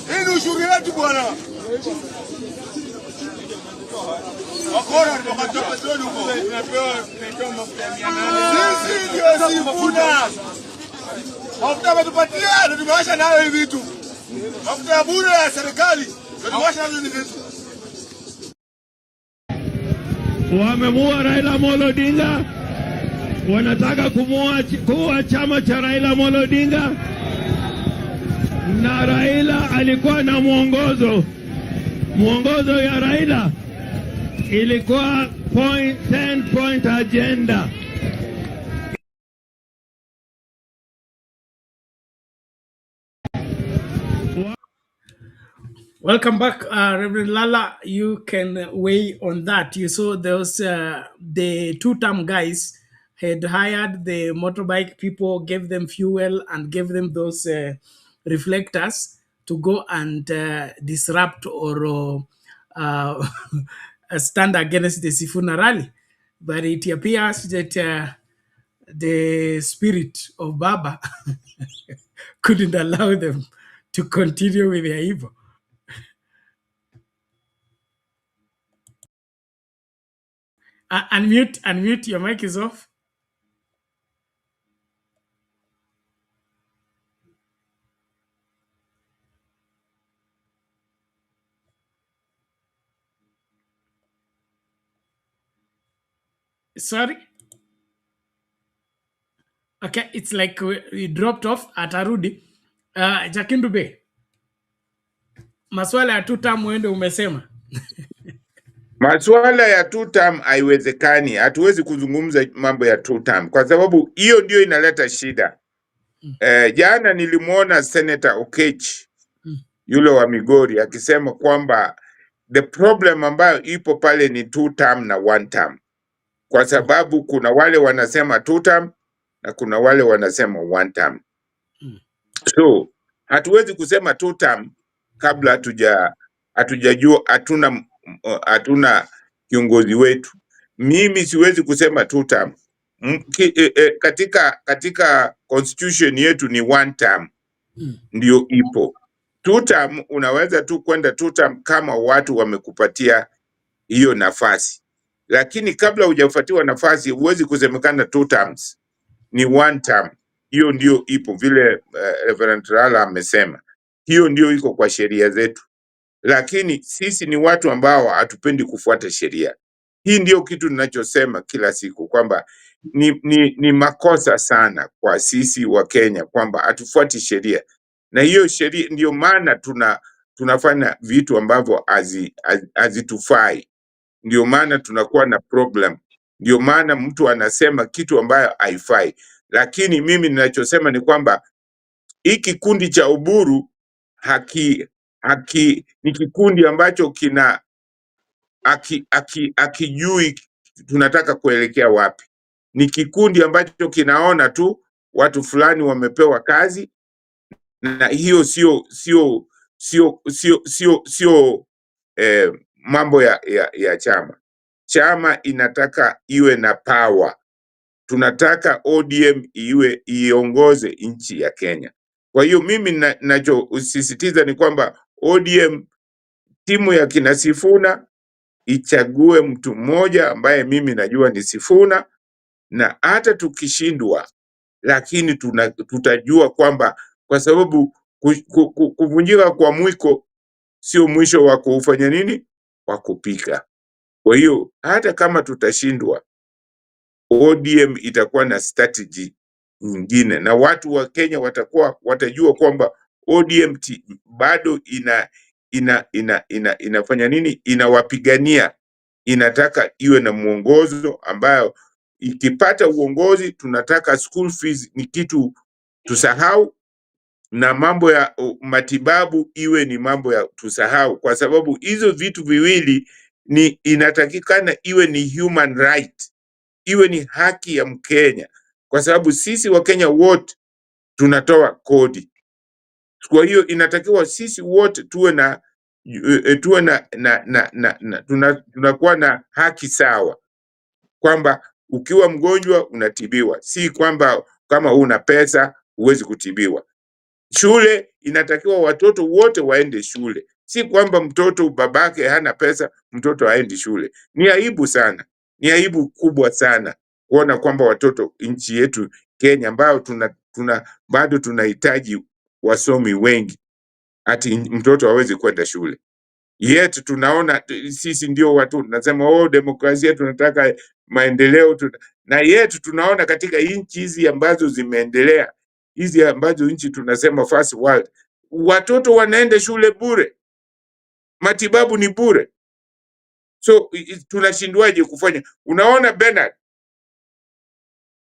Hii ushuru yetu bwana. Wakora tunapata petroli huko. Tunapewa mafuta ya 800. Sisi ndio Sifuna. Mafuta wametupatia na tumewasha nayo hivi vitu. Mafuta ya bure ya serikali. Tumewasha nayo hivi vitu. Wamemuua Raila Amolo Odinga. Wanataka kuua chama cha Raila Amolo Odinga. Na Raila alikuwa na mwongozo ya Raila ilikuwa 10 point agenda. Welcome back, Reverend Lala. You can weigh on that. You saw those the two-term guys had hired the motorbike people, gave them fuel and gave them those reflectors to go and disrupt or stand against the Sifuna rally. But it appears that the spirit of Baba couldn't allow them to continue with their evil. Unmute, your mic is off. Sorry. Okay, it's like we dropped off at Arudi. Jakindu Bay. Maswala ya two-term wende umesema. Masuala ya two-term haiwezekani. Hatuwezi kuzungumza mambo ya two-term kwa sababu hiyo ndio inaleta shida. Jana nilimuona Senator Okech yule wa Migori akisema kwamba the problem ambayo ipo pale ni two-term na one-term. Kwa sababu kuna wale wanasema two-term na kuna wale wanasema one-term. So, hatuwezi kusema two-term kabla hatujajua, hatuna kiongozi wetu. Mimi siwezi kusema 2 term. Katika constitution yetu ni 1 term ndio ipo. 2 term unaweza tu kwenda 2 term kama watu wamekupatia hiyo nafasi, lakini kabla hujafatiwa nafasi huwezi kusemekana 2 terms, ni 1 term. Hiyo ndio ipo vile Reverend Rala amesema, hiyo ndio iko kwa sheria zetu, lakini sisi ni watu ambao hatupendi kufuata sheria. Hii ndio kitu ninachosema kila siku kwamba ni makosa sana kwa sisi wa Kenya kwamba hatufuati sheria, na hiyo sheria ndio maana tunafanya vitu ambavyo hazitufai. Ndio maana tunakuwa na problem, ndio maana mtu anasema kitu ambayo haifai. Lakini mimi ninachosema ni kwamba hii kikundi cha Uburu ni kikundi ambacho kina akijui tunataka kuelekea wapi. Ni kikundi ambacho kinaona tu watu fulani wamepewa kazi, na hiyo sio mambo ya chama. Chama inataka iwe na power. Tunataka ODM iongoze nchi ya Kenya. Kwa hiyo mimi ninachosisitiza ni kwamba ODM, timu ya kina Sifuna ichague mtu mmoja ambaye mimi najua ni Sifuna, na hata tukishindwa, lakini tutajua kwamba kwa sababu kuvunjika kwa mwiko sio mwisho wa kufanya nini, wa kupika. Kwa hiyo hata kama tutashindwa, ODM itakuwa na strategy nyingine, na watu wa Kenya watajua kwamba ODM bado inafanya nini, inawapigania, inataka iwe na mwongozo ambayo ikipata uongozi, tunataka school fees ni kitu tusahau, na mambo ya matibabu iwe ni mambo ya tusahau, kwa sababu hizo vitu viwili inatakikana iwe ni human right, iwe ni haki ya Mkenya, kwa sababu sisi wa Kenya wote tunatoa kodi. Kwa hiyo inatakiwa sisi wote tunakuwa na haki sawa, kwamba ukiwa mgonjwa unatibiwa, si kwamba kama una pesa huwezi kutibiwa. Shule inatakiwa watoto wote waende shule, si kwamba mtoto babake hana pesa mtoto haendi shule. Ni aibu sana, ni aibu kubwa sana kuona kwamba watoto nchi yetu Kenya ambao bado tunahitaji wasomi wengi, ati mtoto hawezi kwenda shule. Yet tunaona sisi ndio watu tunasema demokrasia, tunataka maendeleo na yetu tunaona katika nchi hizi ambazo zimeendelea, hizi ambazo nchi tunasema first world, watoto wanaenda shule bure, matibabu ni bure. So tunashindwaje kufanya? Unaona Bernard,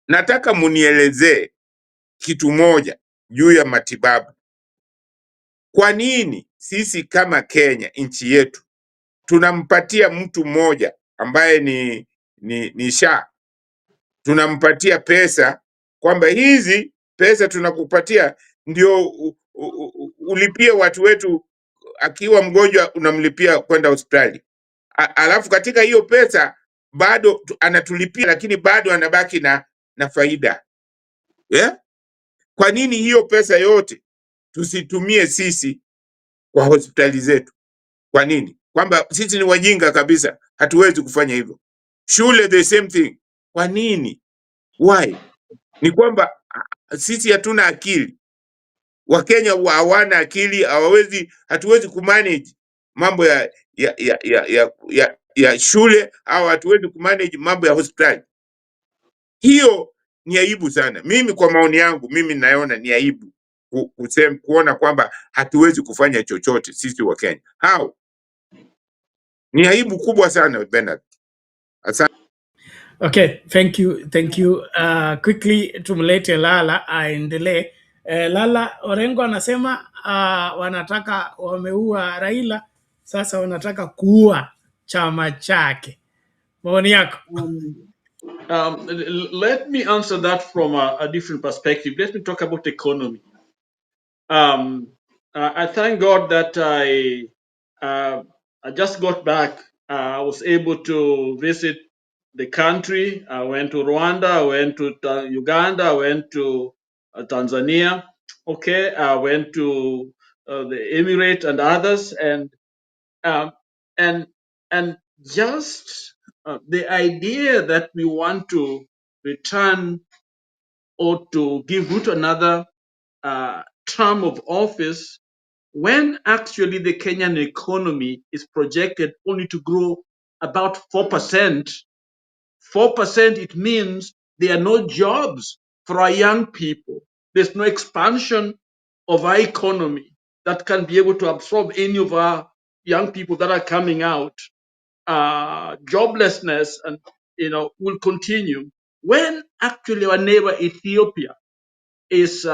nataka munielezee kitu moja juu ya matibabu. Kwa nini sisi kama Kenya, nchi yetu, tunampatia mtu mmoja ambaye ni SHA, tunampatia pesa kwamba hizi pesa tunakupatia ndio ulipie watu wetu, akiwa mgonjwa unamlipia kwenda hospitali, alafu katika hiyo pesa bado anatulipia, lakini bado anabaki na faida, yeah? Kwa nini hiyo pesa yote tusitumie sisi kwa hospitali zetu? Kwa nini? Kwamba sisi ni wajinga kabisa, hatuwezi kufanya hivyo. Shule the same thing. Kwa nini? Why? Ni kwamba sisi hatuna akili. Wakenya hawana akili, hatuwezi kumanage mambo ya shule, au hatuwezi kumanage mambo ya hospitali. Hiyo ni aibu sana. Mimi kwa maoni yangu, mimi naona ni aibu kuona kwamba hatuwezi kufanya chochote sisi wa Kenya. How? Ni aibu kubwa sana Bernard. Asante. Okay, thank you. Quickly tumlete Lala aendelee. Lala Orengo anasema wanataka wameua Raila, sasa wanataka kuua chama chake. Maoni yako? Let me answer that from a different perspective. Let me talk about economy. I thank God that I just got back. I was able to visit the country. I went to Rwanda. I went to Uganda. I went to Tanzania. Okay, I went to the Emirates and others, um, and and just the idea that we want to return or to give Ruto another term of office when actually the Kenyan economy is projected only to grow about 4%. 4%, it means there are no jobs for our young people. There's no expansion of our economy that can be able to absorb any of our young people that are coming out. Joblessness and will continue when actually our neighbor Ethiopia is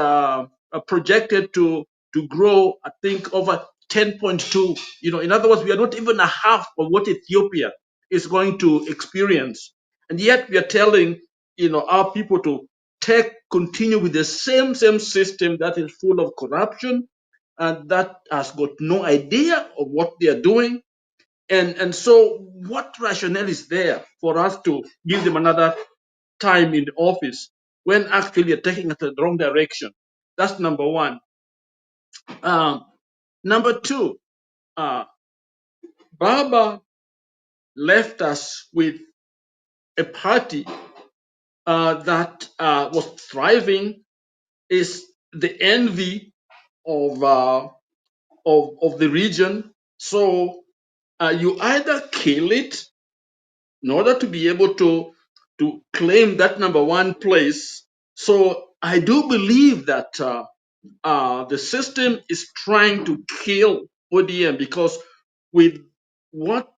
projected to grow, I think, over 10.2. In other words, we are not even a half of what Ethiopia is going to experience, and yet we are telling our people to continue with the same system that is full of corruption and that has got no idea of what they are doing. And so, what rationale is there for us to give them another time in the office when actually you're taking it the wrong direction? That's number one. Number two, Baba left us with a party that was thriving, is the envy of the region. So you either kill it in order to be able to claim that number one place. So I do believe that the system is trying to kill ODM because with what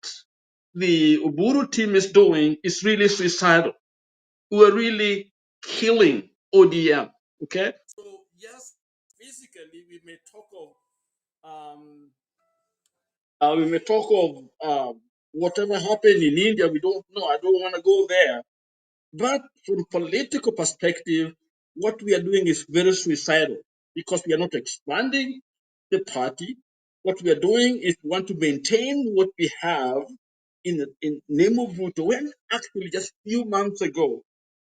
the Uburu team is doing is really suicidal. We're really killing ODM. Okay. So yes, physically we may talk of whatever happened in India. We don't know. I don't want to go there. But from political perspective, what we are doing is very suicidal because we are not expanding the party. What we are doing is we want to maintain what we have in name of Ruto, when actually just few months ago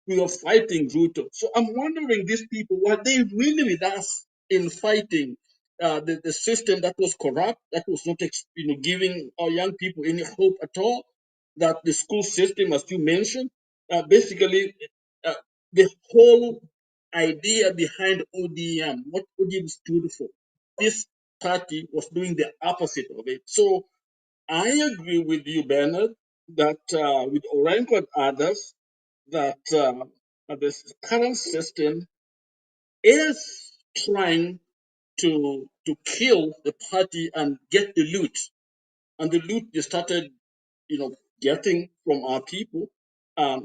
we were fighting Ruto. So I'm wondering, these people, were they really with us in fighting the system that was corrupt, that was not giving our young people any hope at all, that the school system, as you mentioned, basically uh, the whole idea behind ODM, what ODM stood for, this party was doing the opposite of it. So I agree with you, Bernard, that with Orenco and others, that this current system is trying to kill the party and get the loot. And the loot they started, getting from our people.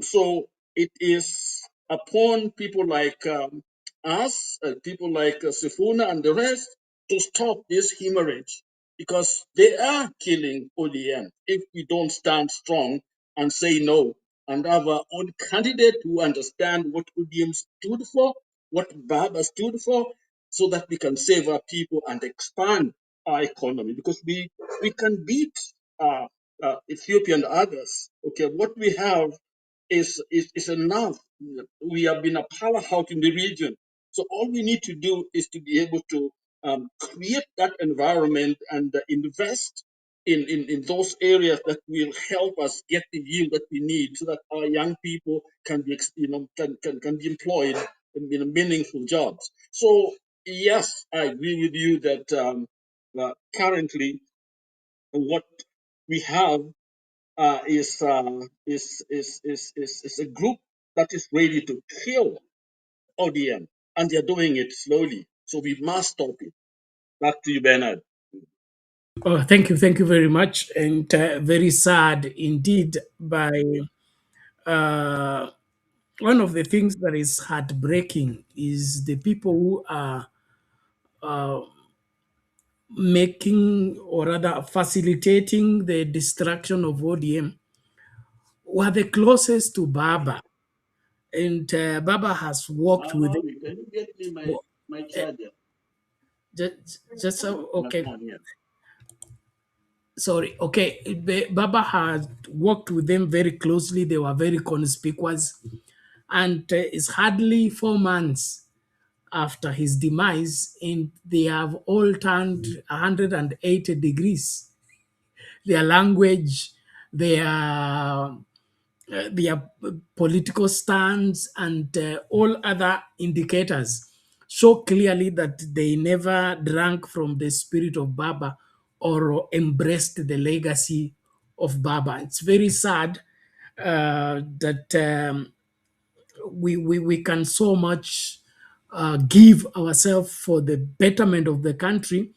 So it is upon people like us, people like Sifuna and the rest, to stop this hemorrhage because they are killing ODM if we don't stand strong and say no and have our own candidate who understand what ODM stood for, what Baba stood for, so that we can save our people and expand our economy because we can beat uh, Ethiopia and others. Okay, what we have is enough. We have been a powerhouse in the region. So all we need to do is to be able to create that environment and invest in those areas that will help us get the yield that we need, so that our young people can be can be employed in meaningful jobs. So yes, I agree with you that currently what we have is a group that is ready to kill ODM, and they're doing it slowly. So we must stop it. Back to you, Bernard. Oh, thank you very much, and very sad indeed. By uh, one of the things that is heartbreaking is the people who are uh, making or rather facilitating the destruction of ODM were the closest to Baba, and Baba has worked with Can you get me my charger? just okay. Sorry, okay. Baba had worked with them very closely. They were very conspicuous. And it's hardly 4 months after his demise, and they have all turned 180 degrees. Their language, their political stance, and all other indicators show clearly that they never drank from the spirit of Baba or embraced the legacy of Baba. It's very sad that we can so much give ourselves for the betterment of the country,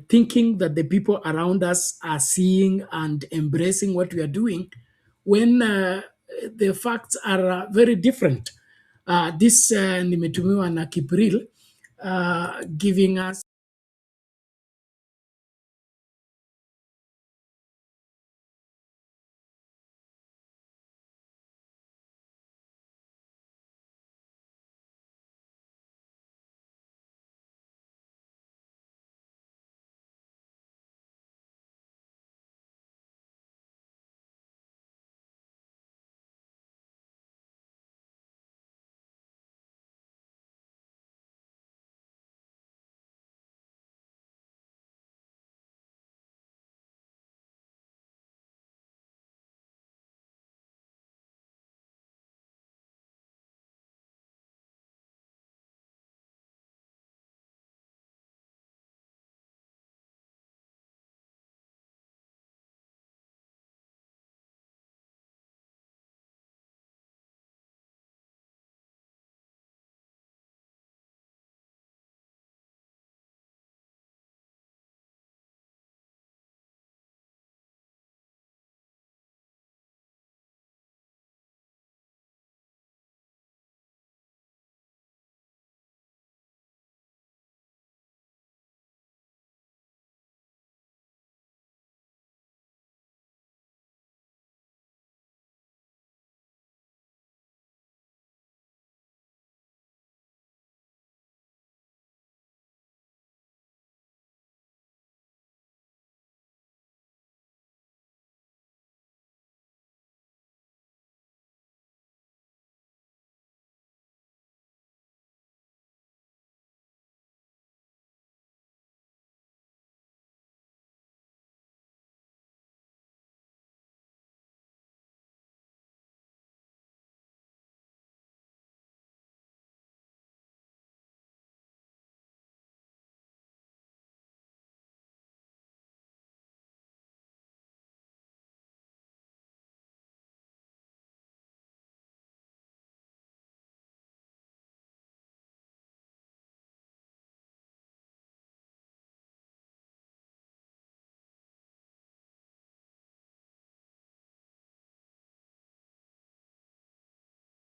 thinking that the people around us are seeing and embracing what we are doing, when the facts are very different. This nimetumiwa na Kipril giving us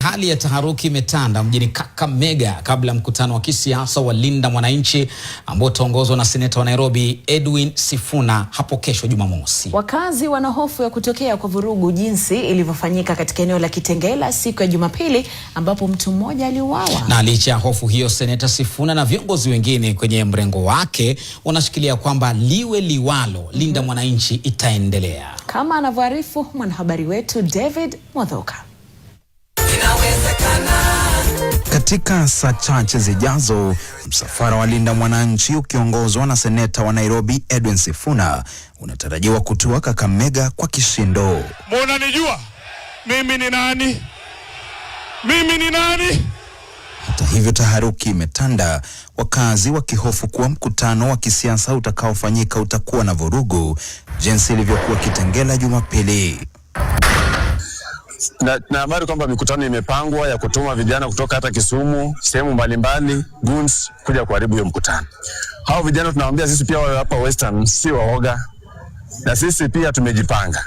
Hali ya taharuki imetanda mjini Kakamega kabla mkutano wa kisiasa wa Linda Mwananchi ambao utaongozwa na seneta wa Nairobi S.G Sifuna hapo kesho Jumamosi. Wakazi wana hofu ya kutokea kwa vurugu jinsi ilivyofanyika katika eneo la Kitengela siku ya Jumapili ambapo mtu mmoja aliuawa. Na licha ya hofu hiyo, seneta Sifuna na viongozi wengine kwenye mrengo wake wanashikilia kwamba liwe liwalo, Linda Mwananchi itaendelea. Kama anavyoarifu mwanahabari wetu David Modhoka. Katika saa chache zijazo, msafara wa Linda Mwananchi ukiongozwa na seneta wa Nairobi S.G Sifuna unatarajiwa kutua Kakamega kwa kishindo. Mbona nijua? Mimi ni nani? Mimi ni nani? Hata hivyo taharuki imetanda, wakazi wakihofu kuwa mkutano wa kisiasa utakaofanyika utakuwa na vurugu jinsi ilivyokuwa Kitengela Jumapili. Na habari kwamba mikutano imepangwa ya kutuma vijana kutoka hata Kisumu, sehemu mbalimbali, goons kuja kuharibu hiyo mkutano. Hao vijana tunawaambia sisi pia wao hapa Western si waoga. Na sisi pia tumejipanga.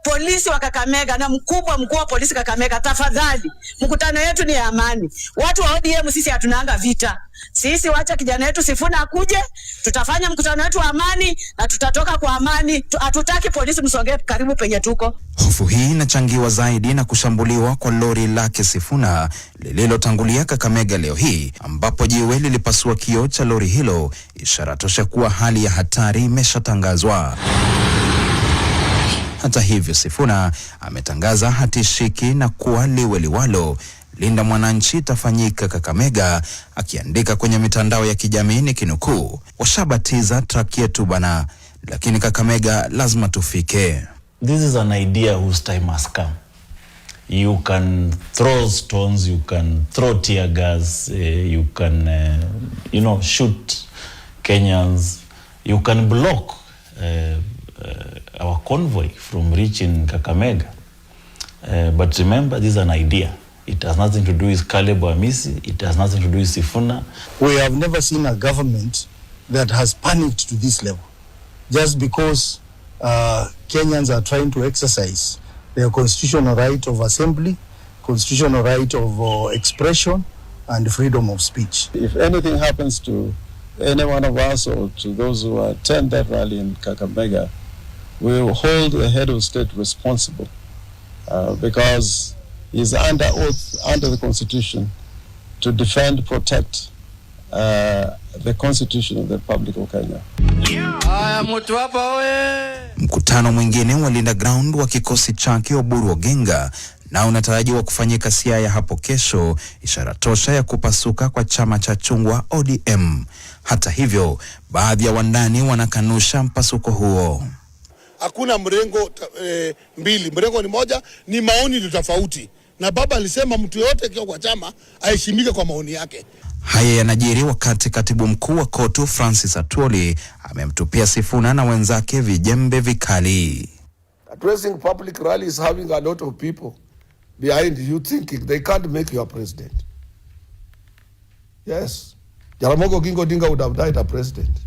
polisi wa Kakamega na mkuu wa polisi Kakamega, tafadhali, mkutano yetu ni ya amani. Watu wa ODM sisi hatunanga vita. Sisi wacha kijana yetu Sifuna akuje, tutafanya mkutano wetu wa amani na tutatoka kwa amani. Hatutaki polisi msongee karibu penye tuko. Hofu hii inachangiwa zaidi na kushambuliwa kwa lori lake Sifuna lililotangulia Kakamega leo hii, ambapo jiwe lilipasua kioo cha lori hilo, ishara tosha kuwa hali ya hatari imeshatangazwa. Hata hivyo, Sifuna ametangaza hatishiki na kuwa liwe liwalo, Linda Mwananchi itafanyika Kakamega, akiandika kwenye mitandao ya kijamii nikinukuu, washabatiza track yetu bana, lakini Kakamega lazima tufike. This is an idea whose time has come. You can throw stones, you can throw tear gas, you can, shoot Kenyans, you can block our convoy from reaching Kakamega. But remember, this is an idea. It has nothing to do with Caleb Amisi. It has nothing to do with Sifuna. We have never seen a government that has panicked to this level just because Kenyans are trying to exercise their constitutional right of assembly, constitutional right of expression, and freedom of speech. If anything happens to any one of us or to those who attend that rally in Kakamega, we will hold the head of state responsible because he's under oath, under the Constitution, to defend, protect the Constitution of the Republic of Kenya. Mkutano mwingine wa Linda Ground wa kikosi chake Oburu Oginga na unatarajiwa kufanyika Siaya hapo kesho, ishara tosha ya kupasuka kwa chama cha chungwa ODM. Hata hivyo, baadhi ya wandani wanakanusha mpasuko huo. Hakuna mrengo mbili, mrengo ni moja, ni maoni ni tofauti. Na baba alisema mtu yote kio kwa chama aheshimike kwa maoni yake. Haya yanajiri wakati katibu mkuu wa KOTU Francis Atwoli amemtupia Sifuna na wenzake vijembe vikali. Addressing public rallies, having a lot of people behind you thinking they can't make you a president. Yes, Jaramogi Oginga Odinga would have died a president.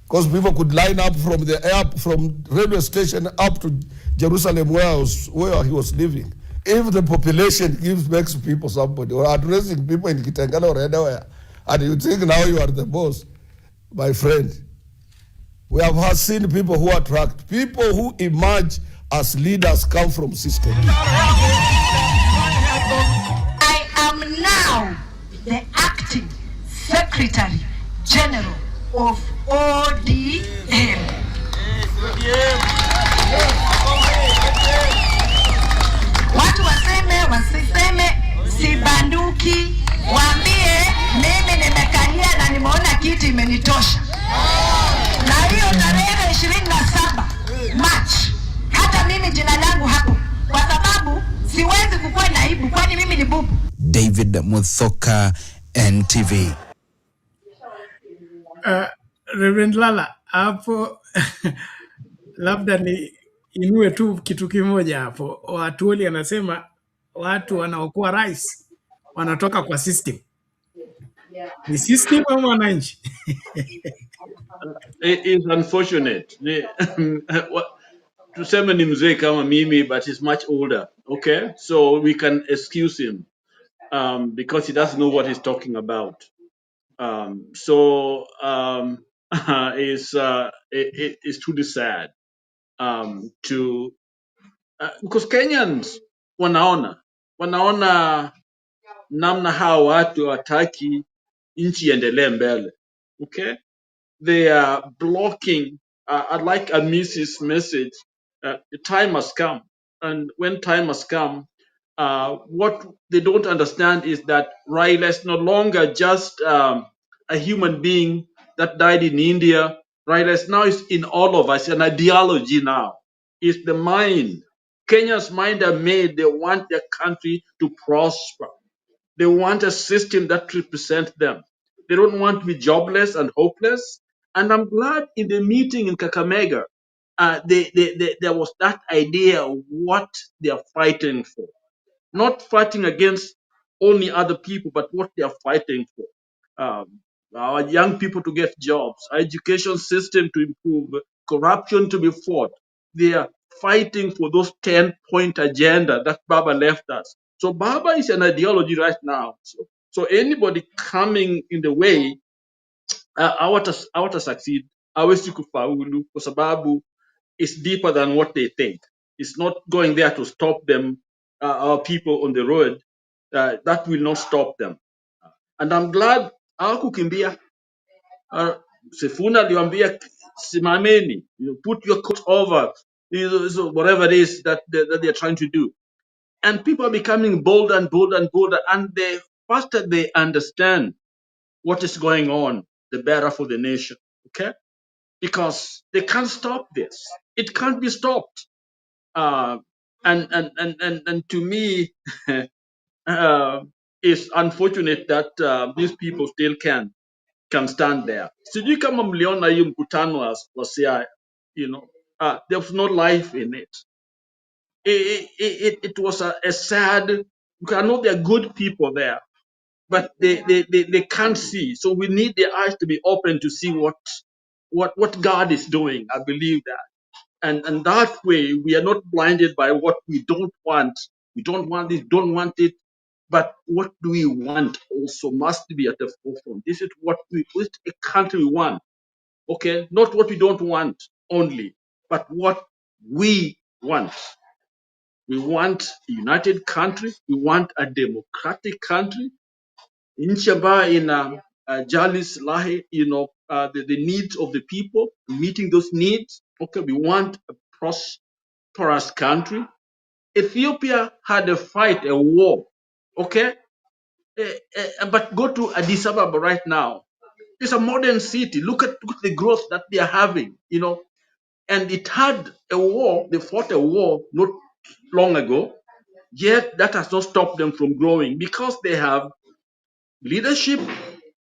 Because people could line up from railway station up to Jerusalem where he was living. If the population makes people somebody, or addressing people in Kitengela or anywhere, and you think now you are the boss, my friend, we have seen people who attract, people who emerge as leaders come from system. I am now the acting Secretary General of ODM. Watu wasiseme sibanduki, waambie mimi nimekalia na nimeona kiti imenitosha. Na hiyo tarehe 27 March, hata mimi jina langu hapo, kwa sababu siwezi kukua naibu, kwani mimi ni bubu. David Muthoka, NTV. Reverend Lala, hapo labda ni inue tu kitu kimoja hapo. Atwoli anasema watu wanaokuwa rais wanatoka kwa system. Ni system au wananchi? It is unfortunate. Tuseme ni mzee kama mimi, but he's much older. Okay, so we can excuse him because he doesn't know what he's talking about. It's truly sad because Kenyans wanaona namna hao watu wataki nchi iendelee mbele. Okay, they are blocking. I'd like a Mrs. message. The time has come, and when time has come, what they don't understand is that Raila is no longer just a human being that died in India. Raila is now in all of us, an ideology now. It's the mind. Kenya's mind are made. They want their country to prosper. They want a system that represents them. They don't want to be jobless and hopeless. And I'm glad in the meeting in Kakamega, there was that idea of what they are fighting for. Not fighting against only other people, but what they are fighting for. Our young people to get jobs, our education system to improve, corruption to be fought. They are fighting for those 10-point agenda that Baba left us. So Baba is an ideology right now. So anybody coming in the way, I want to succeed. I wish you could faulu, kwa sababu it's deeper than what they think. It's not going there to stop them, our people on the road. That will not stop them. And I'm glad hawakukimbia. Sifuna aliwaambia simameni, put your coat over, so whatever it is that they're trying to do. And people are becoming bolder and bolder and bolder. And the faster they understand what is going on, the better for the nation. Okay? Because they can't stop this. It can't be stopped. And to me, it's unfortunate that these people still can stand there. Sijui kama mliona hii mkutano wa Siaya, there was no life in it. It was a sad. I know there are good people there, but they can't see. So we need their eyes to be open to see what God is doing. I believe that. And that way we are not blinded by what we don't want. We don't want this, don't want it. But what do we want also must be at the forefront. This is this a country we want. Okay? Not what we don't want only, but what we want. We want a united country. We want a democratic country. Nchi ambayo ina jali slahi, the needs of the people, meeting those needs. Okay, we want a prosperous country. Ethiopia had a fight, a war. Okay, but go to Addis Ababa right now. It's a modern city. Look at the growth that they are having. And it had a war. They fought a war not long ago. Yet that has not stopped them from growing because they have leadership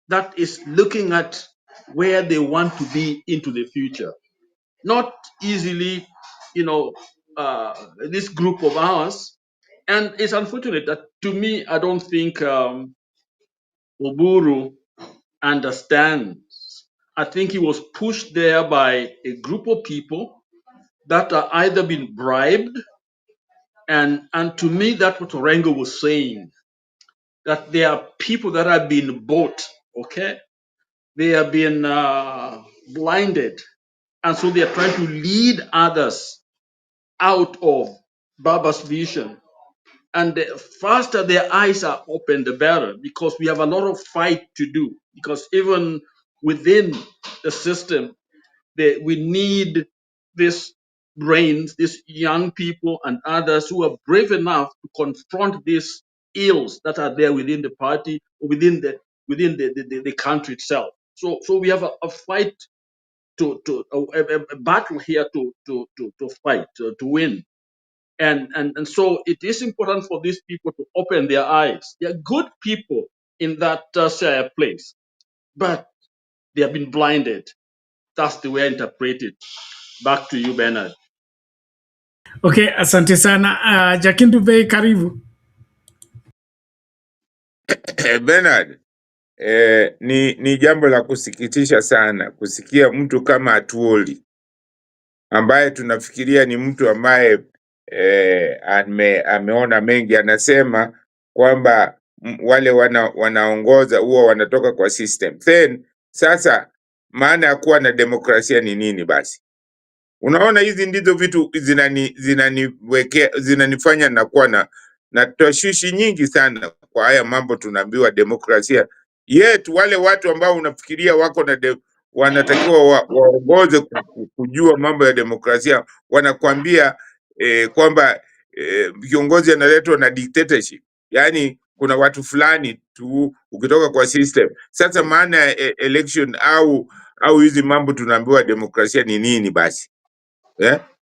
that is looking at where they want to be into the future. Not easily, this group of ours. And it's unfortunate that to me, I don't think Oburu understands. I think he was pushed there by a group of people that are either been bribed, and to me, that's what Orengo was saying, that there are people that have been bought, okay? They have been blinded, and so they are trying to lead others out of Baba's vision. And the faster their eyes are open, the better, because we have a lot of fight to do. Because even within the system, we need these brains, these young people and others who are brave enough to confront these ills that are there within the party or within the country itself. So we have a fight a battle here to fight to win. And so it is important for these people to open their eyes. They are good people in that place, but they have been blinded. That's the way I interpret it. Back to you, Bernard. Okay, asante sana. Jakindu Bey, karibu. Bernard, ni jambo la kusikitisha sana kusikia mtu kama Atuoli ambaye tunafikiria ni mtu ambaye ameona mengi, anasema kwamba wale wanaongoza huwa wanatoka kwa system. Then sasa maana ya kuwa na demokrasia ni nini basi? Unaona, hizi ndizo vitu zinanifanya na kuwa na tashwishi nyingi sana kwa haya mambo tunaambiwa demokrasia. Yet wale watu ambao unafikiria wako wanatakiwa waongoze kujua mambo ya demokrasia wanakuambia kwamba viongozi analetwa na dictatorship. Yaani kuna watu fulani tu ukitoka kwa system. Sasa maana ya election au hizi mambo tunaambiwa demokrasia ni nini basi?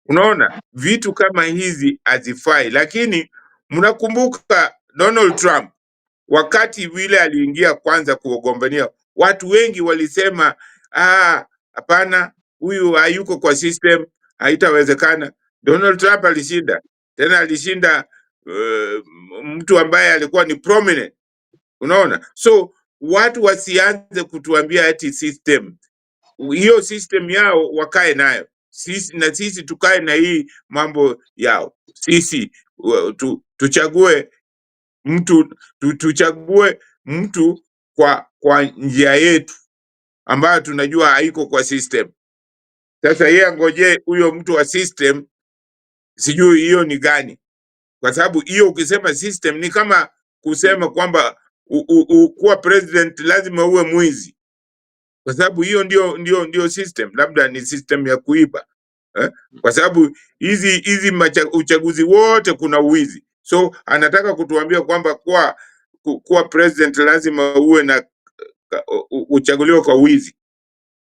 Unaona vitu kama hizi hazifai. Lakini mnakumbuka Donald Trump wakati vile aliingia kwanza kugombania, watu wengi walisema hapana, huyu hayuko kwa system, haitawezekana. Donald Trump alishinda, tena alishinda mtu ambaye alikuwa ni prominent. Unaona, so watu wasianze kutuambia ati system, hiyo system yao wakae nayo. sisi tukae na hii mambo yao. Sisi tuchague mtu kwa njia yetu ambayo tunajua haiko kwa system. Sasa yeye ngoje huyo mtu wa system, sijui hiyo ni gani, kwa sababu hiyo ukisema system ni kama kusema kwamba kuwa president lazima uwe mwizi, kwa sababu hiyo ndio system. Labda ni system ya kuiba kwa sababu hizi uchaguzi wote kuna uwizi. So anataka kutuambia kwamba kuwa president lazima uwe na uchaguliwa kwa uwizi.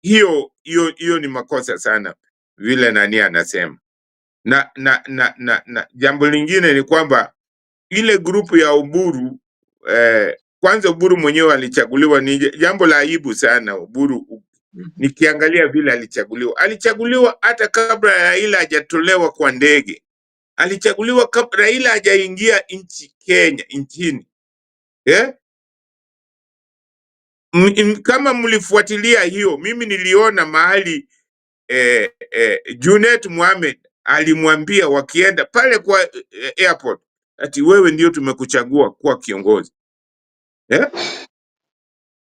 Hiyo ni makosa sana vile nani anasema. Na jambo lingine ni kwamba ile grupu ya Oburu, kwanza Oburu mwenyewe alichaguliwa, ni jambo la aibu sana. Oburu nikiangalia vile alichaguliwa hata kabla Raila hajatolewa kwa ndege. Alichaguliwa kabla Raila hajaingia nchini. Kama mlifuatilia hiyo, mimi niliona mahali Junet Mohamed alimwambia wakienda pale kwa airport ati wewe ndio tumekuchagua kuwa kiongozi.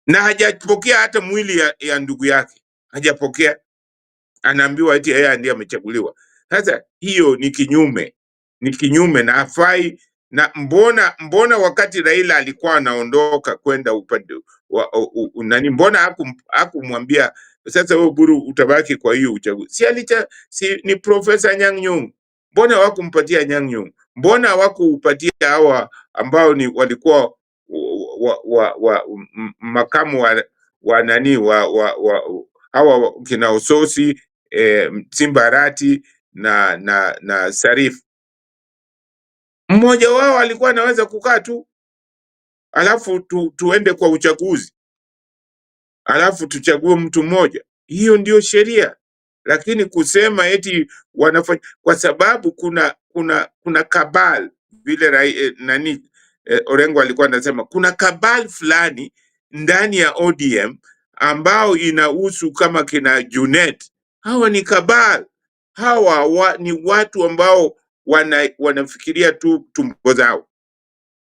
Na hajapokea hata mwili ya ndugu yake. Hajapokea. Anaambiwa eti yeye ndiye amechaguliwa. Sasa hiyo ni kinyume na hafai. Na mbona wakati Raila alikuwa anaondoka kwenda upande nani, mbona hakumwambia sasa wewe Oburu utabaki kwa hiyo uchaguzi? Si ni Profesa Anyang' Nyong'o. Mbona hawakumpatia Anyang' Nyong'o? Mbona hawakupatia hawa ambao ni walikuwa makamu wa nani hawa kina Ososi, Simbarati na Sarif? Mmoja wao alikuwa anaweza kukaa tu, alafu tuende kwa uchaguzi, alafu tuchague mtu mmoja. Hiyo ndio sheria. Lakini kusema eti wanafanya kwa sababu kuna kabal vile Orengo alikuwa anasema kuna kabal fulani ndani ya ODM ambao inahusu kama kina Junet. Hawa ni kabal. Hawa ni watu ambao wanafikiria tu tumbo zao.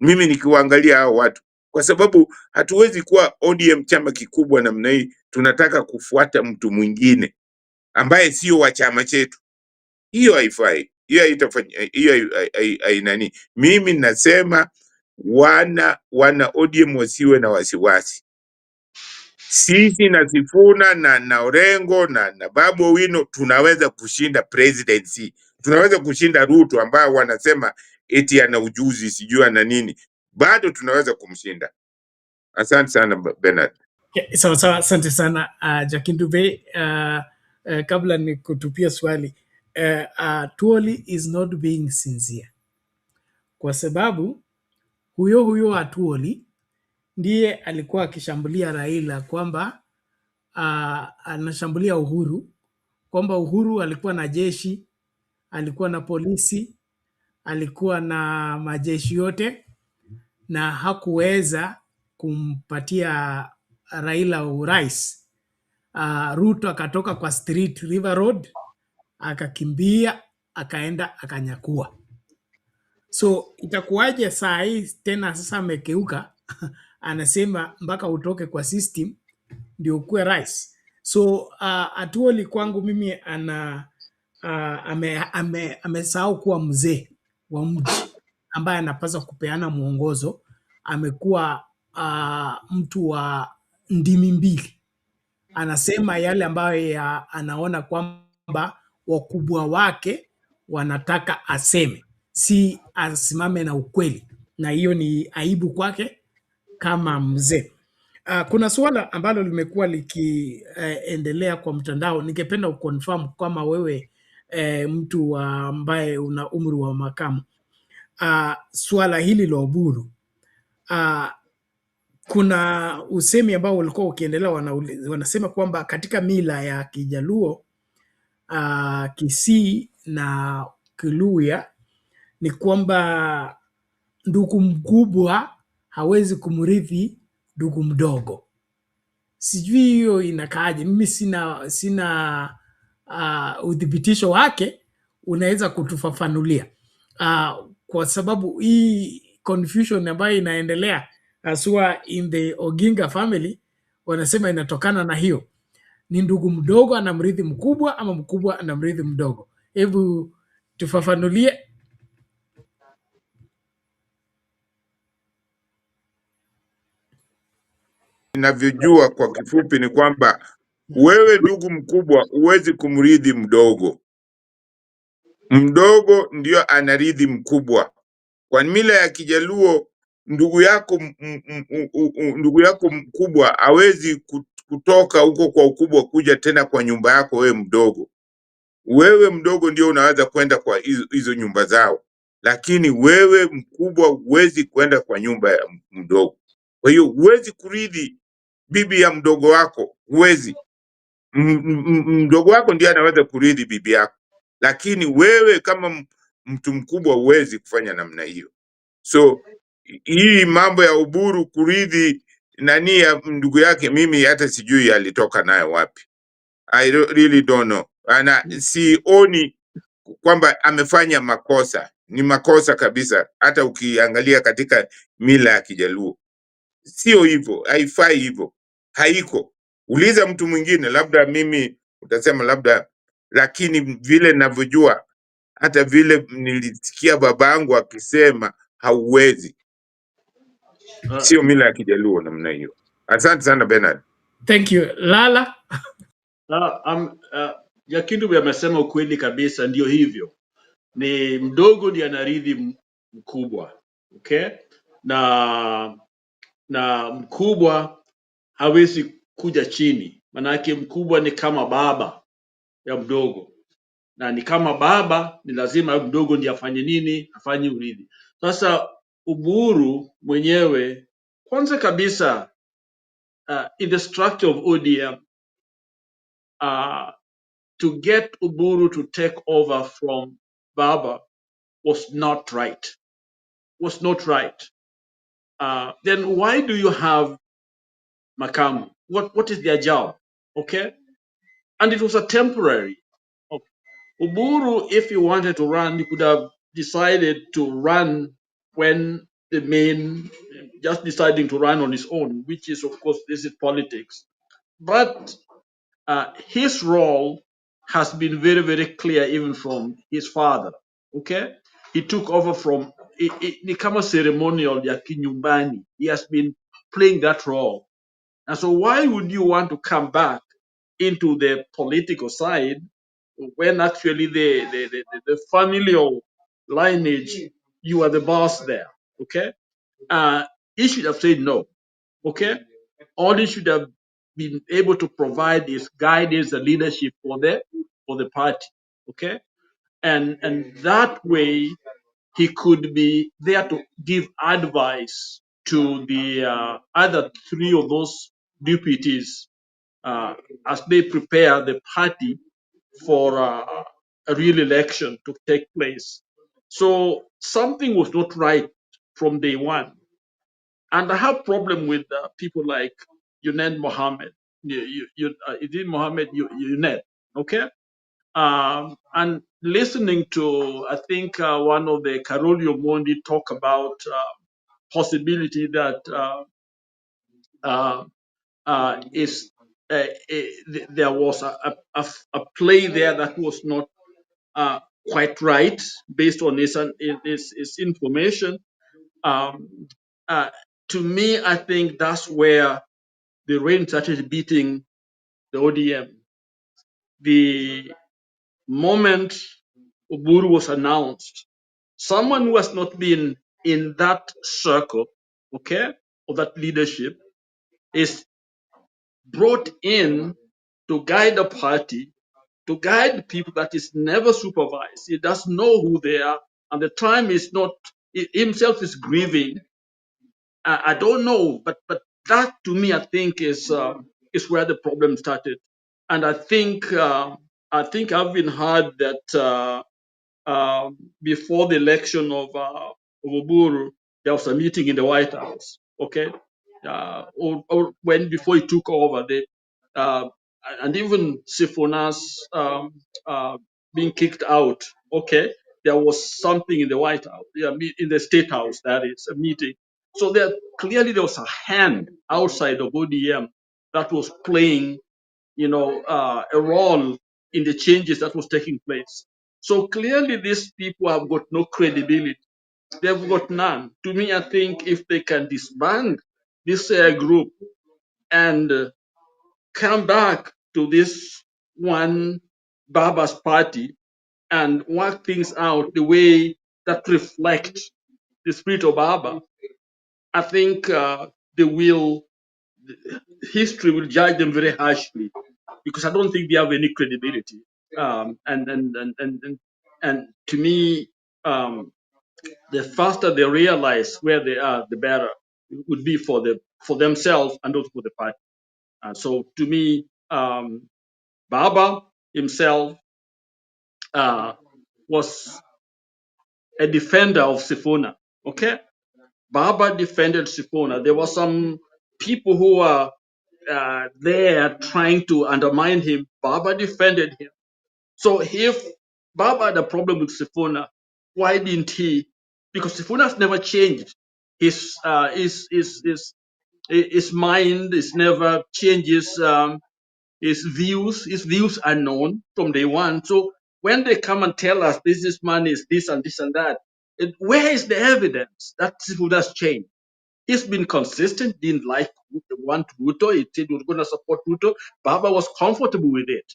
Mimi nikiwaangalia hao watu, kwa sababu hatuwezi kuwa ODM chama kikubwa namna hii tunataka kufuata mtu mwingine ambaye sio wa chama chetu. Hiyo haifai. Hiyo haitafanya, hiyo nani. Mimi nasema wana ODM wasiwe na wasiwasi. Sisi na Sifuna na Orengo na Babu Owino tunaweza kushinda presidency. Tunaweza kushinda Ruto ambao wanasema eti ana ujuzi sijui na nini. Bado tunaweza kumshinda. Asante sana Bernard. Sawa, asante sana Jakin Dube. Kabla nikutupia swali, Atuoli is not being sincere, kwa sababu huyo Atuoli ndiye alikuwa akishambulia Raila kwamba anashambulia Uhuru, kwamba Uhuru alikuwa na jeshi, alikuwa na polisi, alikuwa na majeshi yote na hakuweza kumpatia Raila urais. Ruto akatoka kwa street River Road, akakimbia akaenda akanyakua. So itakuwaje saa hii tena sasa amekeuka anasema mpaka utoke kwa system ndio ukuwe rais? So Atuoli kwangu mimi amesahau kuwa mzee wa mji ambaye anapaswa kupeana mwongozo. Amekuwa mtu wa ndimi mbili, anasema yale ambayo anaona kwamba wakubwa wake wanataka aseme, si asimame na ukweli, na hiyo ni aibu kwake kama mzee. Kuna suala ambalo limekuwa likiendelea kwa mtandao, ningependa kuconfirm kama wewe mtu ambaye una umri wa makamu, suala hili la Oburu. Kuna usemi ambao ulikuwa ukiendelea, wanasema kwamba katika mila ya Kijaluo, Kisii na Kiluya ni kwamba ndugu mkubwa hawezi kumrithi ndugu mdogo. Sijui hiyo inakaaje. Mimi sina uthibitisho wake unaweza kutufafanulia, kwa sababu hii confusion ambayo inaendelea haswa in the Oginga family, wanasema inatokana na hiyo, ni ndugu mdogo anamrithi mkubwa ama mkubwa anamrithi mdogo. Hebu tufafanulie. Ninavyojua kwa kifupi ni kwamba wewe ndugu mkubwa huwezi kumrithi mdogo, mdogo ndio anarithi mkubwa. Kwa mila ya Kijaluo, ndugu yako mkubwa hawezi kutoka huko kwa ukubwa kuja tena kwa nyumba yako wewe mdogo. Wewe mdogo ndio unaweza kwenda kwa hizo nyumba zao, lakini wewe mkubwa huwezi kwenda kwa nyumba ya mdogo. Kwa hiyo huwezi kurithi bibi ya mdogo wako, huwezi. Mdogo wako ndiye anaweza kurithi bibi yako, lakini wewe kama mtu mkubwa huwezi kufanya namna hiyo. So hii mambo ya Uburu kurithi nani ya ndugu yake, mimi hata sijui alitoka nayo wapi. I really don't know. Ana sioni kwamba amefanya makosa. Ni makosa kabisa, hata ukiangalia katika mila ya Kijaluo. Sio hivyo, haifai hivyo. Haiko. Uliza mtu mwingine, labda mimi utasema labda, lakini vile ninavyojua, hata vile nilisikia babangu akisema hauwezi. Sio mila ya Kijaluo namna hiyo. Asante sana Bernard. Thank you. Lala. Jakindu amesema ukweli kabisa, ndio hivyo. Ni mdogo ndiye anarithi mkubwa. Okay? Na mkubwa hawezi kuja chini. Manake mkubwa ni kama baba ya mdogo. Na ni kama baba, ni lazima mdogo ndiye afanye nini? Afanye urithi. Sasa Uburu mwenyewe kwanza kabisa, in the structure of ODM, to get Uburu to take over from Baba was not right. Then why do you have Makamu? What is their job? Okay? And it was a temporary. Okay. Uburu, if he wanted to run, he could have decided to run when the main, just deciding to run on his own, which is, of course, this is politics. But his role has been very, very clear even from his father. Okay? He took over from ni kama ceremonial ya kinyumbani. He has been playing that role. And so why would you want to come back into the political side when actually the familial lineage, you are the boss there? Okay? He should have said no. Okay? All he should have been able to provide is guidance and leadership for the party. Okay? And that way he could be there to give advice to the other three of those deputies as they prepare the party for a real election to take place. So something was not right from day one. And I have problem with people like Yuned Mohammed. Mohammed Yuned, okay? And listening to, I think, one of the Karolio Mondi talk about possibility that there was a play there that was not quite right based on his information. To me, I think that's where the rain started beating the ODM. The moment Uburu was announced, someone who has not been in that circle, okay, of that leadership, is brought in to guide the party, to guide people that is never supervised. He doesn't know who they are, and the time is not, he himself is grieving. I don't know, but that to me, I think is where the problem started. And I think I've been heard that before the election of Oburu, there was a meeting in the White House. Okay, or when before he took over, and even Sifuna's being kicked out. Okay, there was something in the White House, in the State House, that is a meeting. So there was a hand outside of ODM that was playing, a role in the changes that was taking place. So clearly, these people have got no credibility. They've got none. To me, I think if they can disband this group and come back to this one Baba's party and work things out the way that reflect the spirit of Baba, I think history will judge them very harshly, because I don't think they have any credibility. And to me, the faster they realize where they are, the better it would be for themselves and also for the party. So to me, Baba himself was a defender of Sifuna. Okay, Baba defended Sifuna. There were some people who were there trying to undermine him. Baba defended him. So if Baba had a problem with Sifuna, why didn't he? Because Sifuna has never changed. His mind is never changes. His views are known from day one. So when they come and tell us this man is this and this and that, where is the evidence that Sifuna's changed? He's been consistent, didn't want Ruto. He said he was going to support Ruto. Baba was comfortable with it.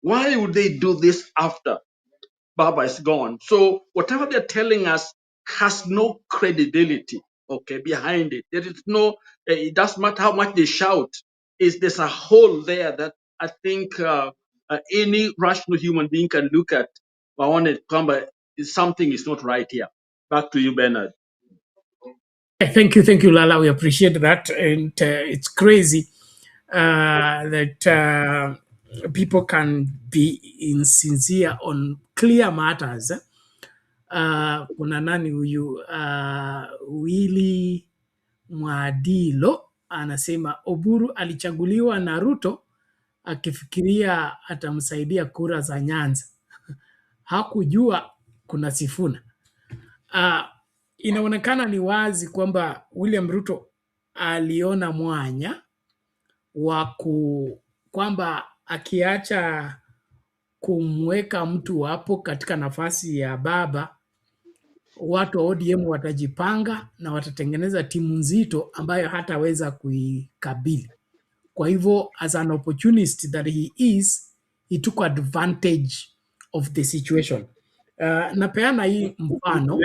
Why would they do this after Baba is gone? So whatever they're telling us has no credibility, behind it. There is no, it doesn't matter how much they shout. There's a hole there that I think any rational human being can look at. I want to come back. Something is not right here. Back to you, Bernard. Thank you, Lala. We appreciate that, and it's crazy that people can be insincere on clear matters. Kuna nani huyu Willy Mwadilo anasema Oburu alichaguliwa na Ruto akifikiria atamsaidia kura za Nyanza, hakujua kuna Sifuna. Inaonekana ni wazi kwamba William Ruto aliona mwanya wa kwamba akiacha kumweka mtu hapo katika nafasi ya Baba, watu wa ODM watajipanga na watatengeneza timu nzito ambayo hataweza kuikabili. Kwa hivyo, as an opportunist that he is, he took advantage of the situation. Napeana hii mfano.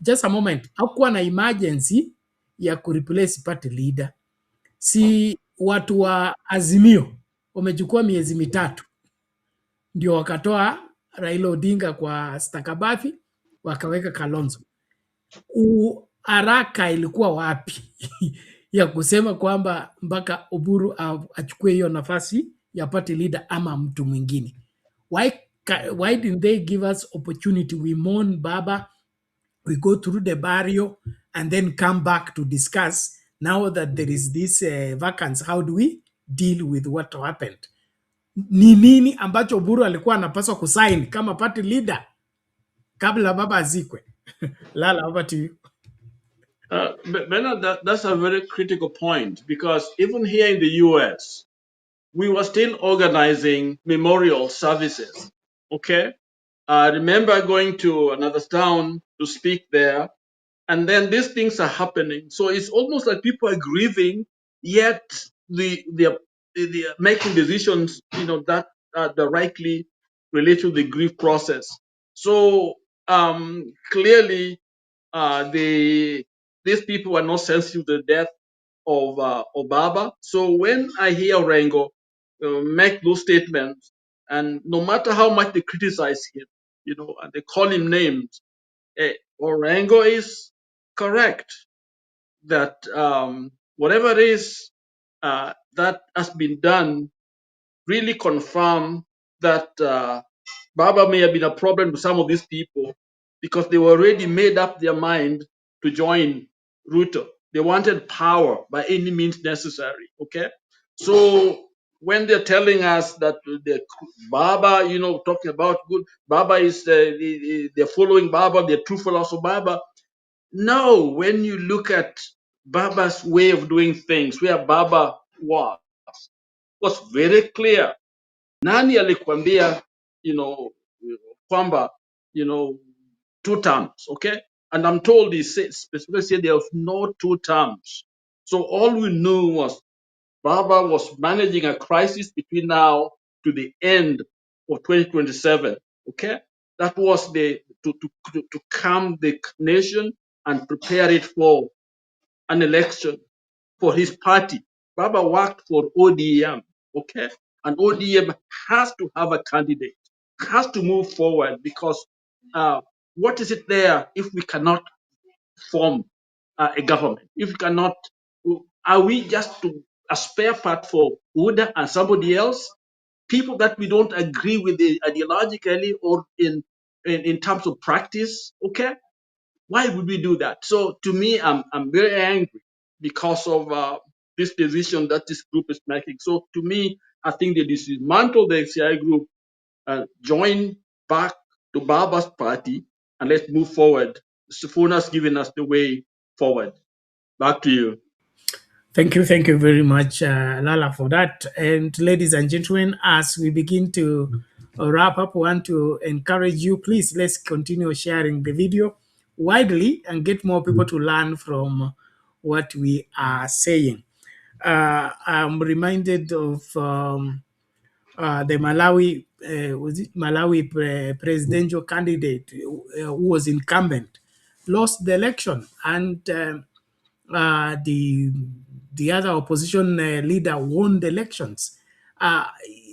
Just a moment. Hakuwa na emergency ya kureplace party leader. Si watu wa Azimio wamechukua miezi mitatu ndio wakatoa Raila Odinga kwa stakabadhi wakaweka Kalonzo. Haraka ilikuwa wapi ya kusema kwamba mpaka Oburu achukue hiyo nafasi ya party leader ama mtu mwingine? Why didn't they give us opportunity? We mourn Baba, we go through the burial and then come back to discuss now that there is this vacancy, how do we deal with what happened? Ni nini ambacho Oburu alikuwa anapaswa kusign kama party leader kabla Baba azikwe? Lala, over to you. Bernard, that's a very critical point, because even here in the US, we were still organizing memorial services. Okay. I remember going to another town to speak there, and then these things are happening. So it's almost like people are grieving, yet they're making decisions, that directly relate to the grief process. So clearly, these people are not sensitive to the death of Baba. So when I hear Rengo make those statements, and no matter how much they criticize him, and they call him names, Orengo is correct that whatever it is that has been done really confirm that Baba may have been a problem to some of these people, because they were already made up their mind to join Ruto. They wanted power by any means necessary. Okay, so when they're telling us that the Baba, talking about good Baba is they're following Baba, they're true followers of Baba. No, when you look at Baba's way of doing things, where Baba was very clear. Nani alikwambia, kwamba, two terms, okay? And I'm told he specifically said there was no two terms. So all we knew was Baba was managing a crisis between now to the end of 2027, okay? That was to calm the nation and prepare it for an election for his party. Baba worked for ODM, okay? And ODM has to have a candidate, has to move forward because what is it there if we cannot form a government? If we cannot, are we just a spare part for UDA and somebody else? People that we don't agree with ideologically or in terms of practice, okay? Why would we do that? So to me, I'm very angry because of this decision that this group is making. So to me, I think they dismantle the XCI group, join back to Baba's party, and let's move forward. Sifuna's given us the way forward. Back to you. Thank you very much, Lala, for that. And ladies and gentlemen, as we begin to wrap up, I want to encourage you, please, let's continue sharing the video widely and get more people to learn from what we are saying. I'm reminded of the Malawi, was it Malawi presidential candidate who was incumbent, lost the election, and the other opposition leader won the elections. Uh,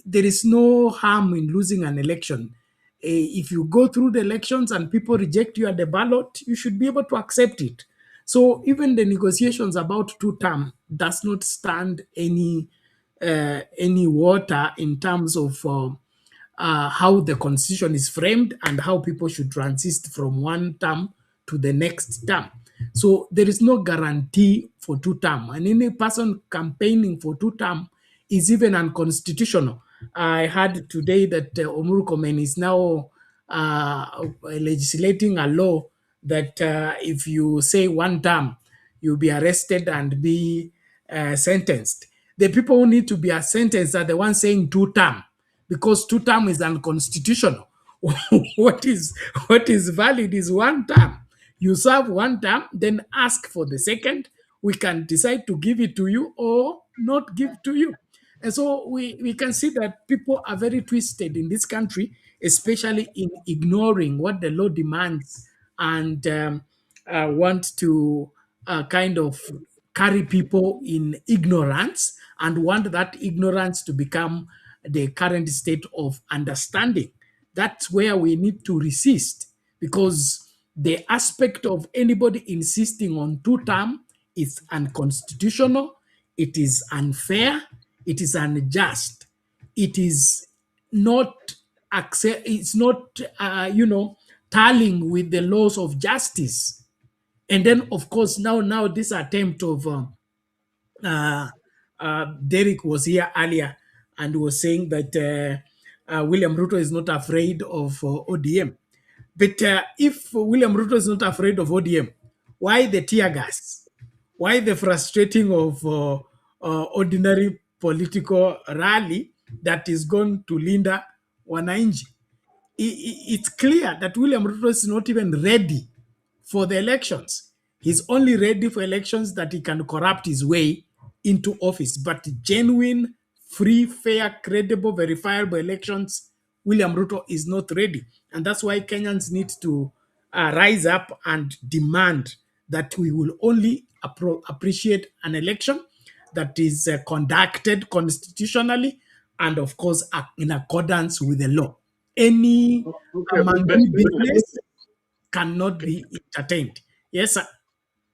there is no harm in losing an election. If you go through the elections and people reject you at the ballot, you should be able to accept it. So even the negotiations about two-term does not stand any water in terms of how the constitution is framed and how people should transit from one term to the next term. So there is no guarantee for two term, and any person campaigning for two term is even unconstitutional. I heard today that Omuru Komen is now legislating a law that if you say one term, you'll be arrested and be sentenced. The people who need to be sentenced are the ones saying two term, because two term is unconstitutional. what is valid is one term. You serve one term, then ask for the second. We can decide to give it to you or not give to you. And so we can see that people are very twisted in this country, especially in ignoring what the law demands and want to kind of carry people in ignorance and want that ignorance to become the current state of understanding. That's where we need to resist, because the aspect of anybody insisting on two-term is unconstitutional, it is unfair, it is unjust, it is not it's not tallying with the laws of justice. And then, of course, now this attempt of Derek was here earlier and was saying that William Ruto is not afraid of ODM. But if William Ruto is not afraid of ODM, why the tear gas? Why the frustrating of ordinary political rally that is going to Linda Wananchi? It's clear that William Ruto is not even ready for the elections. He's only ready for elections that he can corrupt his way into office. But genuine, free, fair, credible, verifiable elections, William Ruto is not ready. And that's why Kenyans need to rise up and demand that we will only appreciate an election that is conducted constitutionally and, of course, in accordance with the law. Any monkey business cannot be entertained. Yes, sir.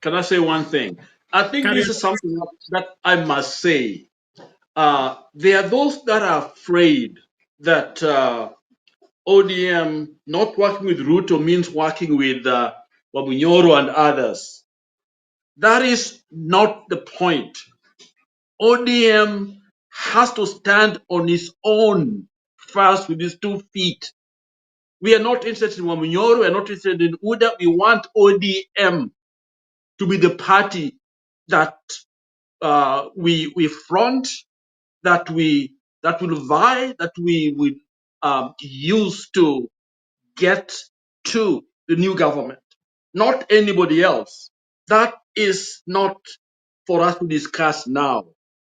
Can I say one thing? I think this is something that I must say. There are those that are afraid that ODM not working with Ruto means working with Wabunyoro and others. That is not the point. ODM has to stand on its own first with its 2 feet. We are not interested in Wamunyoro, we are not interested in UDA. We want ODM to be the party that we front, that will vie, that we will use to get to the new government, not anybody else. That is not for us to discuss now.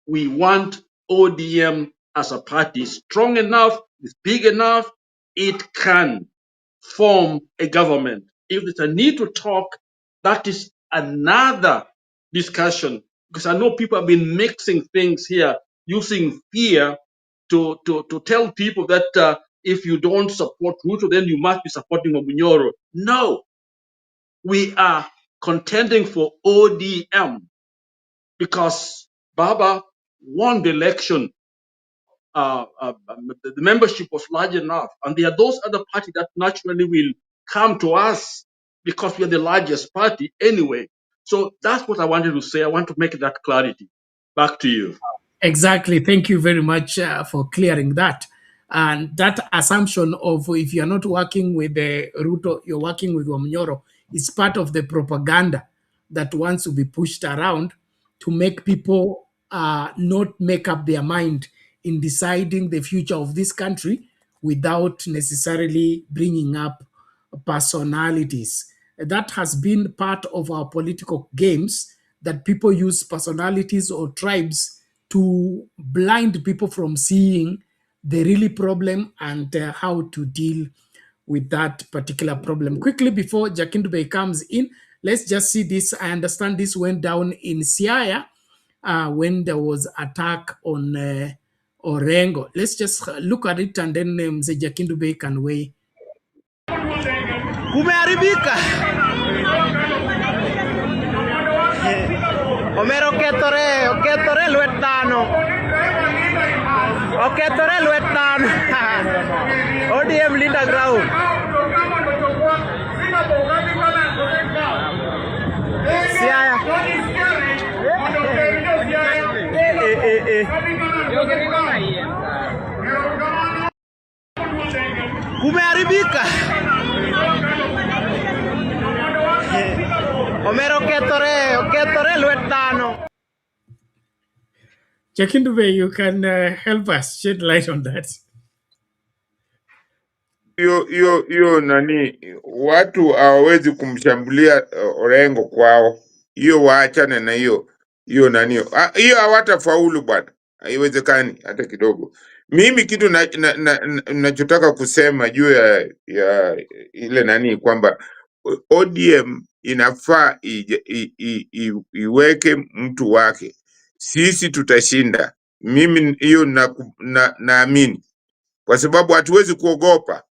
We want ODM as a party strong enough, is big enough, it can form a government. If there's a need to talk, that is another discussion. Because I know people have been mixing things here, using fear to tell people that if you don't support Ruto, then you must be supporting Obunyoro. No, we are contending for ODM because Baba won the election. The membership was large enough, and there are those other parties that naturally will come to us because we are the largest party anyway. So that's what I wanted to say. I want to make that clarity. Back to you. Exactly. Thank you very much for clearing that. And that assumption of if you're not working with the Ruto, you're working with Wamnyoro is part of the propaganda that wants to be pushed around to make people not make up their mind in deciding the future of this country without necessarily bringing up personalities. That has been part of our political games, that people use personalities or tribes to blind people from seeing the really problem and how to deal with that particular problem. Quickly, before Jakindube comes in, let's just see this. I understand this went down in Siaya when there was attack on Orengo. Let's just look at it and then Mzee Jakindube can weigh. Kumeharibika. Omero oketore lwetano. Oketore lwetano. ODM Linda Ground. Siaya. Kumeharibika. Omero oketore lwetano. Jakindube, you can help us shed light on that. Hiyo nani, watu hawawezi kumshambulia Orengo kwao. Hiyo waachane na hiyo nani, hiyo hawatafaulu bwana, haiwezekani hata kidogo. Mimi kitu nachotaka kusema juu ya ile nani kwamba ODM inafaa iweke mtu wake. Sisi tutashinda. Mimi hiyo naamini, kwa sababu hatuwezi kuogopa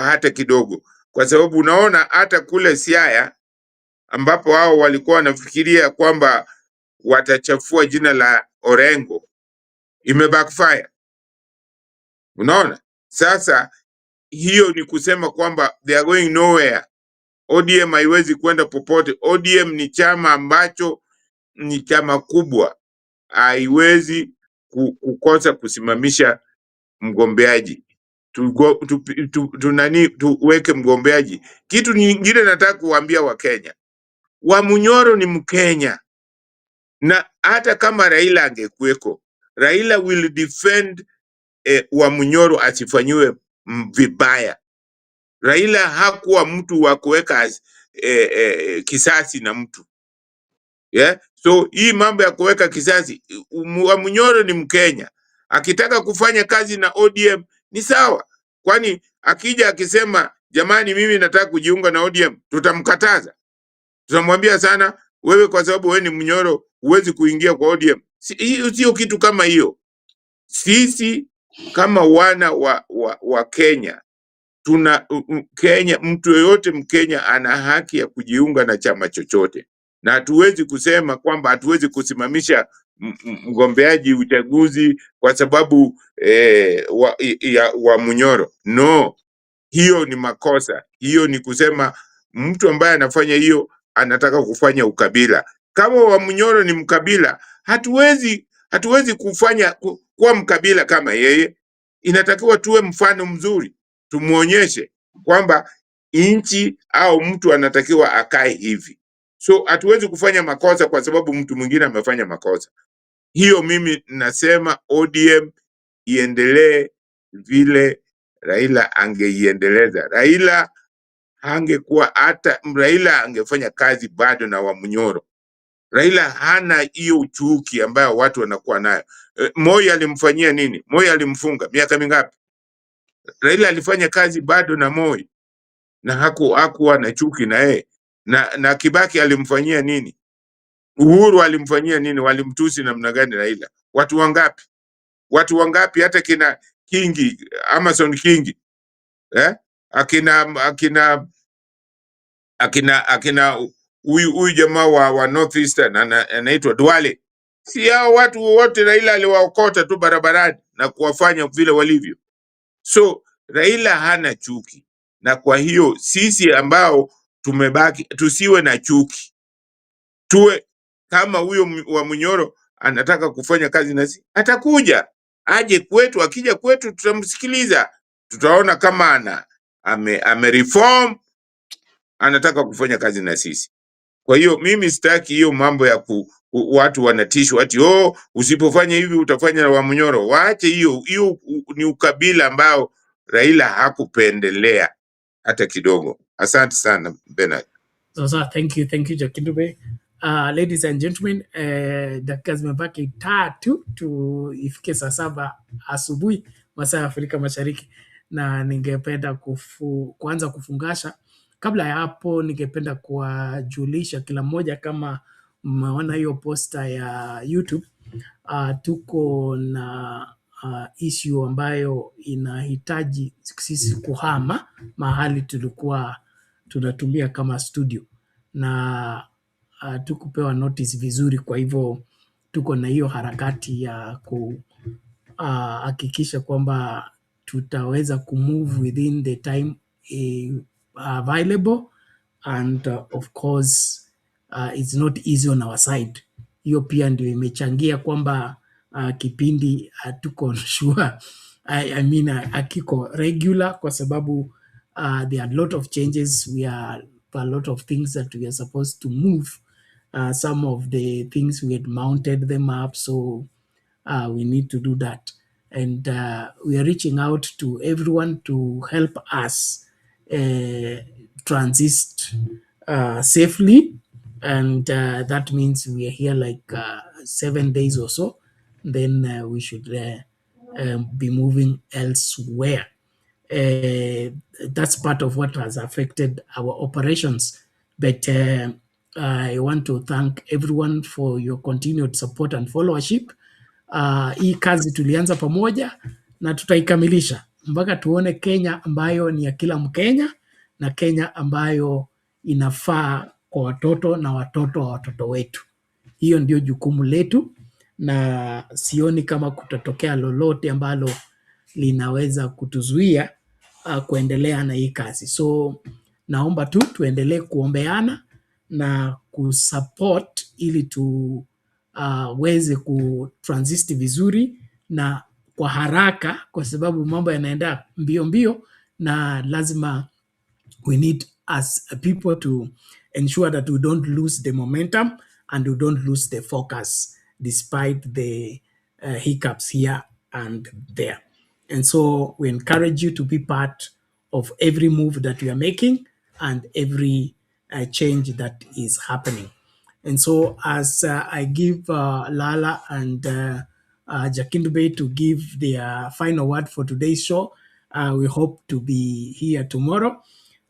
hata kidogo, kwa sababu unaona hata kule Siaya ambapo hao walikuwa wanafikiria kwamba watachafua jina la Orengo, imebackfire. Unaona, sasa hiyo ni kusema kwamba they are going nowhere. ODM haiwezi kwenda popote. ODM ni chama ambacho ni chama kubwa, haiwezi kukosa kusimamisha mgombeaji. Tuweke mgombeaji. Kitu nyingine nataka kuambia Wakenya, Wamunyoro ni Mkenya, na hata kama Raila angekuweko, Raila will defend Wamunyoro asifanyiwe vibaya. Raila hakuwa mtu wa kuweka kisasi na mtu. Yeah? So hii mambo ya kuweka kisasi, Wamunyoro ni Mkenya. Akitaka kufanya kazi na ODM ni sawa. Kwani akija akisema jamani mimi nataka kujiunga na ODM, tutamkataza? Tutamwambia sana wewe, kwa sababu wewe ni Mnyoro huwezi kuingia kwa ODM. Sio kitu kama hiyo. Sisi kama wana wa Kenya, Kenya, mtu yoyote Mkenya ana haki ya kujiunga na chama chochote, na hatuwezi kusema kwamba hatuwezi kusimamisha mgombeaji uchaguzi kwa sababu wa Munyoro. No, hiyo ni makosa. Hiyo ni kusema mtu ambaye anafanya hiyo anataka kufanya ukabila. Kama Wamunyoro ni mkabila, hatuwezi kufanya kuwa mkabila kama yeye. Inatakiwa tuwe mfano mzuri, tumuonyeshe kwamba inchi au mtu anatakiwa akae hivi. So hatuwezi kufanya makosa kwa sababu mtu mwingine amefanya makosa. Hiyo mimi nasema ODM iendelee vile Raila angeiendeleza. Raila angefanya kazi bado na Wamunyoro. Raila hana hiyo uchuki ambayo watu wanakuwa nayo. Moi alimfanyia nini? Moi alimfunga miaka mingapi? Raila alifanya kazi bado na Moi na hakuwa na chuki na yeye. Na Kibaki alimfanyia nini? Uhuru alimfanyia nini? Walimtusi namna gani Raila? Watu wangapi hata kina Kingi, Amason Kingi, akina huyu jamaa wa Northeastern anaitwa Duale. Si hao watu wote Raila aliwaokota tu barabarani na kuwafanya vile walivyo. So Raila hana chuki, na kwa hiyo sisi ambao tumebaki tusiwe na chuki. Tuwe kama huyo wa Munyoro anataka kufanya kazi nasi, atakuja aje kwetu. Akija kwetu tutamsikiliza, tutaona kama reform, anataka kufanya kazi na sisi. Kwa hiyo mimi sitaki hiyo mambo ya watu wanatishwa ati usipofanya hivi utafanya na Wamunyoro. Waache hiyo ni ukabila ambao Raila hakupendelea hata kidogo. Asante sana Bernard. So thank you Jakindube. Ladies and gentlemen, dakika zimebaki 3 tu ifike saa 7 asubuhi masaa ya Afrika Mashariki, na ningependa kuanza kufungasha. Kabla ya hapo, ningependa kuwajulisha kila mmoja, kama mmeona hiyo posta ya YouTube, tuko na issue ambayo inahitaji sisi kuhama mahali tulikuwa tunatumia kama studio, na tukupewa notice vizuri. Kwa hivyo tuko na hiyo harakati ya kuhakikisha kwamba tutaweza kumove within the time available, and of course it's not easy on our side. Hiyo pia ndio imechangia kwamba kipindi tuko sure akiko regular, kwa sababu there are a lot of changes. We are a lot of things that we are supposed to move. Some of the things we had mounted them up, so we need to do that. And we are reaching out to everyone to help us transit safely. And that means we are here like 7 days or so. Then we should be moving elsewhere. That's part of what has affected our operations. But I want to thank everyone for your continued support and followership. Hii kazi tulianza pamoja na tutaikamilisha mpaka tuone Kenya ambayo ni ya kila Mkenya, na Kenya ambayo inafaa kwa watoto na watoto wa watoto wetu. Hiyo ndio jukumu letu, na sioni kama kutatokea lolote ambalo linaweza kutuzuia kuendelea na hii kazi. So naomba tu tuendelee kuombeana na kusupport ili tuweze kutransist vizuri na kwa haraka, kwa sababu mambo yanaenda mbio mbio, na lazima we need as people to ensure that we don't lose the momentum and we don't lose the focus despite the hiccups here and there. And so we encourage you to be part of every move that we are making and every change that is happening. And so as I give Lala and Jakindube to give their final word for today's show, we hope to be here tomorrow.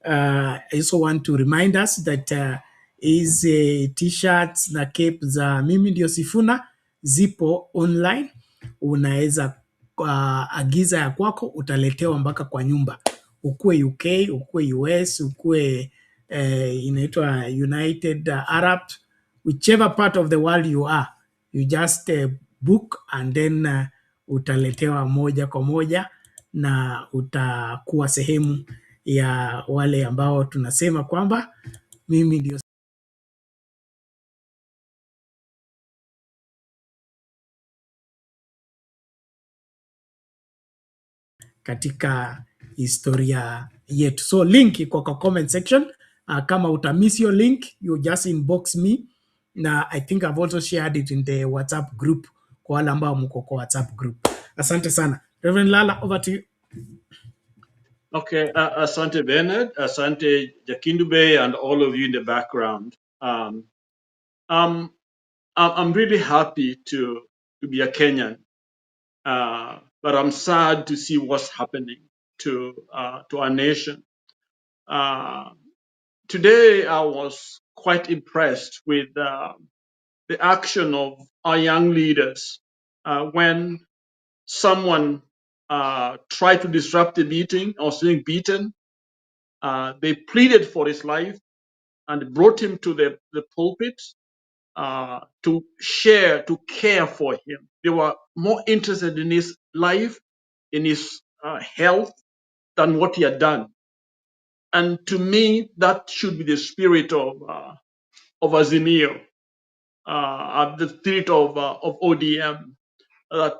I also want to remind us that hizi t-shirts na cape za Mimi Ndio Sifuna zipo online. Unaweza agiza ya kwako, utaletewa mpaka kwa nyumba. Ukue UK, ukue US, ukue inaitwa United Arab, whichever part of the world you are, you just book and then utaletewa moja kwa moja, na utakuwa sehemu ya wale ambao tunasema kwamba mimi ndio katika historia yetu. So link iko kwa comment section. Kama utamiss your link, you just inbox me. Na I think I've also shared it in the WhatsApp group kwa wale ambao mko kwa WhatsApp group. Asante sana. Reverend Lala, over to you. Okay, Asante Bernard, Asante Jakindube, and all of you in the background. I'm really happy to be a Kenyan, but I'm sad to see what's happening to our nation. Today, I was quite impressed with the action of our young leaders when someone tried to disrupt the meeting or was being beaten. They pleaded for his life and brought him to the pulpit to share, to care for him. They were more interested in his life, in his health, than what he had done. And to me, that should be the spirit of Azimio, the spirit of ODM. That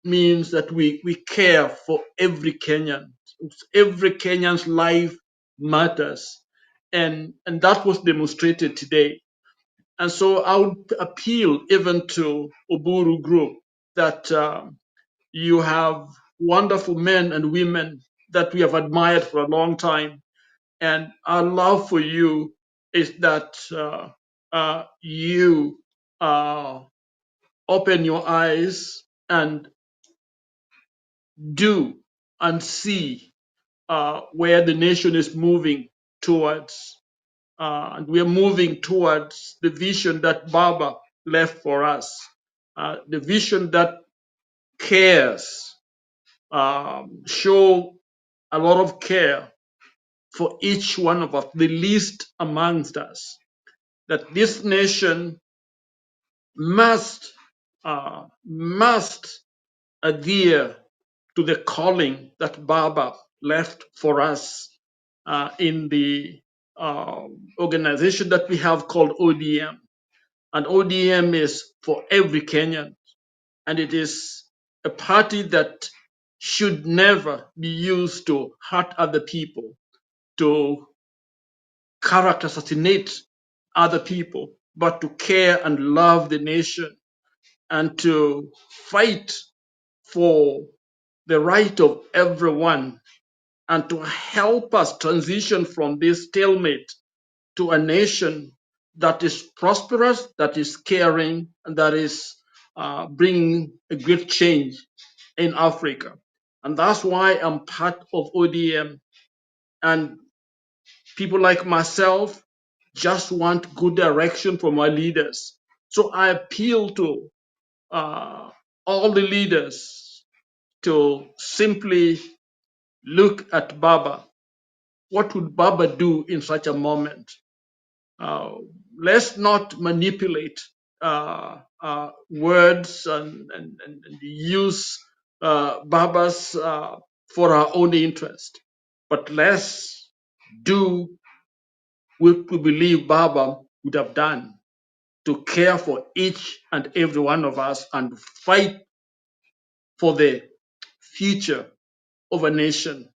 means that we care for every Kenyan. Every Kenyan's life matters. And that was demonstrated today. And so I would appeal even to Oburu Group that you have wonderful men and women that we have admired for a long time. And our love for you is that you open your eyes and do and see where the nation is moving towards. And we are moving towards the vision that Baba left for us, the vision that cares, show a lot of care for each one of us, the least amongst us, that this nation must adhere to the calling that Baba left for us in the organization that we have called ODM. And ODM is for every Kenyan. And it is a party that should never be used to hurt other people, to character assassinate other people, but to care and love the nation and to fight for the right of everyone and to help us transition from this stalemate to a nation that is prosperous, that is caring, and that is bringing a great change in Africa. And that's why I'm part of ODM. And people like myself just want good direction from our leaders. So I appeal to all the leaders to simply look at Baba. What would Baba do in such a moment? Let's not manipulate words and use Babas for our own interest, but let's do what we believe Baba would have done to care for each and every one of us and fight for the future of a nation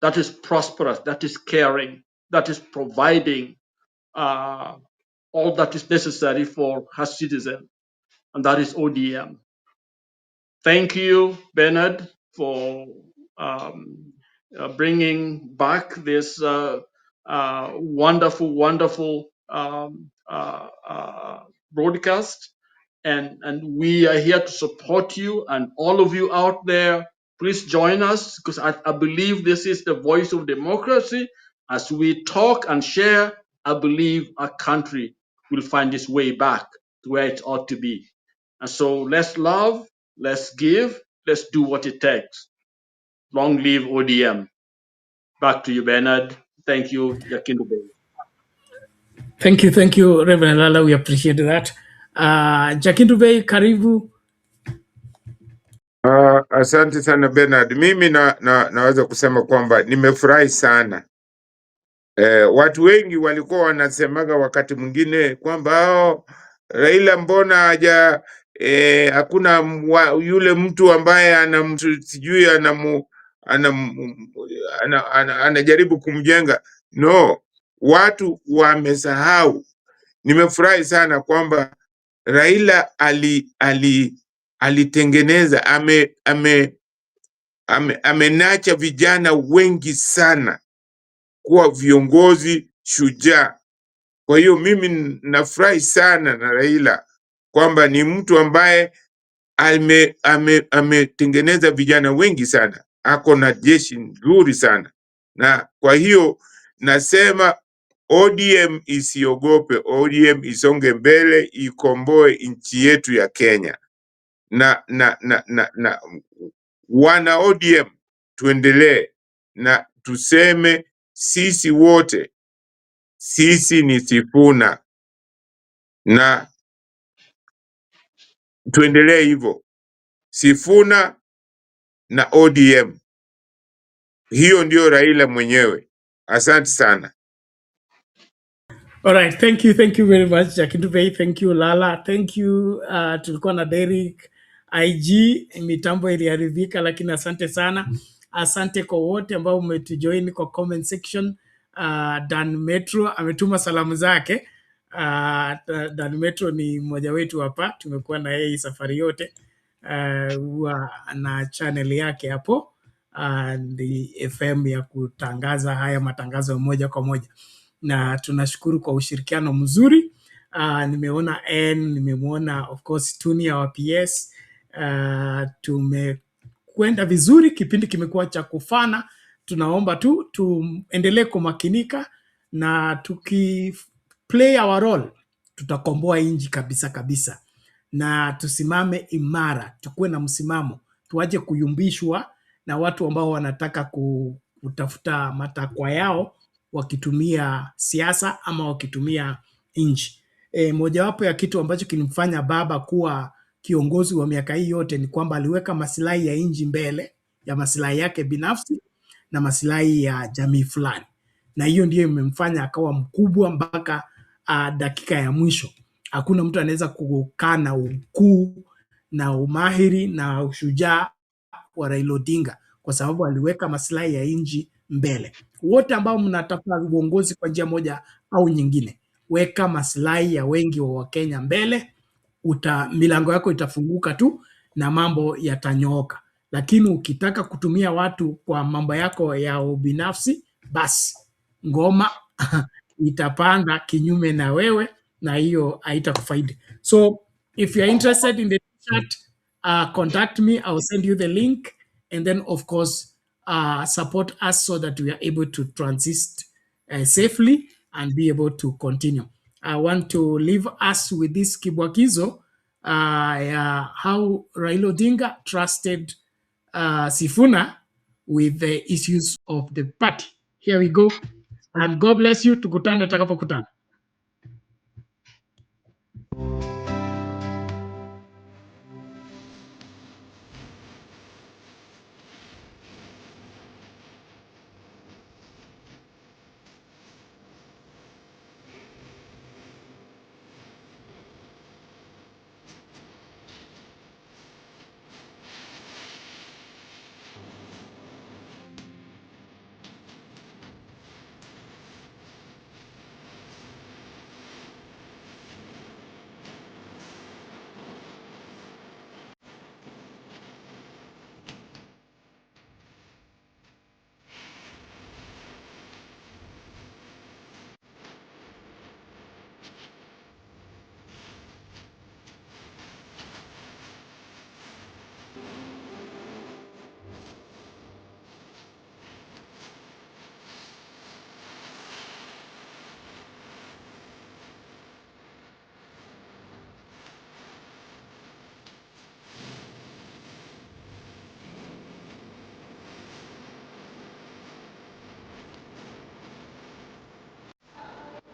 that is prosperous, that is caring, that is providing all that is necessary for her citizens, and that is ODM. Thank you, Bernard, for bringing back this wonderful, wonderful broadcast. And we are here to support you, and all of you out there, please join us, because I believe this is the voice of democracy. As we talk and share, I believe our country will find its way back to where it ought to be. And so let's love, let's give, let's do what it takes. Long live ODM. Back to you, Bernard. Thank you, Yakindo. Thank you, Reverend Lala. We appreciate that. Jakindu Bey, karibu. Asante sana Bernard. Mimi naweza kusema kwamba nimefurahi sana. Watu wengi walikuwa wanasemaga wakati mwingine kwamba Raila mbona haja hakuna yule mtu ambaye sijui anajaribu kumjenga. No, watu wamesahau. Nimefurahi sana kwamba Raila alitengeneza amenacha vijana wengi sana kuwa viongozi shujaa. Kwa hiyo mimi nafurahi sana na Raila kwamba ni mtu ambaye ametengeneza vijana wengi sana, ako na jeshi nzuri sana, na kwa hiyo nasema ODM isiogope, ODM isonge mbele, ikomboe nchi yetu ya Kenya. Na wana ODM tuendelee na tuseme sisi wote, sisi ni Sifuna, na tuendelee hivyo, Sifuna na ODM. Hiyo ndio Raila mwenyewe. Asante sana. All right, thank you very much Jakintubei, thank you Lala, thank you tulikuwa na Derek IG, mitambo iliharibika lakini asante sana. Asante kwa wote ambao umetujoin kwa comment section. Dan Metro ametuma salamu zake. Dan Metro ni mmoja wetu hapa, tumekuwa na yeye safari yote. Huwa na channel yake hapo the FM ya kutangaza haya matangazo moja kwa moja, na tunashukuru kwa ushirikiano mzuri. Nimeona nimemwona of course Tunia wa PS. Tumekwenda vizuri, kipindi kimekuwa cha kufana. Tunaomba tu tuendelee kumakinika, na play our role tutakomboa inji kabisa kabisa, na tusimame imara, tukuwe na msimamo, tuache kuyumbishwa na watu ambao wanataka kutafuta matakwa yao wakitumia siasa ama wakitumia nchi. Mojawapo ya kitu ambacho kilimfanya baba kuwa kiongozi wa miaka hii yote ni kwamba aliweka maslahi ya nchi mbele ya maslahi yake binafsi na maslahi ya jamii fulani, na hiyo ndio imemfanya akawa mkubwa mpaka dakika ya mwisho. Hakuna mtu anaweza kukaa na ukuu na umahiri na ushujaa wa Raila Odinga, kwa sababu aliweka maslahi ya nchi mbele. Wote ambao mnatafuta uongozi kwa njia moja au nyingine, weka maslahi ya wengi wa Wakenya mbele, milango yako itafunguka tu na mambo yatanyooka. Lakini ukitaka kutumia watu kwa mambo yako ya ubinafsi, basi ngoma itapanda kinyume na wewe, na hiyo haitakufaidi. So if you are interested in the chat, contact me, I will send you the link, and then of course support us so that we are able to transit safely and be able to continue. I want to leave us with this kibwakizo, how Raila Odinga trusted Sifuna with the issues of the party. Here we go, and God bless you. Tukutane tutakapokutana.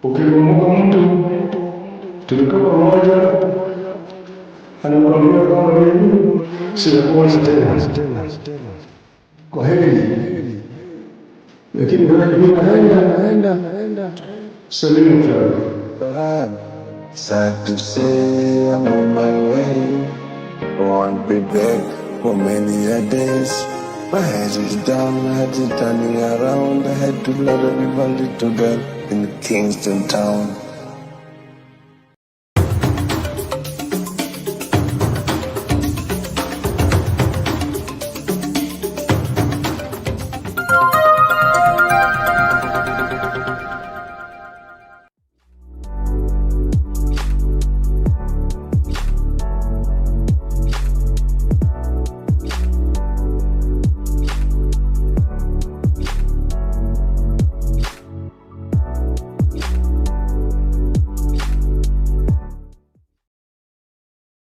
Ukikumbuka mtu tulikuwa pamoja, anakuambia kwamba mimi sitakuona tena, kwa heri, lakini naenda salimu fulani. Sad to say I'm on my way, won't be back for many a days. My head is down, my head is turning around. I had to let a little girl in Kingston town.